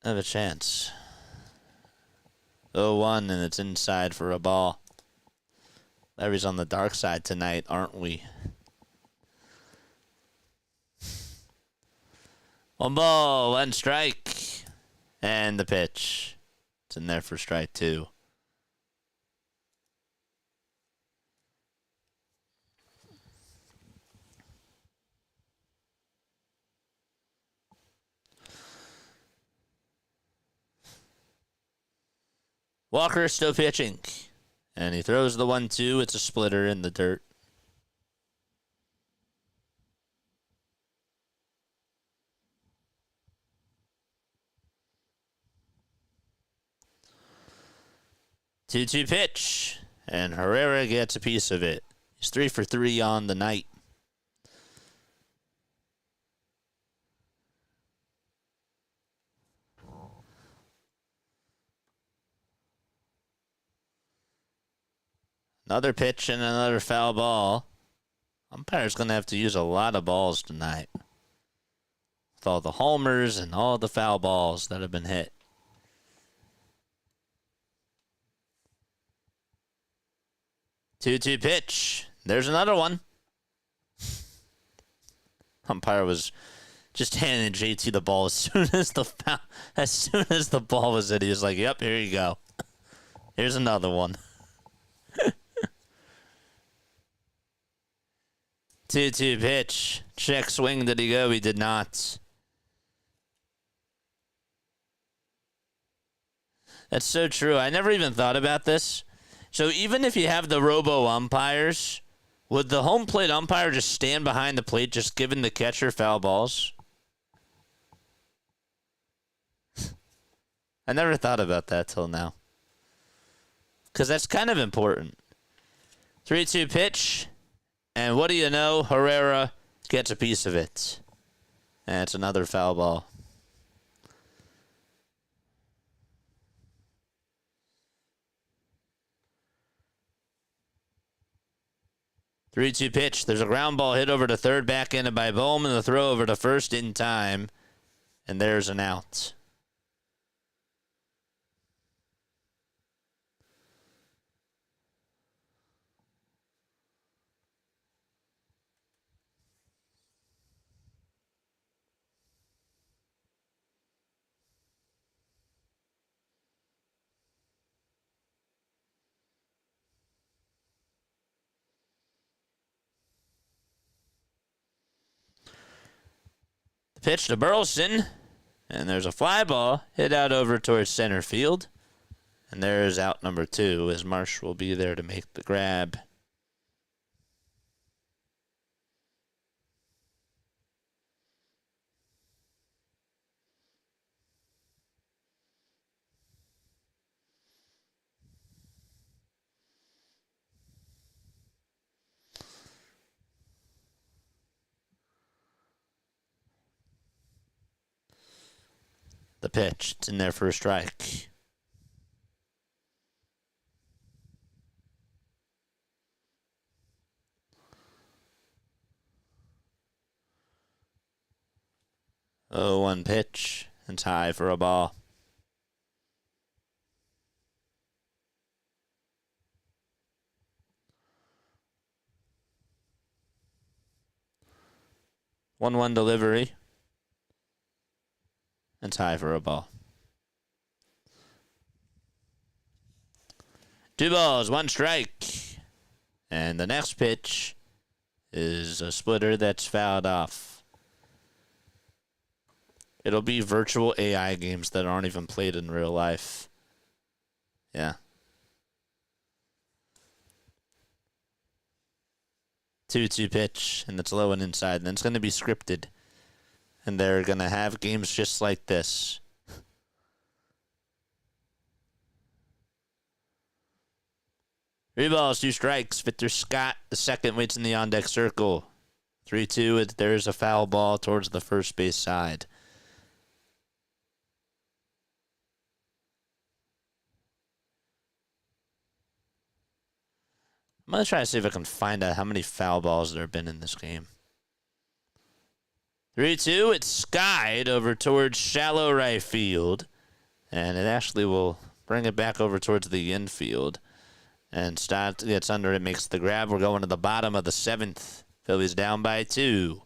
a chance. 0-1, and it's inside for a ball. Larry's on the dark side tonight, aren't we? 1 ball, 1 strike. And the pitch. It's in there for strike 2. Walker still pitching. And he throws the 1-2. It's a splitter in the dirt. Two-two pitch. And Herrera gets a piece of it. He's 3 for 3 on the night. Another pitch and another foul ball. Umpire's going to have to use a lot of balls tonight. With all the homers and all the foul balls that have been hit. Two-two pitch. There's another one. Umpire was just handing JT the ball as soon as the ball was hit. He was like, "Yep, here you go. Here's another one." 2-2 pitch. Check swing. Did he go? He did not. That's so true. I never even thought about this. So even if you have the robo umpires, would the home plate umpire just stand behind the plate, just giving the catcher foul balls? I never thought about that till now. Because that's kind of important. 3-2 pitch. And what do you know? Herrera gets a piece of it. And it's another foul ball. Three-two pitch. There's a ground ball hit over to third, back in by Bohm, and the throw over to first in time. And there's an out. Pitch to Burleson, and there's a fly ball hit out over towards center field. And there's out number 2 as Marsh will be there to make the grab. The pitch. It's in there for a strike. Oh, 1 pitch. It's high for a ball. One delivery. It's high for a ball. 2 balls, 1 strike. And the next pitch is a splitter that's fouled off. It'll be virtual AI games that aren't even played in real life. Yeah. 2-2 pitch, and it's low and inside. And it's going to be scripted. And they're going to have games just like this. Three balls, 2 strikes. Victor Scott, the second, waits in the on-deck circle. 3-2, there's a foul ball towards the first base side. I'm going to try to see if I can find out how many foul balls there have been in this game. 3-2, it's skied over towards shallow right field. And it actually will bring it back over towards the infield. And Stott gets under it, makes the grab. We're going to the bottom of the 7th. Phillies down by 2.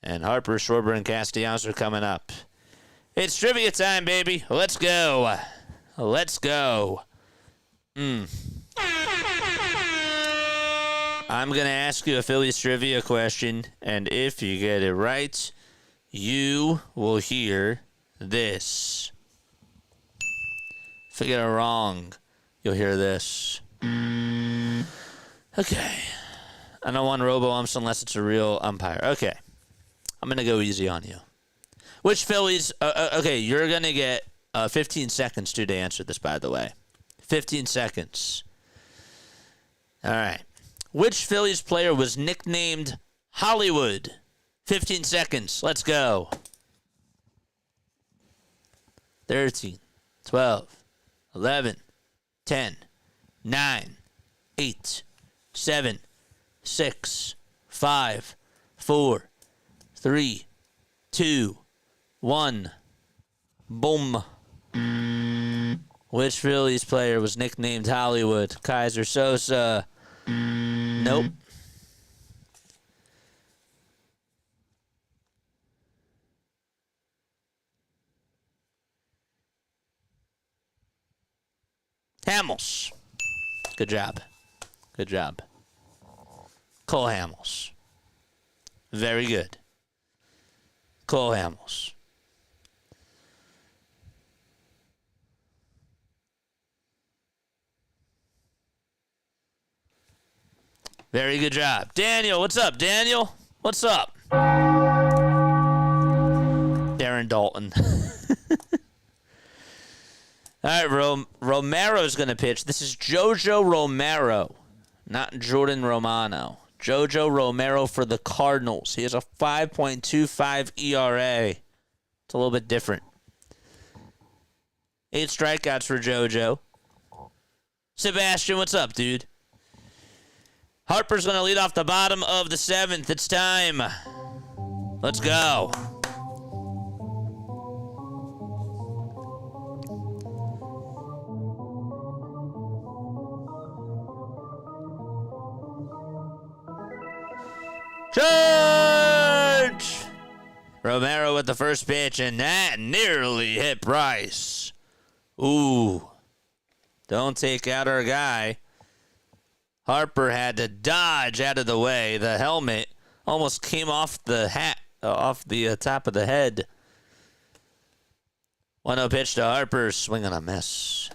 And Harper, Schwarber, and Castellanos are coming up. It's trivia time, baby. Let's go. Let's go. I'm going to ask you a Phillies trivia question, and if you get it right, you will hear this. If you get it wrong, you'll hear this. Okay. I don't want robo-umps unless it's a real umpire. Okay. I'm going to go easy on you. Which Phillies... okay, you're going to get 15 seconds to answer this, by the way. 15 seconds. All right. Which Phillies player was nicknamed Hollywood? 15 seconds. Let's go. 13, 12, 11, 10, 9, 8, 7, 6, 5, 4, 3, 2, 1. Boom. Which Phillies player was nicknamed Hollywood? Kaiser Sosa. Nope. Hamels. Good job. Good job. Cole Hamels. Very good. Cole Hamels. Very good job. Daniel, what's up, Daniel? What's up? Darren Dalton. All right, Romero's going to pitch. This is Jojo Romero, not Jordan Romano. Jojo Romero for the Cardinals. He has a 5.25 ERA. It's a little bit different. 8 strikeouts for Jojo. Sebastian, what's up, dude? Harper's going to lead off the bottom of the 7th. It's time. Let's go. Charge! Romero with the first pitch, and that nearly hit Bryce. Ooh. Don't take out our guy. Harper had to dodge out of the way. The helmet almost came off the hat, off the top of the head. 1-0 pitch to Harper, swing and a miss.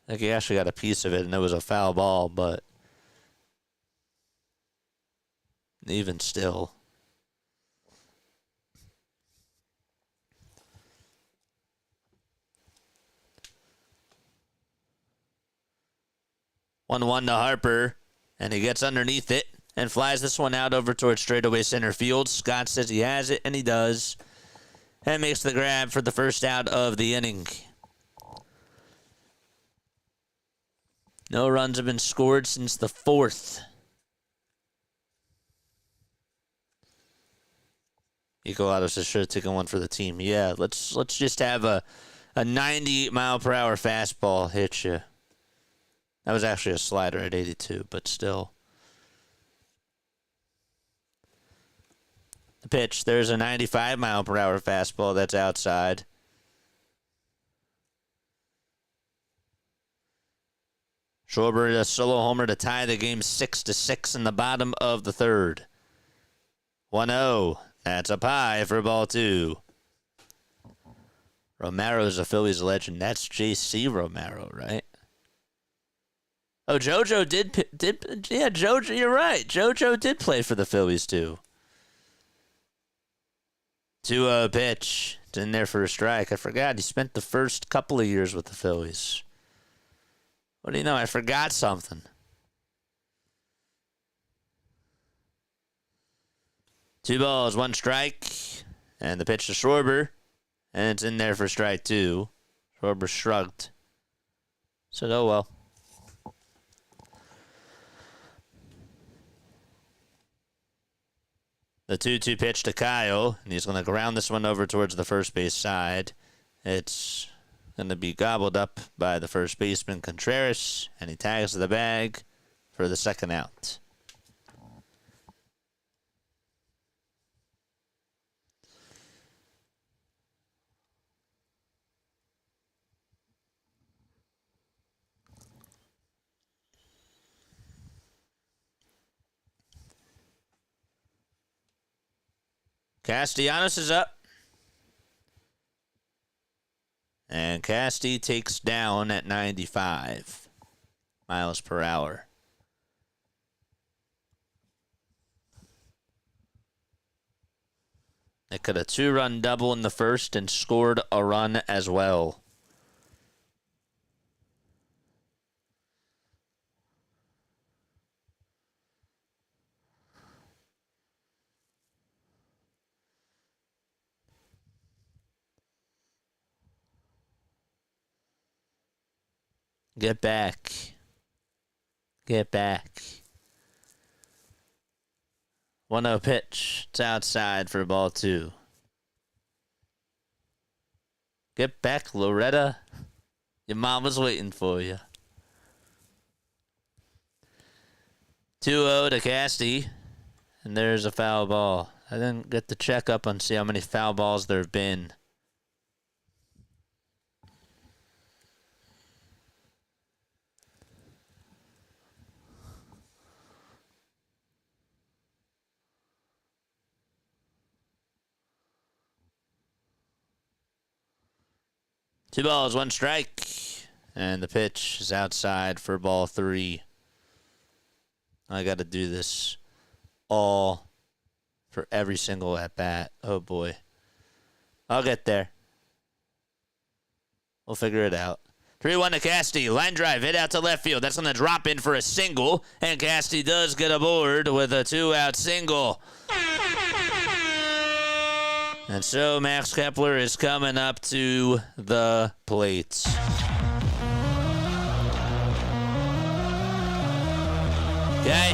I think he actually got a piece of it, and it was a foul ball, but even still. One to Harper, and he gets underneath it and flies this one out over towards straightaway center field. Scott says he has it, and he does. and makes the grab for the first out of the inning. No runs have been scored since the 4th. Ecolatos is sure taking one for the team. Yeah, let's just have a 90-mile-per-hour fastball hit you. That was actually a slider at 82, but still. The pitch, there's a 95-mile-per-hour fastball that's outside. Schwarber a solo homer to tie the game 6-6 in the bottom of the 3rd. 1-0. That's a pie for ball 2. Romero's a Phillies legend. That's J.C. Romero, right? Oh, JoJo did. Yeah, JoJo, you're right. JoJo did play for the Phillies, too. 2-0 pitch. It's in there for a strike. I forgot he spent the first couple of years with the Phillies. What do you know? I forgot something. 2 balls, 1 strike. And the pitch to Schwarber. And it's in there for strike 2. Schwarber shrugged. Said, oh well. The 2-2 pitch to Kyle. And he's going to ground this one over towards the first base side. It's going to be gobbled up by the first baseman, Contreras. And he tags the bag for the second out. Castellanos is up. And Casti takes down at 95 miles per hour. They got a 2-run double in the first and scored a run as well. Get back. Get back. 1-0 pitch. It's outside for ball 2. Get back, Loretta. Your mama's waiting for you. 2-0 to Casti. And there's a foul ball. I didn't get to check up and see how many foul balls there have been. Two balls, 1 strike. And the pitch is outside for ball 3. I got to do this all for every single at-bat. Oh, boy. I'll get there. We'll figure it out. 3-1 to Casti. Line drive, hit out to left field. That's going to drop in for a single. And Casti does get aboard with a 2-out single. And so Max Kepler is coming up to the plate. Okay.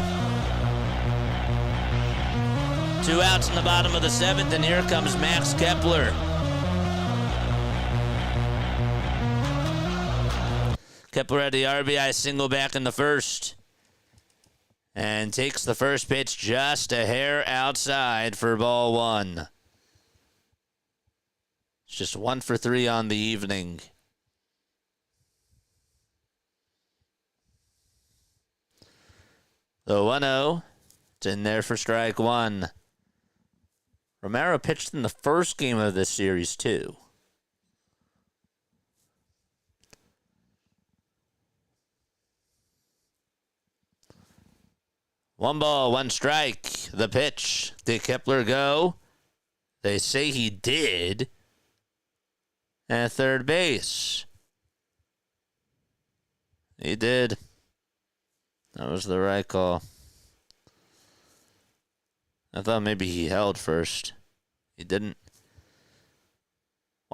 2 outs in the bottom of the 7th, and here comes Max Kepler. Kepler had the RBI single back in the first. And takes the first pitch just a hair outside for ball 1. It's just 1 for 3 on the evening. The 1-0. It's in there for strike 1. Romero pitched in the first game of this series, too. One ball, 1 strike. The pitch. Did Kepler go? They say he did. At third base. He did. That was the right call. I thought maybe he held first. He didn't.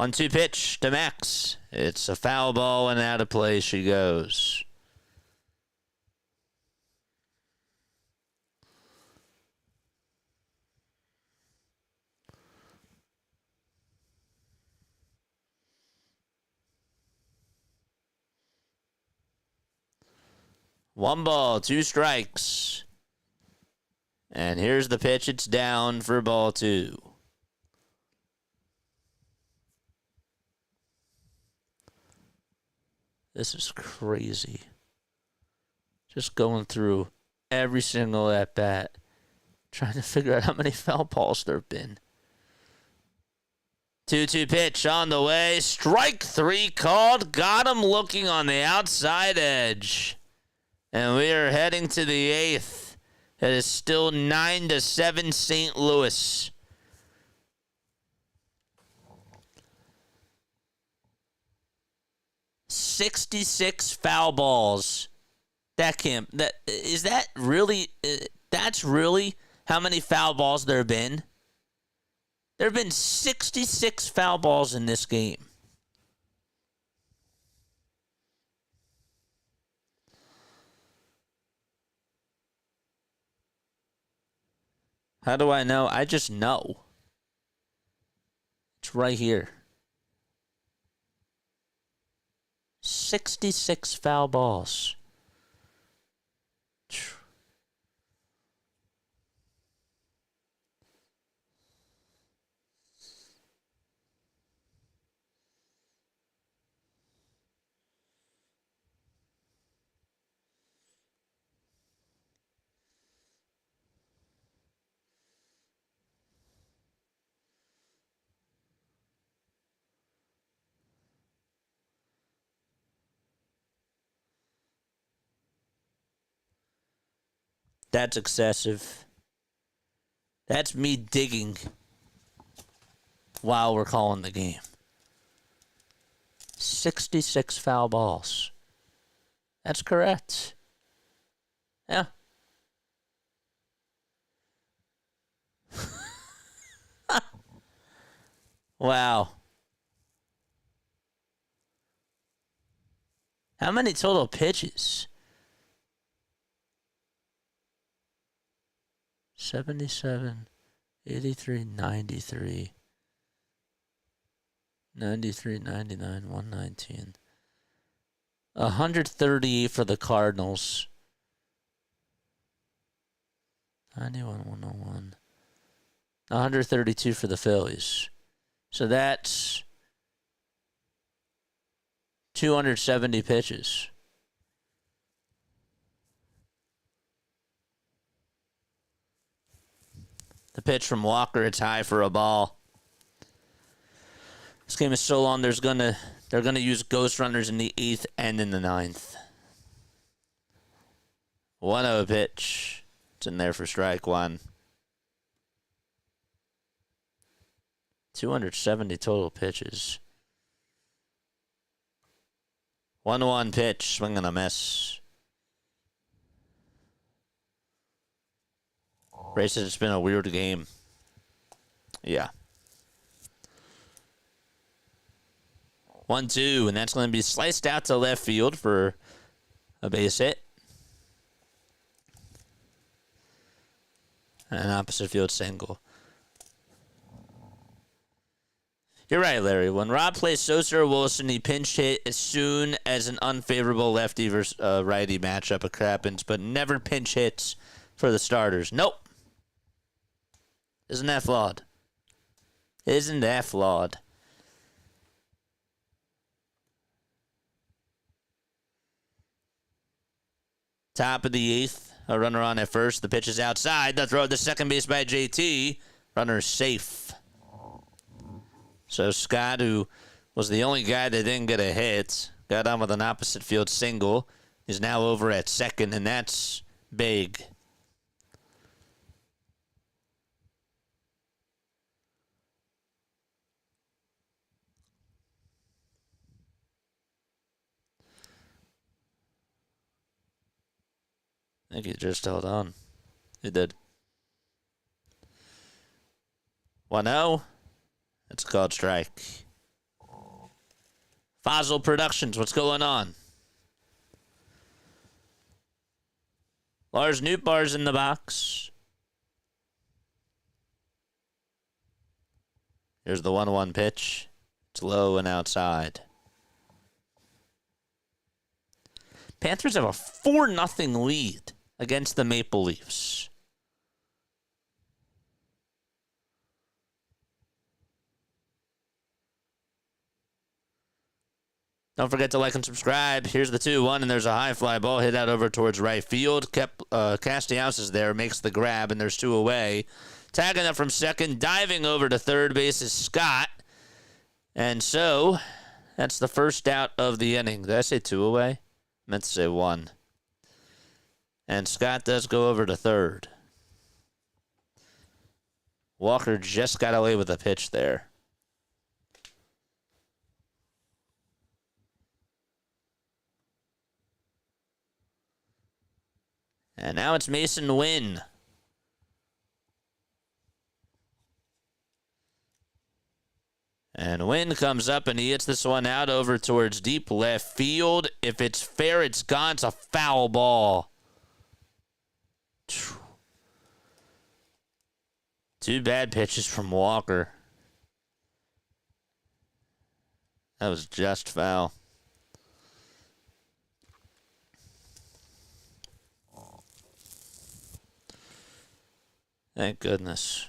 1-2 pitch to Max. It's a foul ball, and out of play she goes. One ball, 2 strikes. And here's the pitch. It's down for ball 2. This is crazy. Just going through every single at-bat, trying to figure out how many foul balls there have been. 2-2 pitch on the way. Strike 3 called. Got him looking on the outside edge. And we are heading to the 8th. It is still 9-7 St. Louis. "66 foul balls. That's really how many foul balls there have been? There have been 66 foul balls in this game. How do I know? I just know. It's right here. 66 foul balls. That's excessive. That's me digging while we're calling the game. 66 foul balls. That's correct. Yeah. Wow. How many total pitches? 77, 83, 93, 93, 99, 119. 130 for the Cardinals. 91, 101. 132 for the Phillies. So that's 270 pitches. The pitch from Walker, it's high for a ball. This game is so long, they're gonna use ghost runners in the 8th and in the 9th. 1-0 pitch. It's in there for strike 1. 270 total pitches. 1-1 pitch, swing and a miss. Ray said it's been a weird game. Yeah. 1-2, and that's going to be sliced out to left field for a base hit. And an opposite field single. You're right, Larry. When Rob plays Sosa or Wilson, he pinch hit as soon as an unfavorable lefty versus righty matchup happens, but never pinch hits for the starters. Nope. Isn't that flawed? Isn't that flawed? Top of the 8th. A runner on at first. The pitch is outside. The throw to second base by JT. Runner safe. So Scott, who was the only guy that didn't get a hit, got on with an opposite field single. Is now over at second, and that's big. I think he just held on. He did. 1-0. It's called strike. Fossil Productions, what's going on? Lars Nootbaar's in the box. Here's the 1-1 pitch. It's low and outside. Panthers have a 4-0 lead against the Maple Leafs. Don't forget to like and subscribe. Here's the 2-1, and there's a high fly ball hit out over towards right field. Castellanos is there, makes the grab, and there's 2 away. Tagging up from second, diving over to third base is Scott. And so, that's the first out of the inning. Did I say 2 away? I meant to say 1. And Scott does go over to third. Walker just got away with a pitch there. And now it's Mason Wynn. And Wynn comes up and he hits this one out over towards deep left field. If it's fair, it's gone. It's a foul ball. 2 bad pitches from Walker. That was just foul. Thank goodness.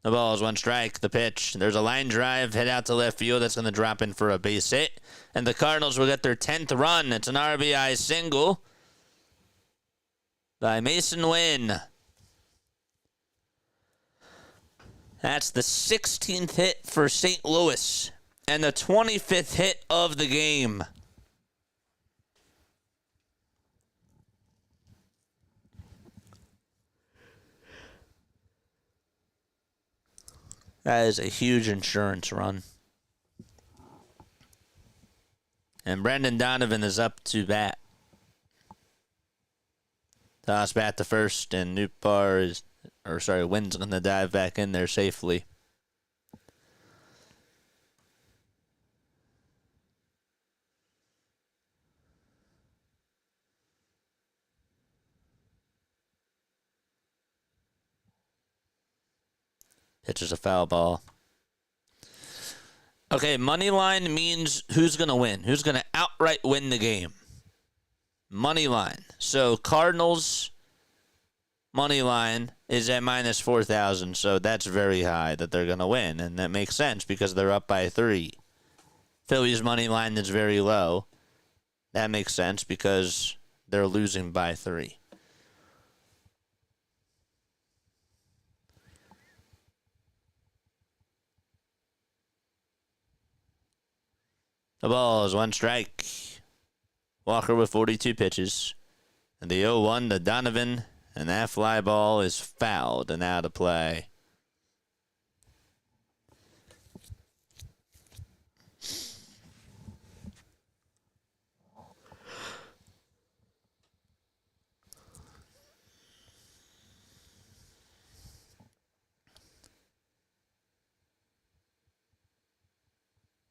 The ball is 1 strike. The pitch. There's a line drive. Hit out to left field. That's going to drop in for a base hit. And the Cardinals will get their 10th run. It's an RBI single by Mason Wynn. That's the 16th hit for St. Louis. And the 25th hit of the game. That is a huge insurance run. And Brendan Donovan is up to bat. Toss bat to first, and Wynn's going to dive back in there safely. Pitch is a foul ball. Okay, money line means who's going to win. Who's going to outright win the game. Money line. So Cardinals money line is at minus 4,000. So that's very high that they're going to win. And that makes sense because they're up by 3. Phillies money line is very low. That makes sense because they're losing by 3. The ball is 1 strike. Walker with 42 pitches. And the 0-1 to Donovan. And that fly ball is fouled and out of play.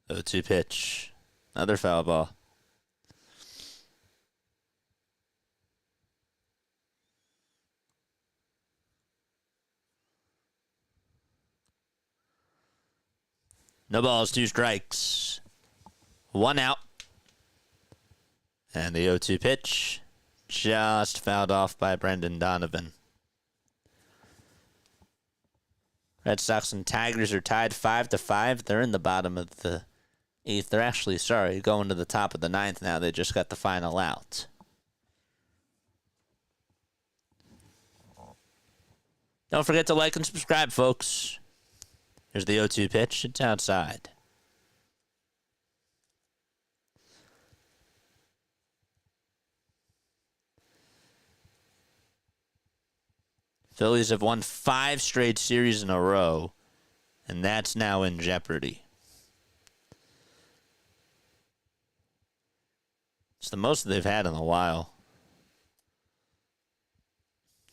The 0-2 pitch. Another foul ball. No balls, 2 strikes. 1 out. And the 0-2 pitch just fouled off by Brendan Donovan. Red Sox and Tigers are tied 5-5. They're in the bottom of the 8th. They're actually, going to the top of the 9th now. They just got the final out. Don't forget to like and subscribe, folks. Here's the 0-2 pitch. It's outside. Phillies have won 5 straight series in a row, and that's now in jeopardy. It's the most they've had in a while.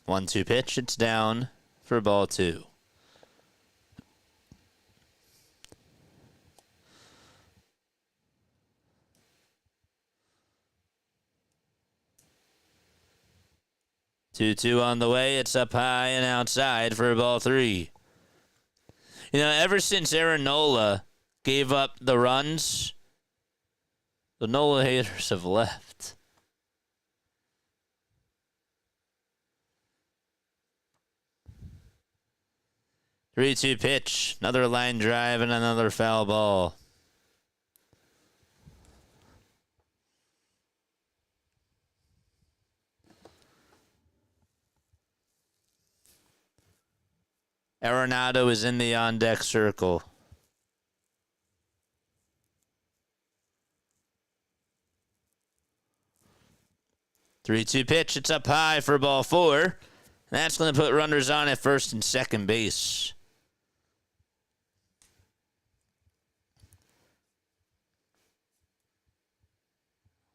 1-2 pitch. It's down for ball 2. 2-2 on the way. It's up high and outside for ball 3. You know, ever since Aaron Nola gave up the runs, the Nola haters have left. Three-two pitch. Another line drive and another foul ball. Arenado is in the on-deck circle. Three-two pitch. It's up high for ball 4. That's going to put runners on at first and second base.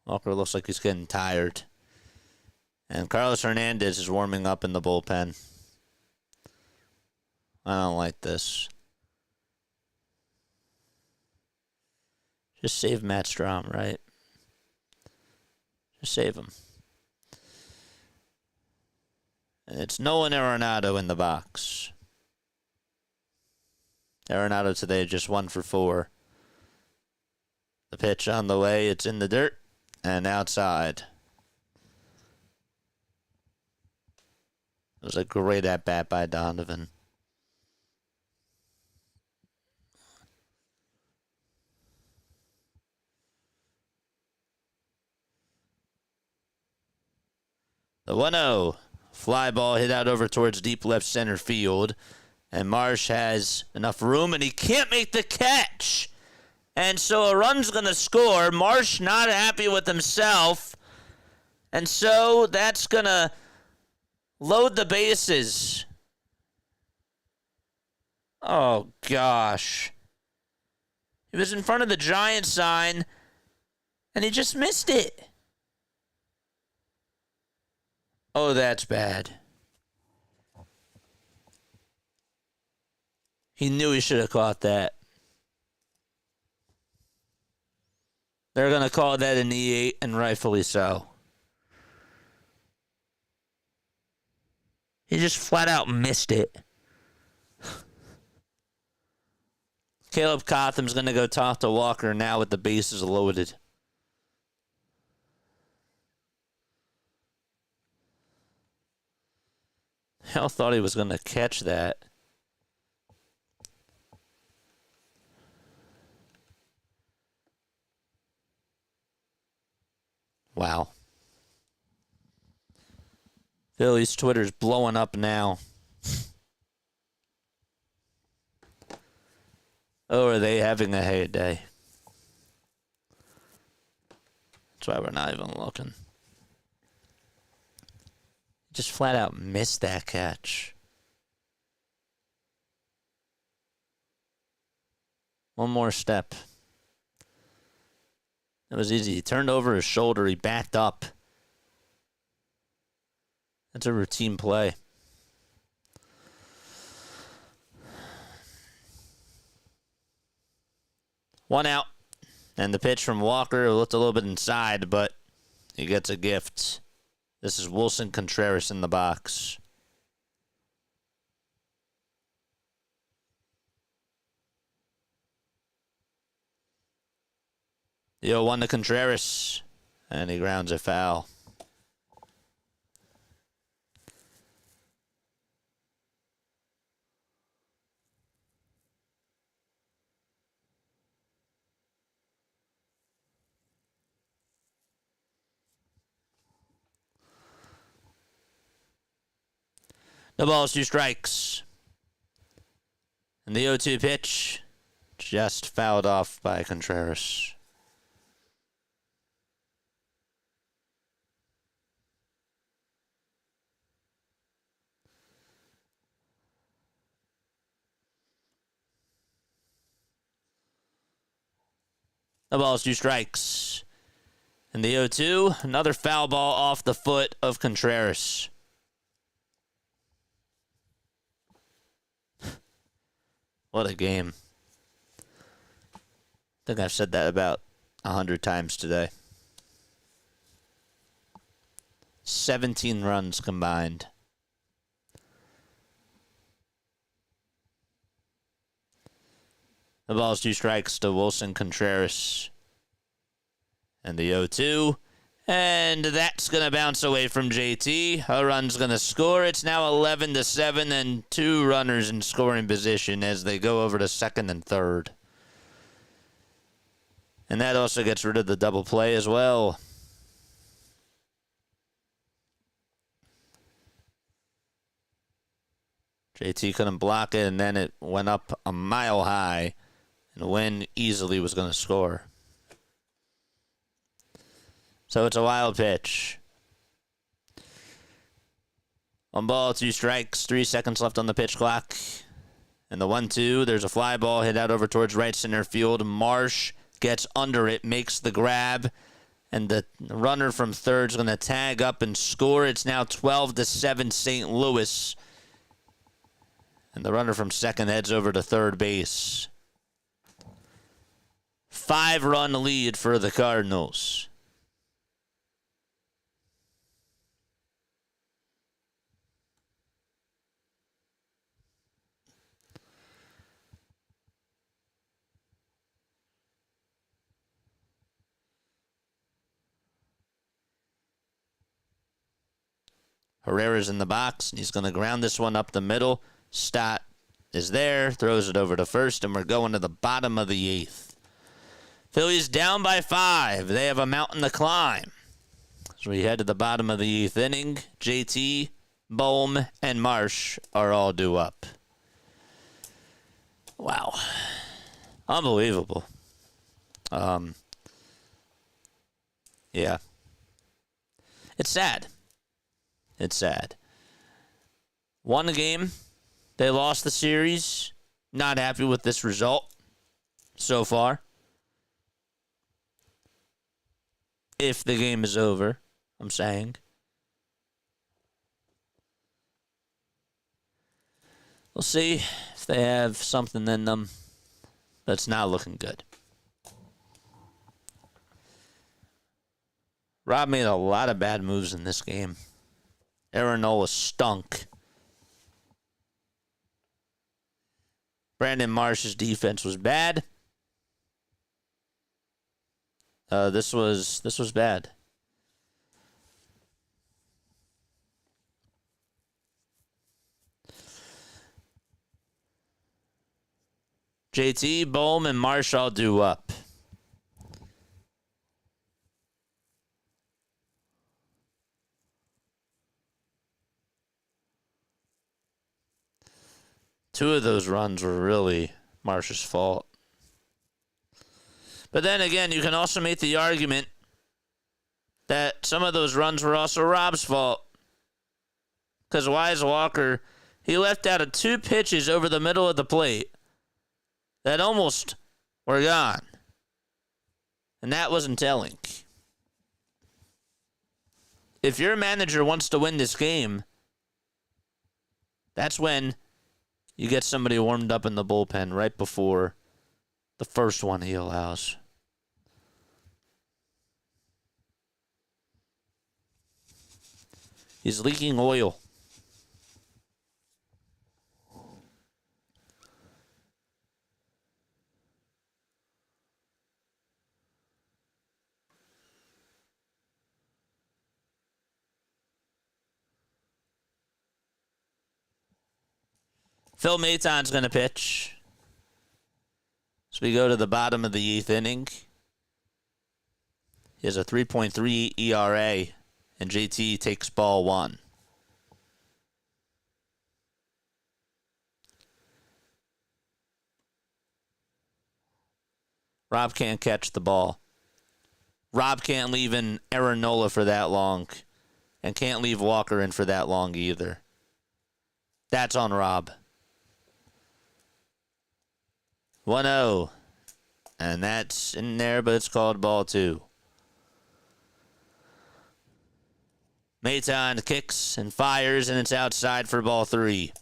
Walker looks like he's getting tired. And Carlos Hernandez is warming up in the bullpen. I don't like this. Just save Matt Strom, right? Just save him. And it's Nolan Arenado in the box. Arenado today just 1 for 4. The pitch on the way. It's in the dirt and outside. It was a great at-bat by Donovan. The 1-0. Fly ball hit out over towards deep left center field. And Marsh has enough room, and he can't make the catch. And so a run's going to score. Marsh not happy with himself. And so that's going to load the bases. Oh, gosh. He was in front of the Giant sign, and he just missed it. Oh, that's bad. He knew he should have caught that. They're going to call that an E8, and rightfully so. He just flat out missed it. Caleb Cotham's going to go talk to Walker now with the bases loaded. Hell thought he was going to catch that. Wow. Phillies Twitter's blowing up now. Oh, are they having a heyday? That's why we're not even looking. Just flat out missed that catch. One more step. It was easy. He turned over his shoulder. He backed up. That's a routine play. One out. And the pitch from Walker looked a little bit inside, but he gets a gift. This is Wilson Contreras in the box. The 0-1 to Contreras, and he grounds a foul. No balls, 2 strikes. And the 0-2 pitch just fouled off by Contreras. No balls, 2 strikes. And the 0-2, another foul ball off the foot of Contreras. What a game. I think I've said that about 100 times today. 17 runs combined. The ball's 2 strikes to Wilson Contreras. And the 0-2. And that's going to bounce away from JT. A run's going to score. It's now 11-7 and 2 runners in scoring position as they go over to second and third. And that also gets rid of the double play as well. JT couldn't block it, and then it went up a mile high. And Wynn easily was going to score. So it's a wild pitch. 1 ball, 2 strikes, 3 seconds left on the pitch clock. And the 1-2, there's a fly ball hit out over towards right center field. Marsh gets under it, makes the grab. And the runner from third is going to tag up and score. It's now 12-7 St. Louis. And the runner from second heads over to third base. 5-run lead for the Cardinals. Herrera's in the box, and he's going to ground this one up the middle. Stott is there, throws it over to first, and we're going to the bottom of the 8th. Phillies down by 5. They have a mountain to climb. So we head to the bottom of the 8th inning. JT, Bohm, and Marsh are all due up. Wow. Unbelievable. Yeah. It's sad. It's sad. Won the game. They lost the series. Not happy with this result so far. If the game is over, I'm saying. We'll see if they have something in them, but it's not looking good. Rob made a lot of bad moves in this game. Aaron Nola stunk. Brandon Marsh's defense was bad. This was bad. JT, Bohm, and Marsh all due up. Two of those runs were really Marsh's fault. But then again, you can also make the argument that some of those runs were also Rob's fault. Because Wise Walker, he left out of 2 pitches over the middle of the plate that almost were gone. And that wasn't telling. If your manager wants to win this game, that's when you get somebody warmed up in the bullpen right before the first one he allows. He's leaking oil. Phil Maton's going to pitch. So we go to the bottom of the 8th inning. He has a 3.3 ERA, and JT takes ball 1. Rob can't catch the ball. Rob can't leave in Aaron Nola for that long, and can't leave Walker in for that long either. That's on Rob. 1-0. And that's in there, but it's called ball 2. Maton kicks and fires, and it's outside for ball 3.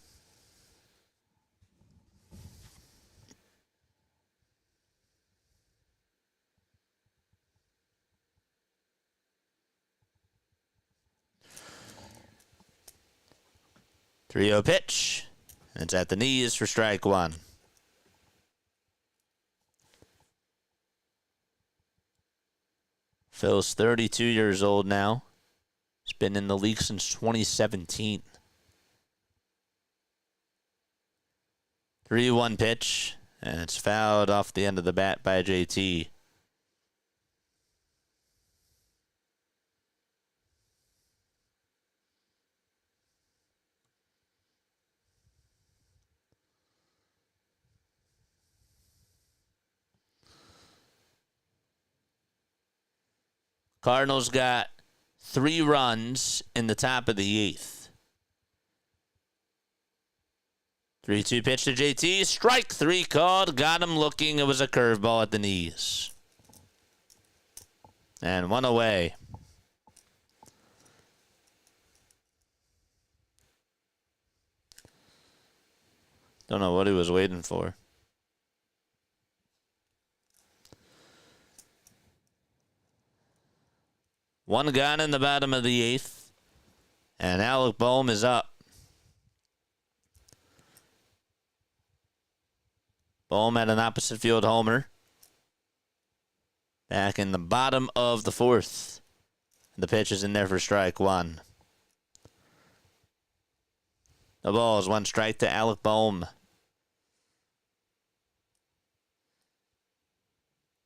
3-0 pitch. It's at the knees for strike one. Phil's 32 years old now. He's been in the league since 2017. 3-1 pitch, and it's fouled off the end of the bat by JT. Cardinals got 3 runs in the top of the 8th. 3-2 pitch to JT. Strike 3 called. Got him looking. It was a curveball at the knees. And 1 away. Don't know what he was waiting for. One gone in the bottom of the 8th. And Alec Bohm is up. Bohm had an opposite field homer. Back in the bottom of the 4th. The pitch is in there for strike 1. The ball is 1 strike to Alec Bohm.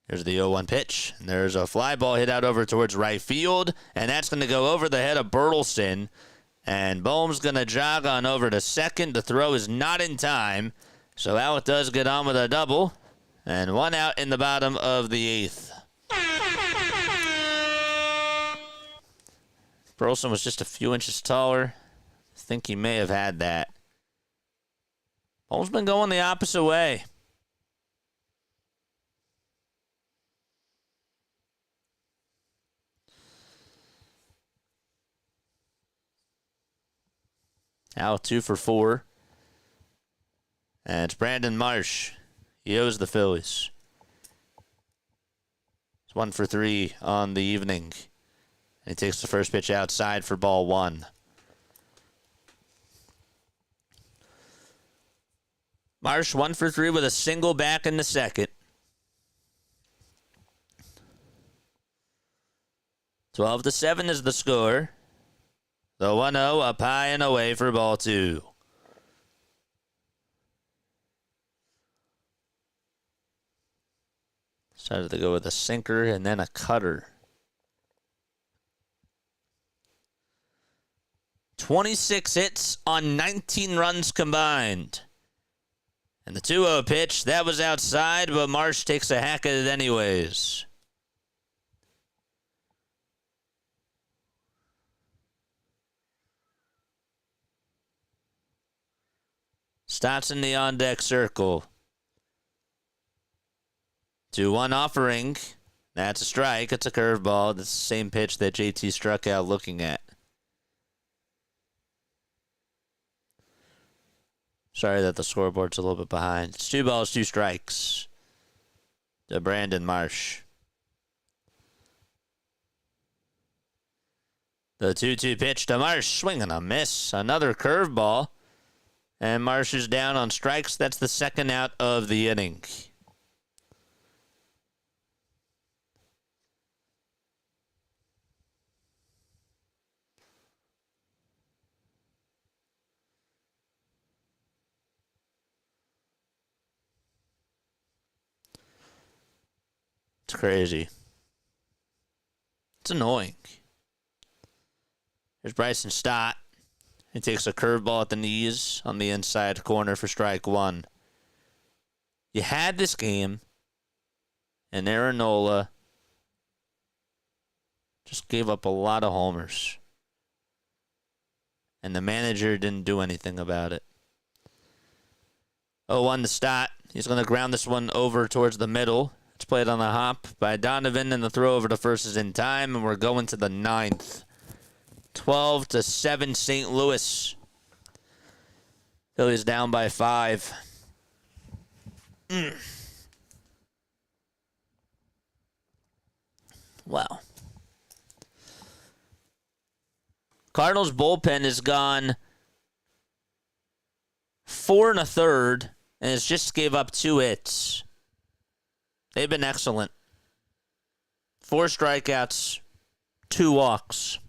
There's the 0-1 pitch. And there's a fly ball hit out over towards right field. And that's going to go over the head of Bertelson. And Bohm's going to jog on over to second. The throw is not in time. So Alec does get on with a double. And 1 out in the bottom of the 8th. Bertelson was just a few inches taller. I think he may have had that. Bohm's been going the opposite way. Out 2 for 4. And it's Brandon Marsh. He owes the Phillies. It's 1 for 3 on the evening. And he takes the first pitch outside for ball 1. Marsh 1 for 3 with a single back in the second. 12-7 is the score. The 1-0 up high and away for ball 2. Decided to go with a sinker and then a cutter. 26 hits on 19 runs combined. And the 2-0 pitch, that was outside, but Marsh takes a hack at it anyways. Stops in the on-deck circle. 2-1 offering. That's a strike. It's a curveball. That's the same pitch that JT struck out looking at. Sorry that the scoreboard's a little bit behind. It's 2 balls, 2 strikes to Brandon Marsh. The 2-2 pitch to Marsh. Swing and a miss. Another curveball. And Marsh is down on strikes. That's the second out of the inning. It's crazy. It's annoying. Here's Bryson Stott. He takes a curveball at the knees on the inside corner for strike 1. You had this game, and Aaron Nola just gave up a lot of homers. And the manager didn't do anything about it. 0-1 to Stott. He's going to ground this one over towards the middle. It's played on the hop by Donovan, and the throw over to first is in time, and we're going to the 9th. 12-7 St. Louis. Phillies down by 5. Wow. Cardinals bullpen has gone 4 1/3, and it's just gave up 2 hits. They've been excellent. 4 strikeouts, 2 walks.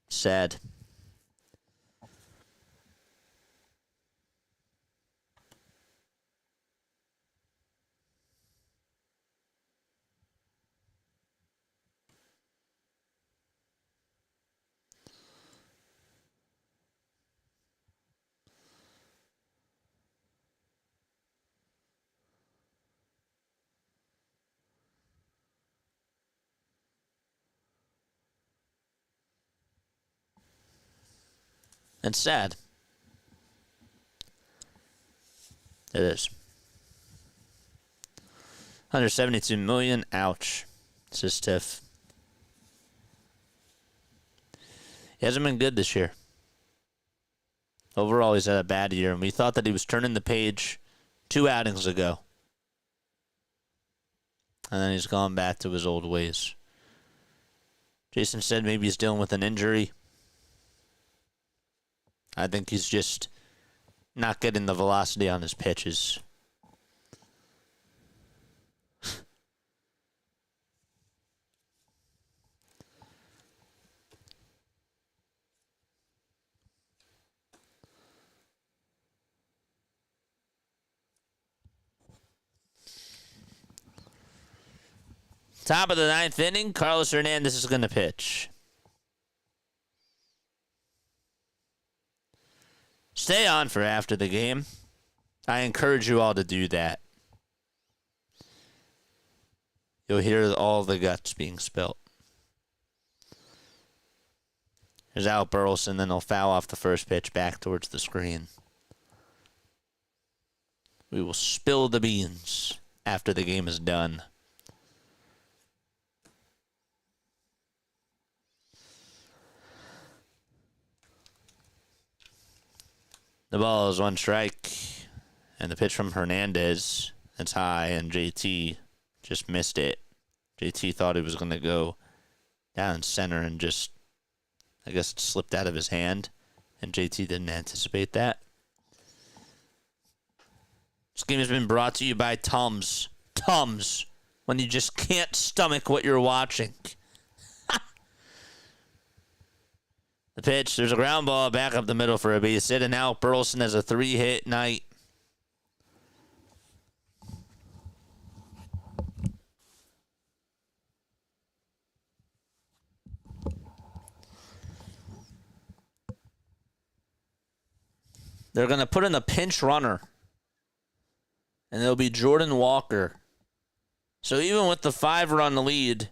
Sad. And sad. It is. 172 million. Ouch. Says Tiff. He hasn't been good this year. Overall, he's had a bad year, and we thought that he was turning the page 2 outings ago. And then he's gone back to his old ways. Jason said maybe he's dealing with an injury. I think he's just not getting the velocity on his pitches. Top of the 9th inning, Carlos Hernandez is going to pitch. Stay on for after the game. I encourage you all to do that. You'll hear all the guts being spilt. Here's Al Burleson, then he'll foul off the first pitch back towards the screen. We will spill the beans after the game is done. The ball is 1 strike, and the pitch from Hernandez, it's high, and JT just missed it. JT thought he was going to go down center and just, I guess it slipped out of his hand, and JT didn't anticipate that. This game has been brought to you by Tums. Tums, when you just can't stomach what you're watching. The pitch, there's a ground ball back up the middle for a base hit, and now Burleson has a 3-hit night. They're going to put in a pinch runner, and it'll be Jordan Walker. So even with the 5-run lead,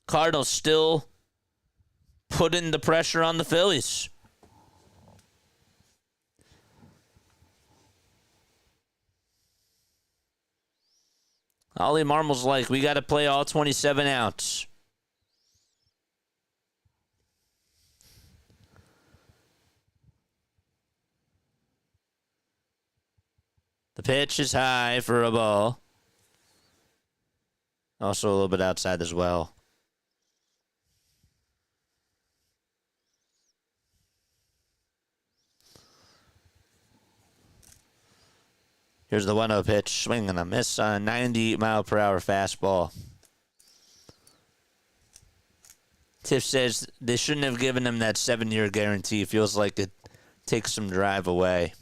Cardinals still putting the pressure on the Phillies. Ollie Marmol's like, we got to play all 27 outs. The pitch is high for a ball. Also a little bit outside as well. Here's the 1-0 pitch. Swing and a miss on a 90-mile-per-hour fastball. Tiff says they shouldn't have given him that 7-year guarantee. Feels like it takes some drive away.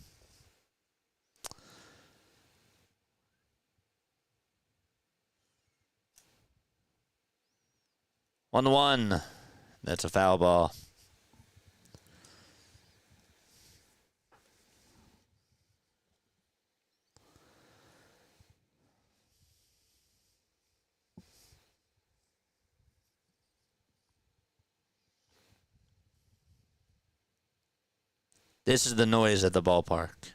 On the 1. That's a foul ball. This is the noise at the ballpark.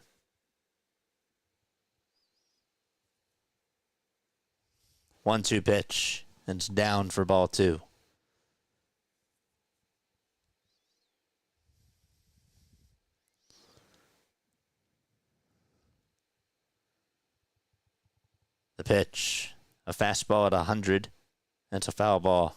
One-two pitch. It's down for ball 2. The pitch. A fastball at 100. That's a foul ball.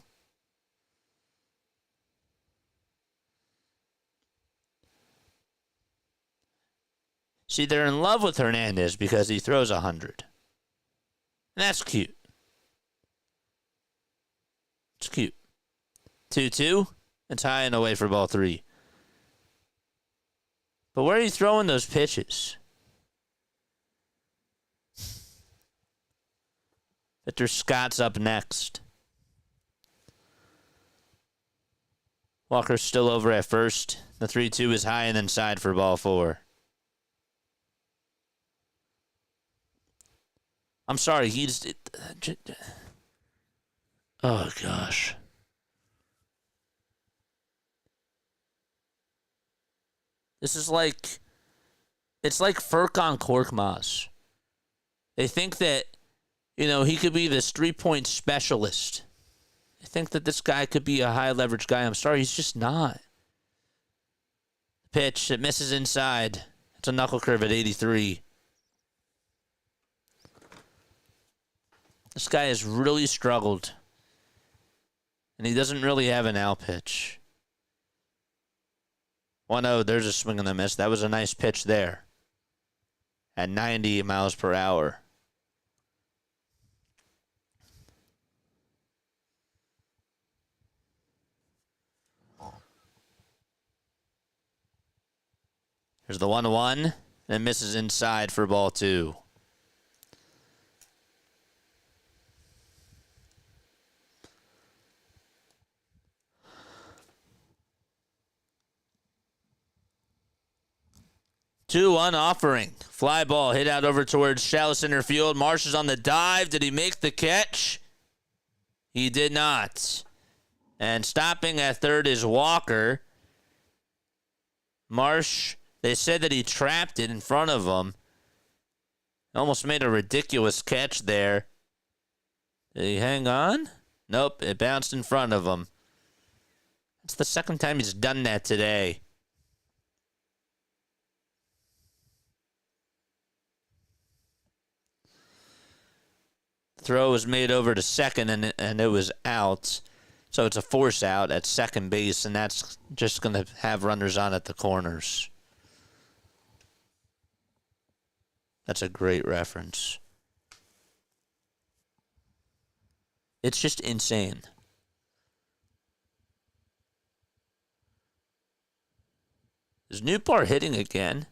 See, they're in love with Hernandez because he throws 100. And that's cute. It's cute. 2-2. It's high and away for ball 3. But where are you throwing those pitches? Victor Scott's up next. Walker's still over at first. The 3-2 is high and inside for ball 4. I'm sorry, oh, gosh. This is like... It's like Furkan Korkmaz. They think that, he could be this 3-point specialist. They think that this guy could be a high-leverage guy. I'm sorry, he's just not. Pitch, it misses inside. It's a knuckle curve at 83. This guy has really struggled. And he doesn't really have an out pitch. 1-0, there's a swing and a miss. That was a nice pitch there. At 90 miles per hour. Here's the 1-1. And misses inside for ball 2. Two-one offering. Fly ball hit out over towards shallow center field. Marsh is on the dive. Did he make the catch? He did not. And stopping at third is Walker. Marsh, they said that he trapped it in front of him. Almost made a ridiculous catch there. Did he hang on? Nope, it bounced in front of him. It's the second time he's done that today. Throw was made over to second, and it was out. So it's a force out at second base, and that's just going to have runners on at the corners. That's a great reference. It's just insane. Is Newport hitting again?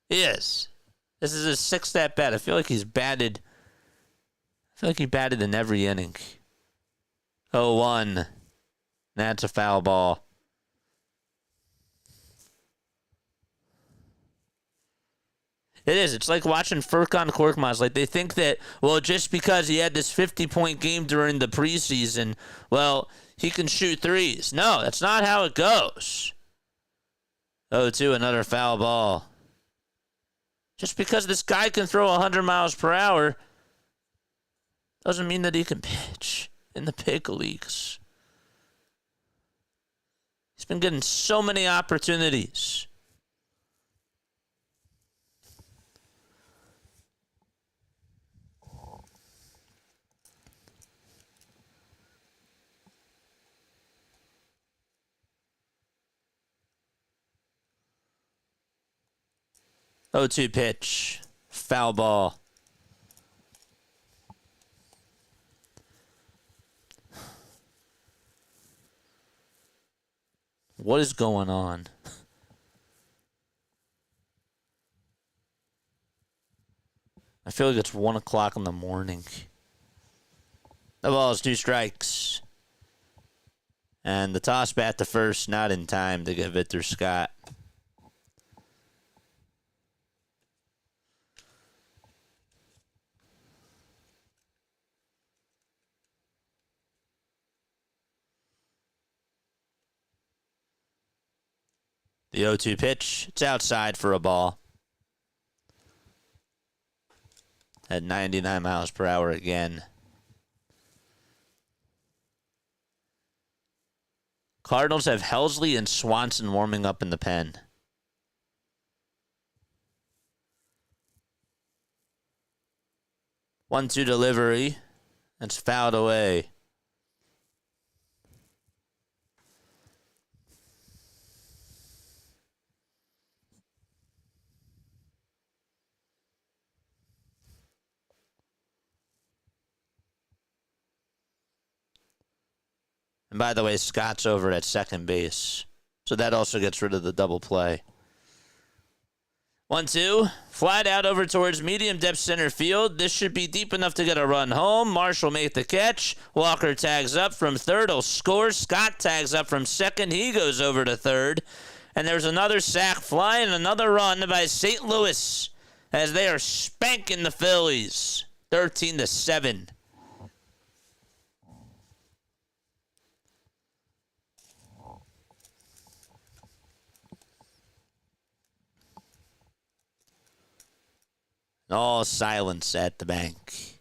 He is. This is his 6th at bat. I feel like he batted in every inning. 0-1. That's a foul ball. It is. It's like watching Furkan Korkmaz. Like, they think that, well, just because he had this 50-point game during the preseason, well, he can shoot threes. No, that's not how it goes. 0-2, another foul ball. Just because this guy can throw 100 miles per hour doesn't mean that he can pitch in the big leagues. He's been getting so many opportunities. Oh, 2 pitch. Foul ball. What is going on? I feel like it's 1 o'clock in the morning. The ball is 2 strikes. And the toss bat to first, not in time to get Victor Scott. The 0-2 pitch. It's outside for a ball. At 99 miles per hour again. Cardinals have Helsley and Swanson warming up in the pen. 1-2 delivery. That's fouled away. And by the way, Scott's over at second base. So that also gets rid of the double play. 1-2. Flied out over towards medium depth center field. This should be deep enough to get a run home. Marsh will make the catch. Walker tags up from third. He'll score. Scott tags up from second. He goes over to third. And there's another sac fly and another run by St. Louis as they are spanking the Phillies. 13-7. All silence at the bank.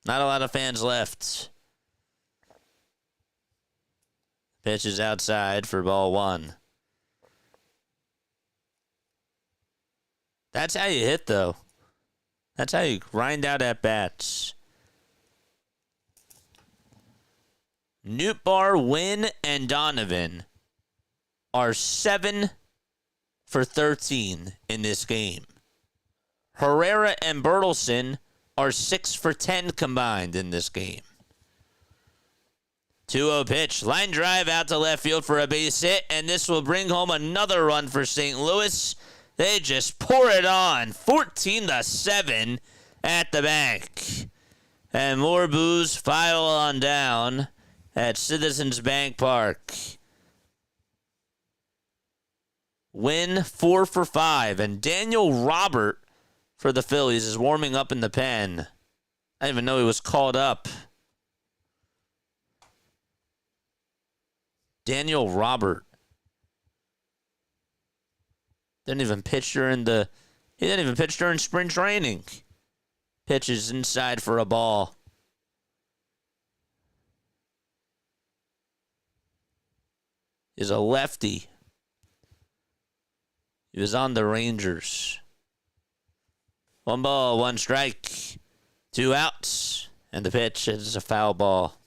Not a lot of fans left. Pitch is outside for ball one. That's how you hit, though. That's how you grind out at bats. Nootbaar, Wynn, and Donovan are 7 for 13 in this game. Herrera and Bertelsen are 6 for 10 combined in this game. 2-0 pitch. Line drive out to left field for a base hit, and this will bring home another run for St. Louis. They just pour it on. 14-7 at the bank. And more boos file on down at Citizens Bank Park. Win 4 for 5. And Daniel Robert for the Phillies is warming up in the pen. I didn't even know he was called up. Daniel Robert. He didn't even pitch during spring training. Pitches inside for a ball. He's a lefty. He was on the Rangers. 1 ball, 1 strike. 2 outs. And the pitch is a foul ball.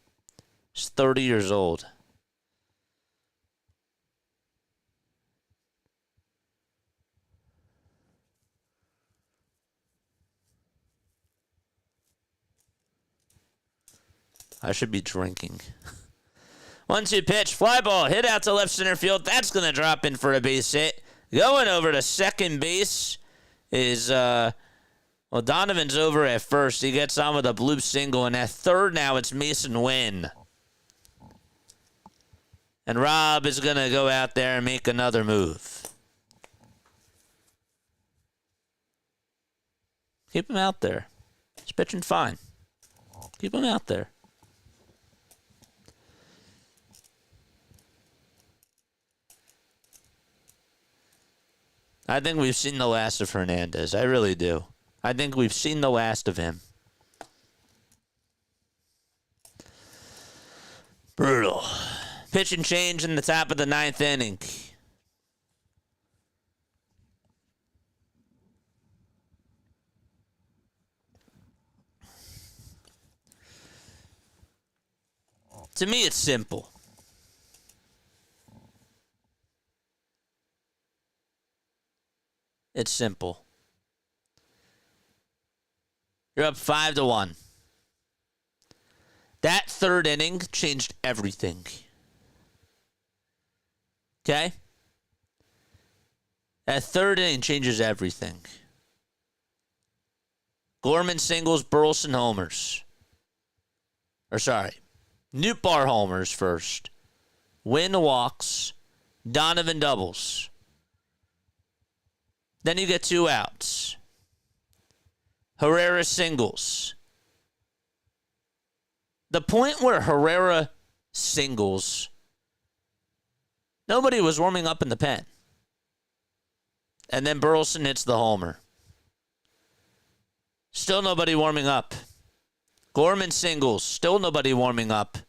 He's 30 years old. I should be drinking. 1-2 pitch. Fly ball. Hit out to left center field. That's going to drop in for a base hit. Going over to second base is, Donovan's over at first. He gets on with a bloop single. And at third now, it's Mason Wynn. And Rob is going to go out there and make another move. Keep him out there. He's pitching fine. Keep him out there. I think we've seen the last of Hernandez. I really do. I think we've seen the last of him. Brutal. Pitch and change in the top of the 9th inning. To me, it's simple. It's simple. You're up 5-1. That third inning changed everything. Okay? That third inning changes everything. Gorman singles, Burleson homers. Nootbaar homers first. Wynn walks. Donovan doubles. Then you get 2 outs. Herrera singles. The point where Herrera singles, nobody was warming up in the pen. And then Burleson hits the homer. Still nobody warming up. Gorman singles. Still nobody warming up.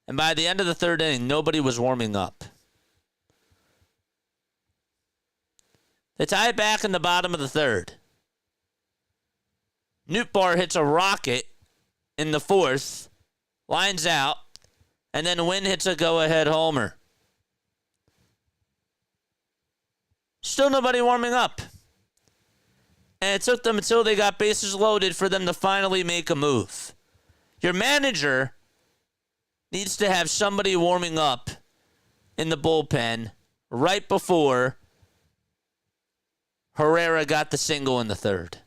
And by the end of the third inning, nobody was warming up. They tie it back in the bottom of the third. Nootbaar hits a rocket in the fourth, lines out, and then Wynn hits a go-ahead homer. Still nobody warming up. And it took them until they got bases loaded for them to finally make a move. Your manager needs to have somebody warming up in the bullpen right before Herrera got the single in the third.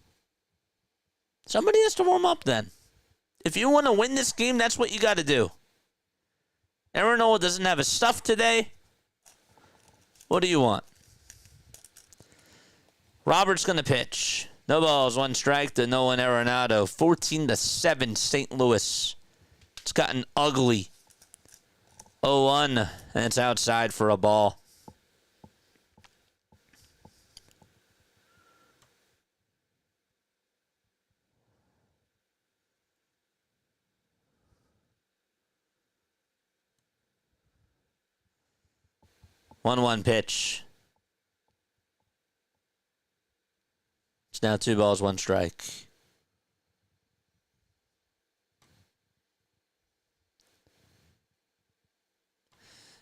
Somebody has to warm up then. If you want to win this game, that's what you got to do. Aaron Nola doesn't have his stuff today. What do you want? Robert's going to pitch. No balls, 1 strike to Nolan Arenado. 14-7 St. Louis. It's gotten ugly. 0-1, and it's outside for a ball. One pitch. It's now 2 balls, 1 strike.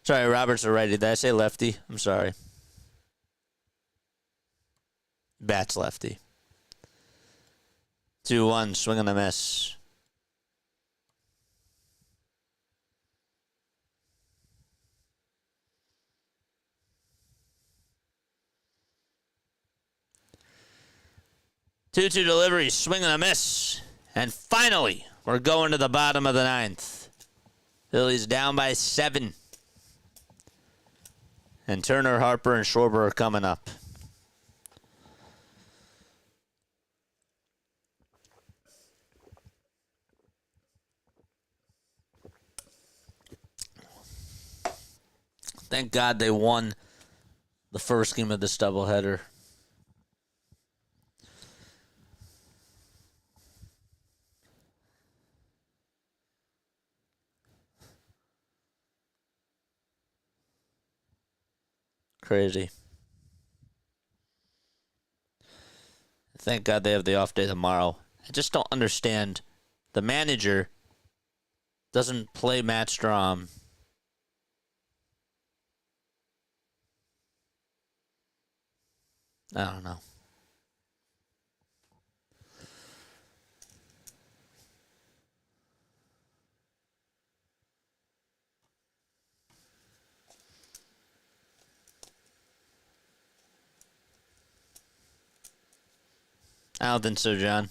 Sorry, Robert's a righty. Did I say lefty? I'm sorry. Bat's lefty. 2-1, swing and a miss. Two delivery, swing and a miss. And finally, we're going to the bottom of the 9th. Phillies down by 7. And Turner, Harper, and Schwarber are coming up. Thank God they won the first game of this doubleheader. Crazy. Thank God they have the off day tomorrow. I just don't understand. The manager doesn't play Matt Strahm. I don't know. I don't think so, John.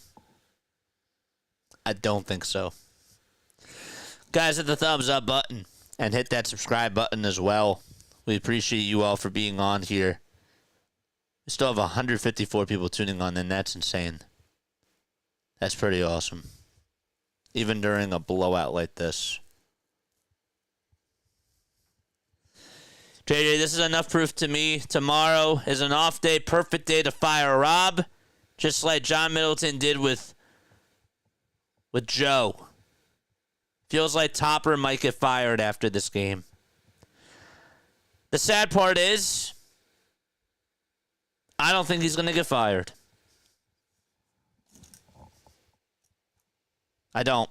I don't think so. Guys, hit the thumbs up button and hit that subscribe button as well. We appreciate you all for being on here. We still have 154 people tuning on, and that's insane. That's pretty awesome. Even during a blowout like this. JJ, this is enough proof to me. Tomorrow is an off day, perfect day to fire Rob. Just like John Middleton did with Joe. Feels like Topper might get fired after this game. The sad part is, I don't think he's going to get fired. I don't.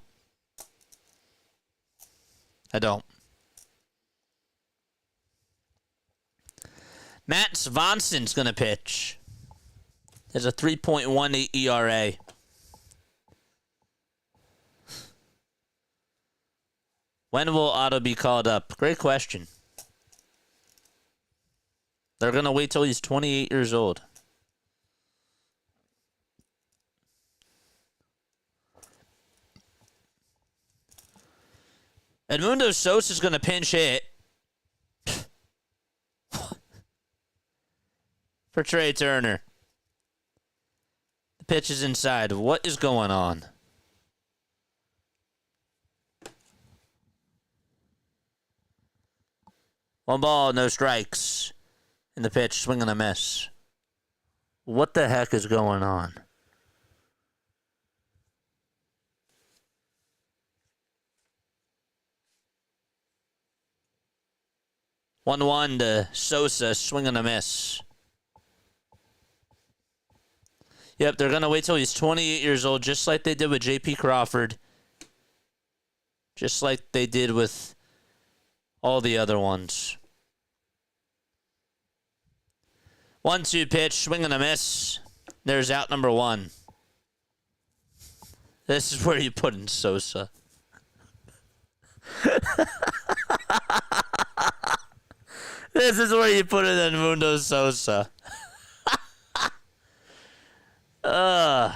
Matt Svanson's going to pitch. There's a 3.18 ERA. When will Otto be called up? Great question. They're going to wait till he's 28 years old. Edmundo Sosa is going to pinch hit for Trey Turner. The pitch is inside. What is going on? One ball, no strikes. In the pitch, swing and a miss. What the heck is going on? One to Sosa, swing and a miss. Yep, they're going to wait till he's 28 years old, just like they did with J.P. Crawford. Just like they did with all the other ones. 1-2 pitch, swing and a miss. There's out number 1. This is where you put in Sosa. This is where you put in Edmundo Sosa. And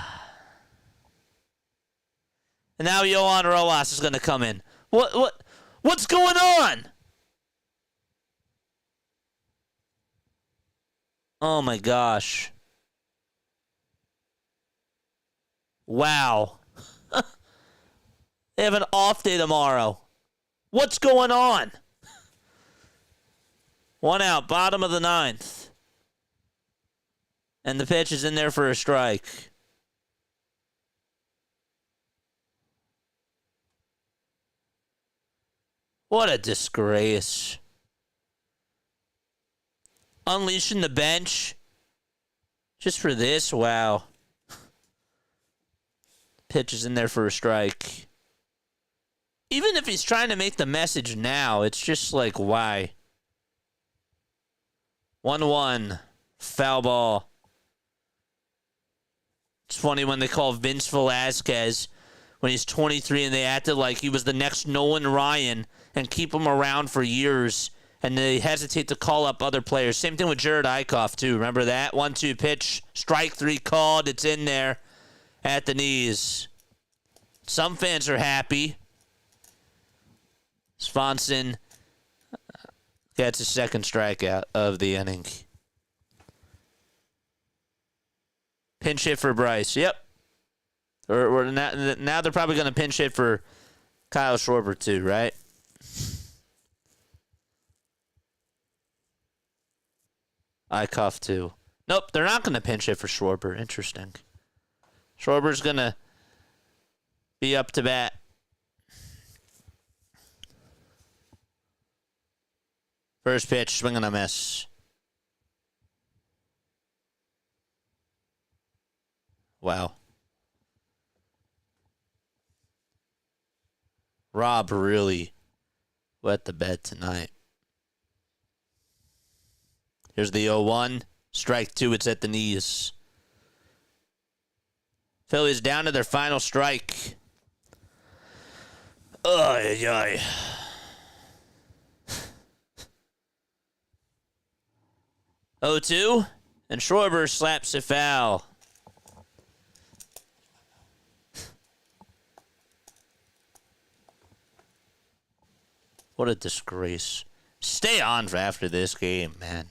now Yohan Rojas is going to come in. What's going on? Oh my gosh. Wow. They have an off day tomorrow. What's going on? 1 out, bottom of the 9th. And the pitch is in there for a strike. What a disgrace. Unleashing the bench just for this? Wow. Pitch is in there for a strike. Even if he's trying to make the message now, it's just like, why? 1-1. Foul ball. It's funny when they call Vince Velasquez when he's 23 and they acted like he was the next Nolan Ryan and keep him around for years. And they hesitate to call up other players. Same thing with Jared Eichhoff, too. Remember that? 1-2 pitch. Strike 3 called. It's in there at the knees. Some fans are happy. Swanson gets his second strikeout of the inning. Pinch hit for Bryce. Yep. Or now they're probably going to pinch hit for Kyle Schwarber, too, right? Eichhoff, too. Nope, they're not going to pinch hit for Schwarber. Interesting. Schwarber's going to be up to bat. First pitch, swing and a miss. Wow. Rob really wet the bed tonight. Here's the 0-1. Strike 2, it's at the knees. Phillies down to their final strike. Ay, ay. 0-2, and Schwarber slaps a foul. What a disgrace. Stay on for after this game, man.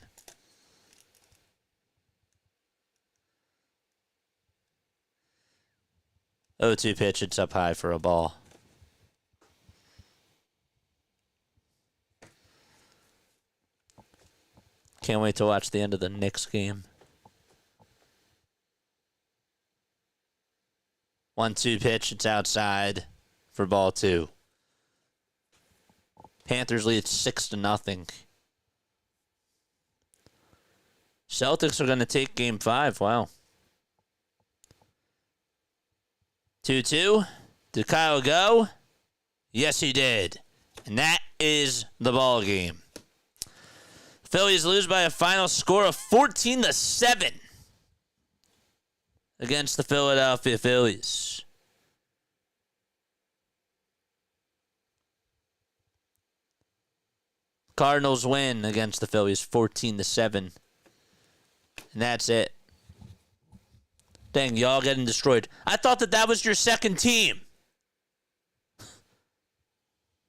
Oh, 2 pitch, it's up high for a ball. Can't wait to watch the end of the Knicks game. 1-2 pitch, it's outside for ball 2. Panthers lead 6-0. Celtics are going to take game 5. Wow. 2-2. Did Kyle go? Yes, he did. And that is the ball game. Phillies lose by a final score of 14-7 against the Philadelphia Phillies. Cardinals win against the Phillies 14-7. And that's it. Dang, y'all getting destroyed. I thought that was your second team.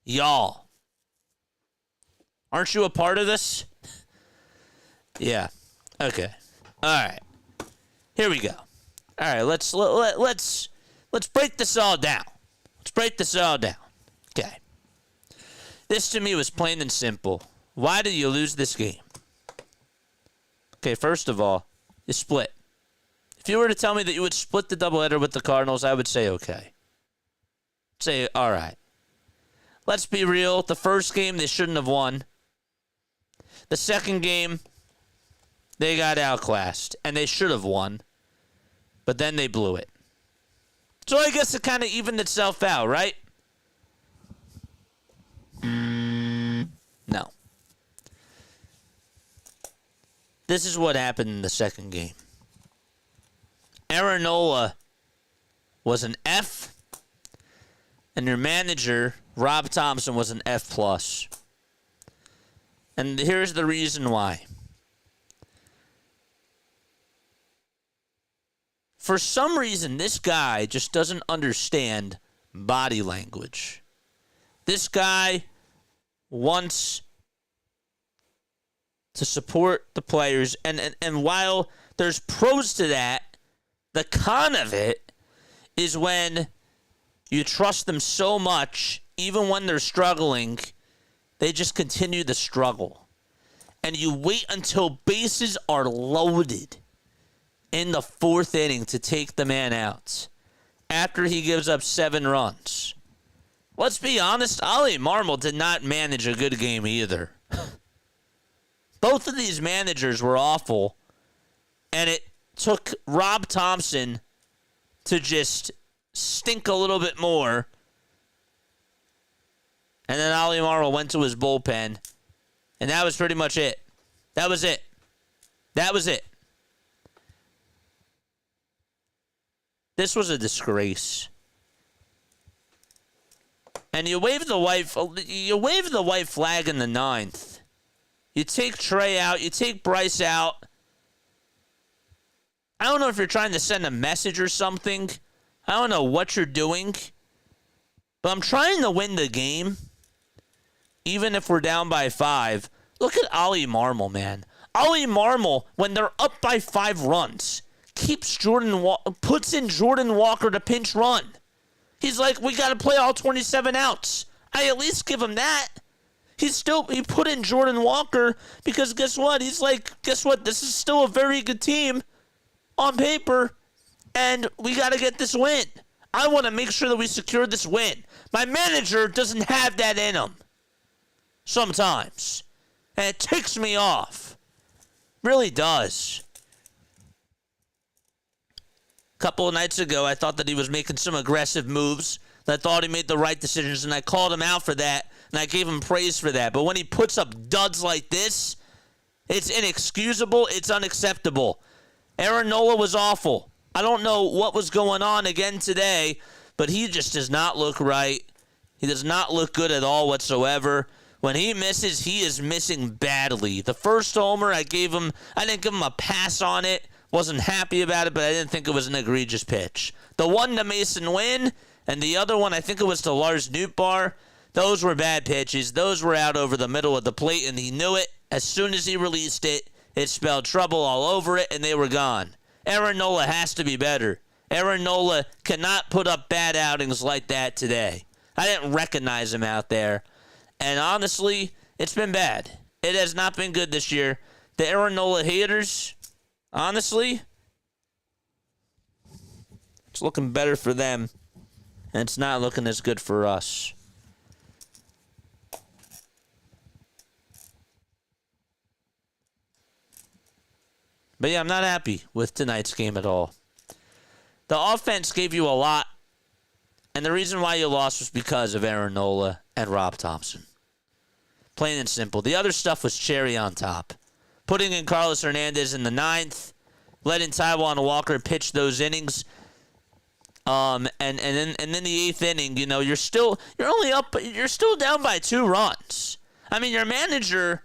Y'all. Aren't you a part of this? Yeah. Okay. All right. Here we go. All right, let's break this all down. Let's break this all down. Okay. This to me was plain and simple. Why did you lose this game? Okay, first of all, you split. If you were to tell me that you would split the doubleheader with the Cardinals, I would say okay. Say, all right. Let's be real. The first game, they shouldn't have won. The second game, they got outclassed, and they should have won. But then they blew it. So I guess it kind of evened itself out, right? No. This is what happened in the second game. Aaron Nola was an F, and your manager, Rob Thompson, was an F+. And here's the reason why. For some reason, this guy just doesn't understand body language. This guy wants to support the players, and while there's pros to that, the con of it is when you trust them so much, even when they're struggling, they just continue the struggle. And you wait until bases are loaded in the fourth inning to take the man out after he gives up 7 runs. Let's be honest, Ollie Marmol did not manage a good game either. Both of these managers were awful, and it took Rob Thompson to just stink a little bit more. And then Ollie Marmol went to his bullpen, and that was pretty much it. That was it. This was a disgrace. And you wave the white flag in the 9th. You take Trey out. You take Bryce out. I don't know if you're trying to send a message or something. I don't know what you're doing. But I'm trying to win the game. Even if we're down by 5. Look at Ollie Marmol, man. Ollie Marmol, when they're up by 5 runs, puts in Jordan Walker to pinch run. He's like, we got to play all 27 outs. I at least give him that. He put in Jordan Walker because guess what? He's like, guess what? This is still a very good team on paper, and we got to get this win. I want to make sure that we secure this win. My manager doesn't have that in him sometimes, and it ticks me off. Really does. A couple of nights ago, I thought that he was making some aggressive moves. I thought he made the right decisions, and I called him out for that, and I gave him praise for that. But when he puts up duds like this, it's inexcusable. It's unacceptable. Aaron Nola was awful. I don't know what was going on again today, but he just does not look right. He does not look good at all whatsoever. When he misses, he is missing badly. The first homer, I didn't give him a pass on it. Wasn't happy about it, but I didn't think it was an egregious pitch. The one to Mason Wynn, and the other one, I think it was to Lars Nootbaar. Those were bad pitches. Those were out over the middle of the plate, and he knew it. As soon as he released it, it spelled trouble all over it, and they were gone. Aaron Nola has to be better. Aaron Nola cannot put up bad outings like that today. I didn't recognize him out there. And honestly, it's been bad. It has not been good this year. The Aaron Nola haters, honestly, it's looking better for them, and it's not looking as good for us. But yeah, I'm not happy with tonight's game at all. The offense gave you a lot, and the reason why you lost was because of Aaron Nola and Rob Thompson. Plain and simple. The other stuff was cherry on top. Putting in Carlos Hernandez in the 9th, letting Taijuan Walker pitch those innings, and then the 8th inning, you're still down by 2 runs. I mean, your manager,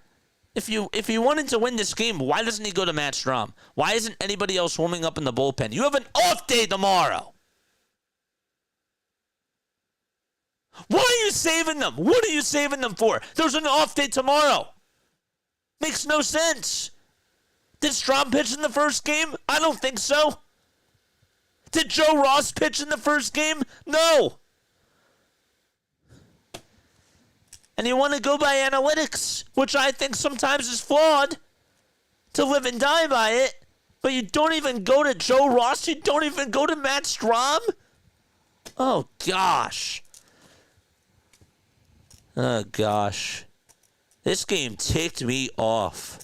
if you wanted to win this game, why doesn't he go to Matt Strom? Why isn't anybody else warming up in the bullpen? You have an off day tomorrow. Why are you saving them? What are you saving them for? There's an off day tomorrow. Makes no sense. Did Strom pitch in the first game? I don't think so. Did Joe Ross pitch in the first game? No. And you want to go by analytics, which I think sometimes is flawed, to live and die by it, but you don't even go to Joe Ross? You don't even go to Matt Strom? Oh, gosh. Oh, gosh. This game ticked me off.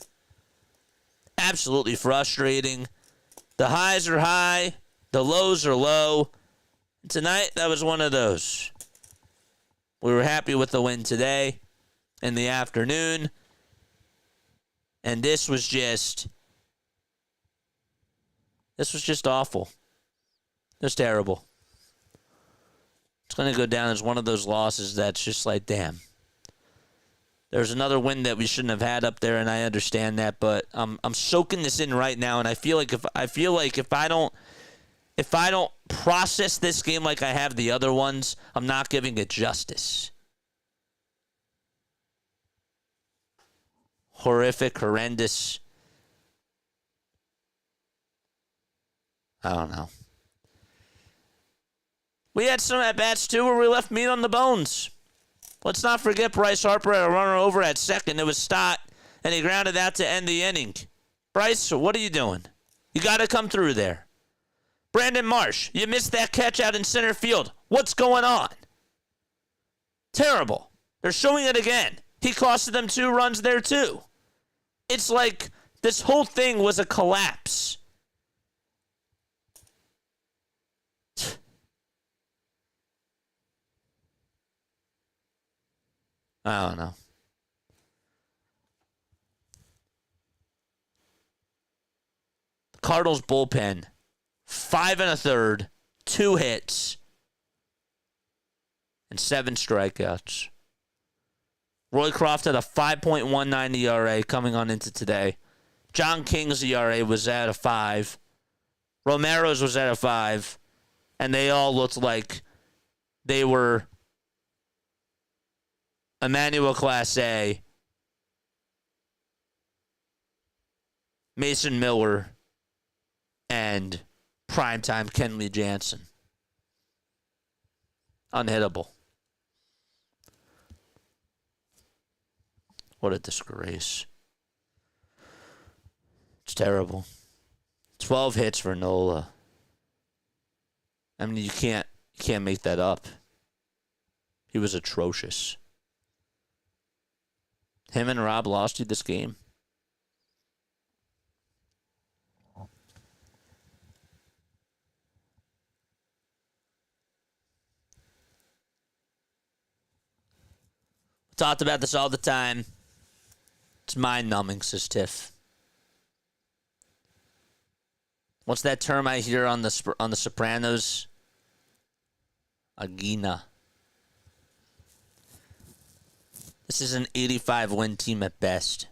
Absolutely frustrating. The highs are high. The lows are low. Tonight, that was one of those. We were happy with the win today in the afternoon. And this was just awful. It was terrible. It's going to go down as one of those losses that's just like, damn. There's another win that we shouldn't have had up there, and I understand that, but I'm soaking this in right now, and I feel like if I don't process this game like I have the other ones, I'm not giving it justice. Horrific, horrendous. I don't know. We had some at-bats, too, where we left meat on the bones. Let's not forget Bryce Harper had a runner over at second. It was Stott, and he grounded out to end the inning. Bryce, what are you doing? You got to come through there. Brandon Marsh, you missed that catch out in center field. What's going on? Terrible. They're showing it again. He costed them 2 runs there, too. It's like this whole thing was a collapse. I don't know. The Cardinals bullpen, 5 1/3, 2 hits, and 7 strikeouts. Roy Croft had a 5.19 ERA coming on into today. John King's ERA was at a 5. Romero's was at a 5. And they all looked like they were Emmanuel Class A, Mason Miller, and primetime Kenley Jansen. Unhittable. What a disgrace. It's terrible. 12 hits for Nola. I mean, you can't make that up. He was atrocious. Him and Rob lost you this game. We talked about this all the time. It's mind-numbing, says Tiff. What's that term I hear on the Sopranos? Agina. This is an 85-win team at best.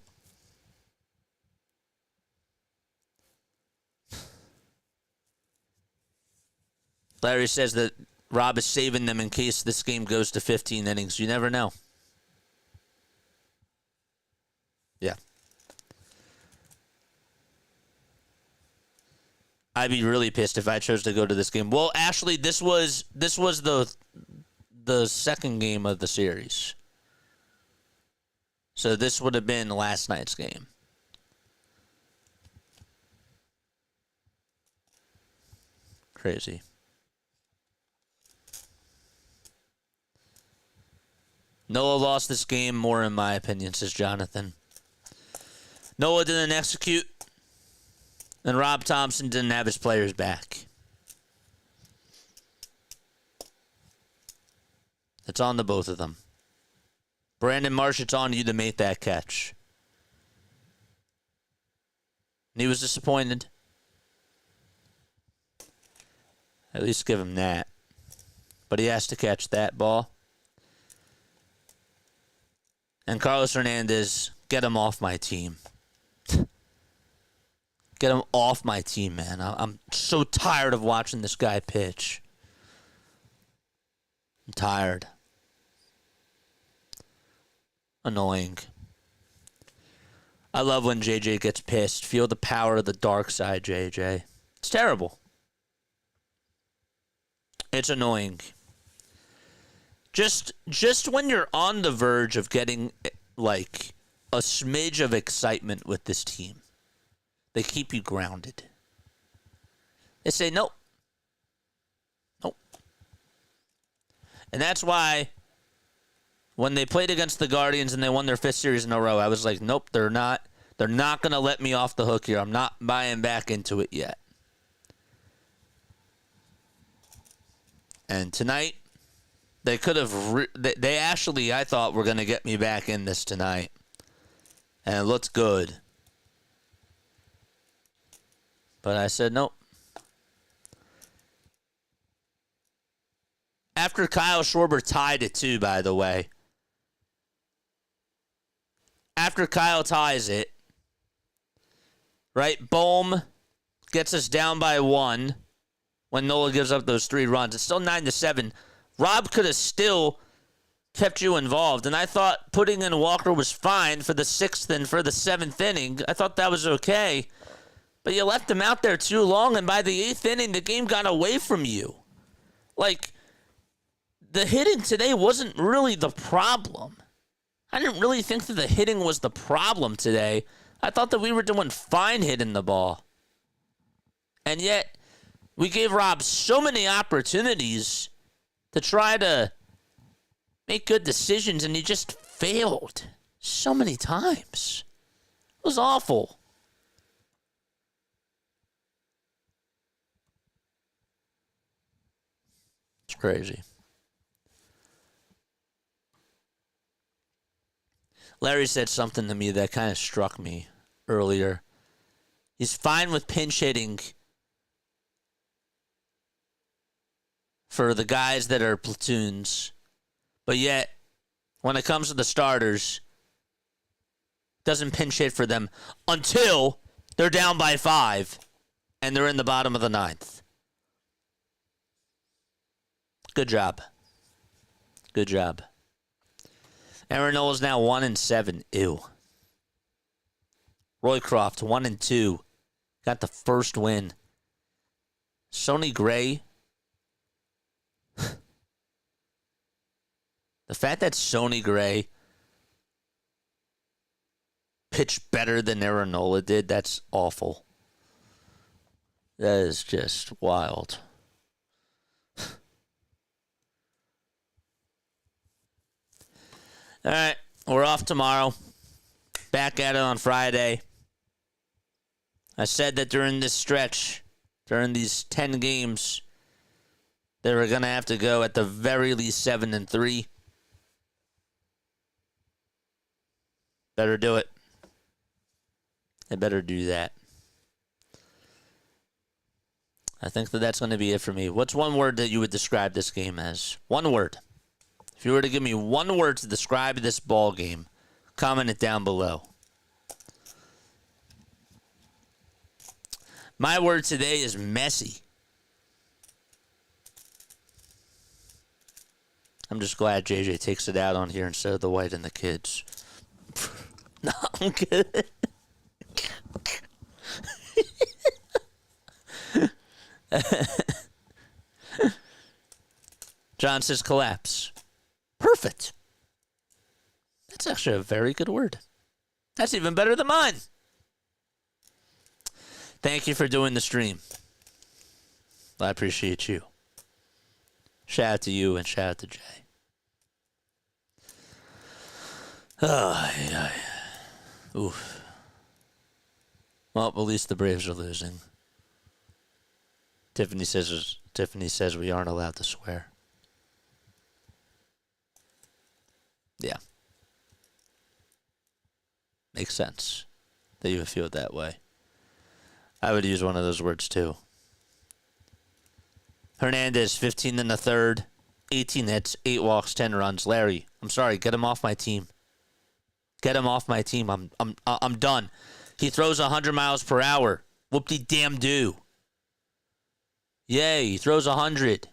Larry says that Rob is saving them in case this game goes to 15 innings. You never know. Yeah. I'd be really pissed if I chose to go to this game. Well, actually, this was the second game of the series. So this would have been last night's game. Crazy. Nola lost this game more, in my opinion, says Jonathan. Nola didn't execute, and Rob Thompson didn't have his players back. It's on the both of them. Brandon Marsh, it's on you to make that catch. And he was disappointed. At least give him that. But he has to catch that ball. And Carlos Hernandez, get him off my team. Get him off my team, man. I'm so tired of watching this guy pitch. I'm tired. Annoying. I love when JJ gets pissed. Feel the power of the dark side, JJ. It's terrible. It's annoying. Just when you're on the verge of getting like a smidge of excitement with this team, they keep you grounded. They say nope. Nope. And that's why when they played against the Guardians and they won their 5th series in a row, I was like, nope, they're not going to let me off the hook here. I'm not buying back into it yet. And tonight, they could have. They actually, I thought, were going to get me back in this tonight. And it looked good. But I said nope. After Kyle Schwarber tied it too, by the way. After Kyle ties it, right? Bohm gets us down by 1 when Nola gives up those 3 runs. It's still 9-7. Rob could have still kept you involved, and I thought putting in Walker was fine for the 6th and for the 7th inning. I thought that was okay, but you left him out there too long, and by the 8th inning, the game got away from you. Like, the hitting today wasn't really the problem. I didn't really think that the hitting was the problem today. I thought that we were doing fine hitting the ball. And yet, we gave Rob so many opportunities to try to make good decisions, and he just failed so many times. It was awful. It's crazy. Larry said something to me that kind of struck me earlier. He's fine with pinch hitting for the guys that are platoons, but yet when it comes to the starters, doesn't pinch hit for them until they're down by 5 and they're in the bottom of the 9th. Good job. Good job. Aaron Nola is now 1-7. Ew. Roycroft 1-2. Got the first win. Sonny Gray. The fact that Sonny Gray pitched better than Aaron Nola did, that's awful. That is just wild. All right, we're off tomorrow. Back at it on Friday. I said that during this stretch, during these 10 games, they were going to have to go at the very least 7-3. Better do it. They better do that. I think that that's going to be it for me. What's one word that you would describe this game as? One word. If you were to give me one word to describe this ball game, comment it down below. My word today is messy. I'm just glad JJ takes it out on here instead of the white and the kids. No, I'm good. John says collapse. Perfect. That's actually a very good word. That's even better than mine. Thank you for doing the stream. I appreciate you. Shout out to you and shout out to Jay. Oh, yeah. Oof. Well, at least the Braves are losing. Tiffany says we aren't allowed to swear. Yeah. Makes sense that you would feel that way. I would use one of those words too. Hernandez, 15 in the third, 18 hits, 8 walks, 10 runs. Larry, I'm sorry, get him off my team. Get him off my team. I'm done. He throws 100 miles per hour. Whoop-de-damn-do. Yay, he throws 100.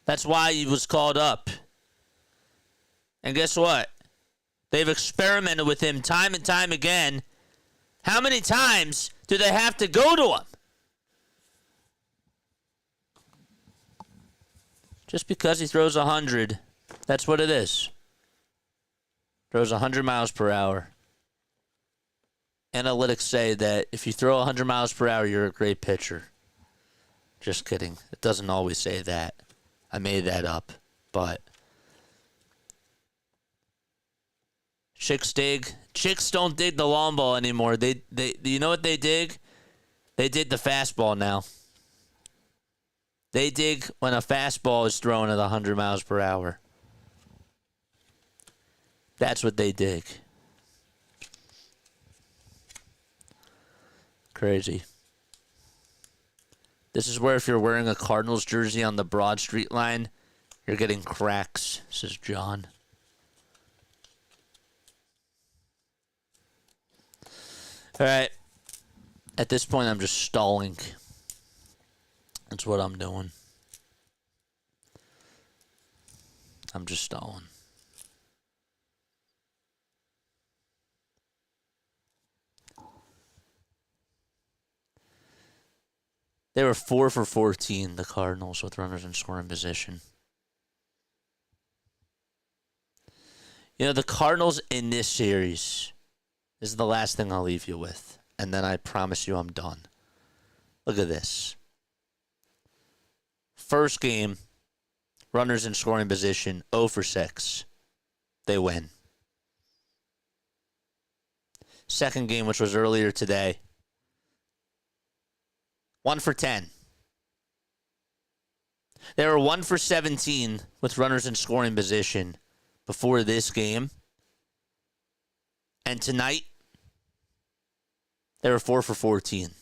That's why he was called up. And guess what? They've experimented with him time and time again. How many times do they have to go to him? Just because he throws 100, that's what it is. Throws 100 miles per hour. Analytics say that if you throw 100 miles per hour, you're a great pitcher. Just kidding. It doesn't always say that. I made that up. But chicks dig. Chicks don't dig the long ball anymore. They you know what they dig? They dig the fastball now. They dig when a fastball is thrown at 100 miles per hour. That's what they dig. Crazy. This is where if you're wearing a Cardinals jersey on the Broad Street line, you're getting cracks, says John. All right. At this point, I'm just stalling. That's what I'm doing. I'm just stalling. They were 4 for 14, the Cardinals, with runners in scoring position. You know, the Cardinals in this series, this is the last thing I'll leave you with, and then I promise you I'm done. Look at this. First game, runners in scoring position, 0 for 6. They win. Second game, which was earlier today, 1 for 10. They were 1 for 17 with runners in scoring position before this game. And tonight, they were 4 for 14.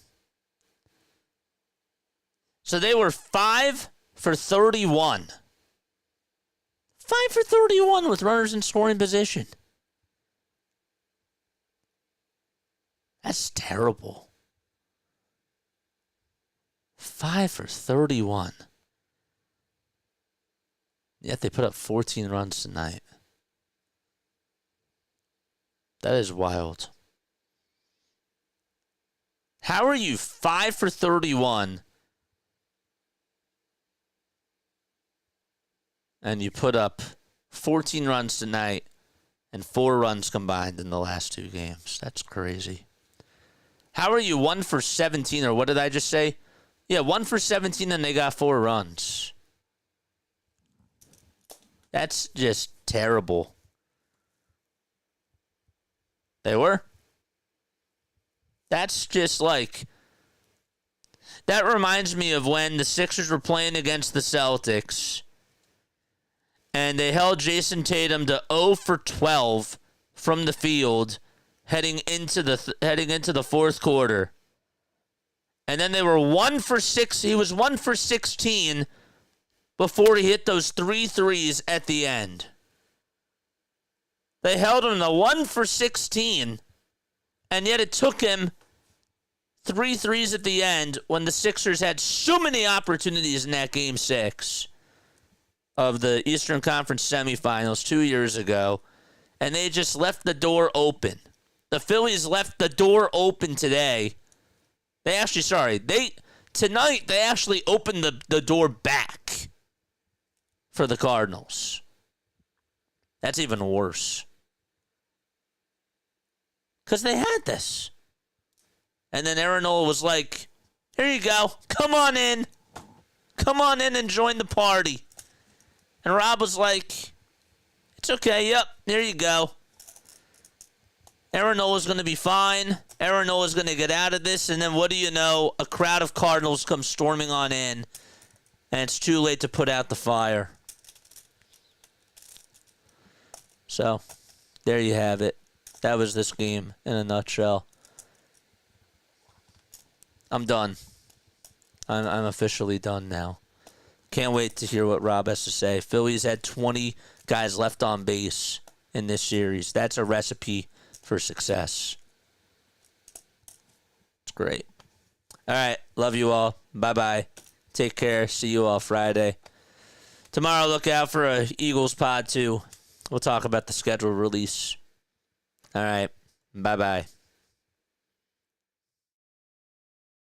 So they were 5 for 31. 5 for 31 with runners in scoring position. That's terrible. 5 for 31. Yet they put up 14 runs tonight. That is wild. How are you 5 for 31 and you put up 14 runs tonight and 4 runs combined in the last 2 games? That's crazy. How are you 1 for 17, or what did I just say? Yeah, 1 for 17 and they got 4 runs. That's just terrible. They were? That's just like... That reminds me of when the Sixers were playing against the Celtics and they held Jason Tatum to 0 for 12 from the field heading into the fourth quarter. And then they were 1 for 6. He was 1 for 16 before he hit those 3 threes at the end. They held him to 1 for 16, and yet it took him 3 threes at the end when the Sixers had so many opportunities in that Game 6 of the Eastern Conference semifinals 2 years ago, and they just left the door open. The Phillies left the door open today. Tonight they actually opened the door back for the Cardinals. That's even worse. Because they had this. And then Aaron Nola was like, here you go. Come on in. Come on in and join the party. And Rob was like, it's okay. Yep, here you go. Aaron Nola's going to be fine. Aaron Nola's going to get out of this. And then what do you know? A crowd of Cardinals comes storming on in. And it's too late to put out the fire. So, there you have it. That was this game in a nutshell. I'm done. I'm officially done now. Can't wait to hear what Rob has to say. Phillies had 20 guys left on base in this series. That's a recipe for success. It's great. All right. Love you all. Bye-bye. Take care. See you all Friday. Tomorrow, look out for a Eagles pod, too. We'll talk about the schedule release. All right. Bye-bye.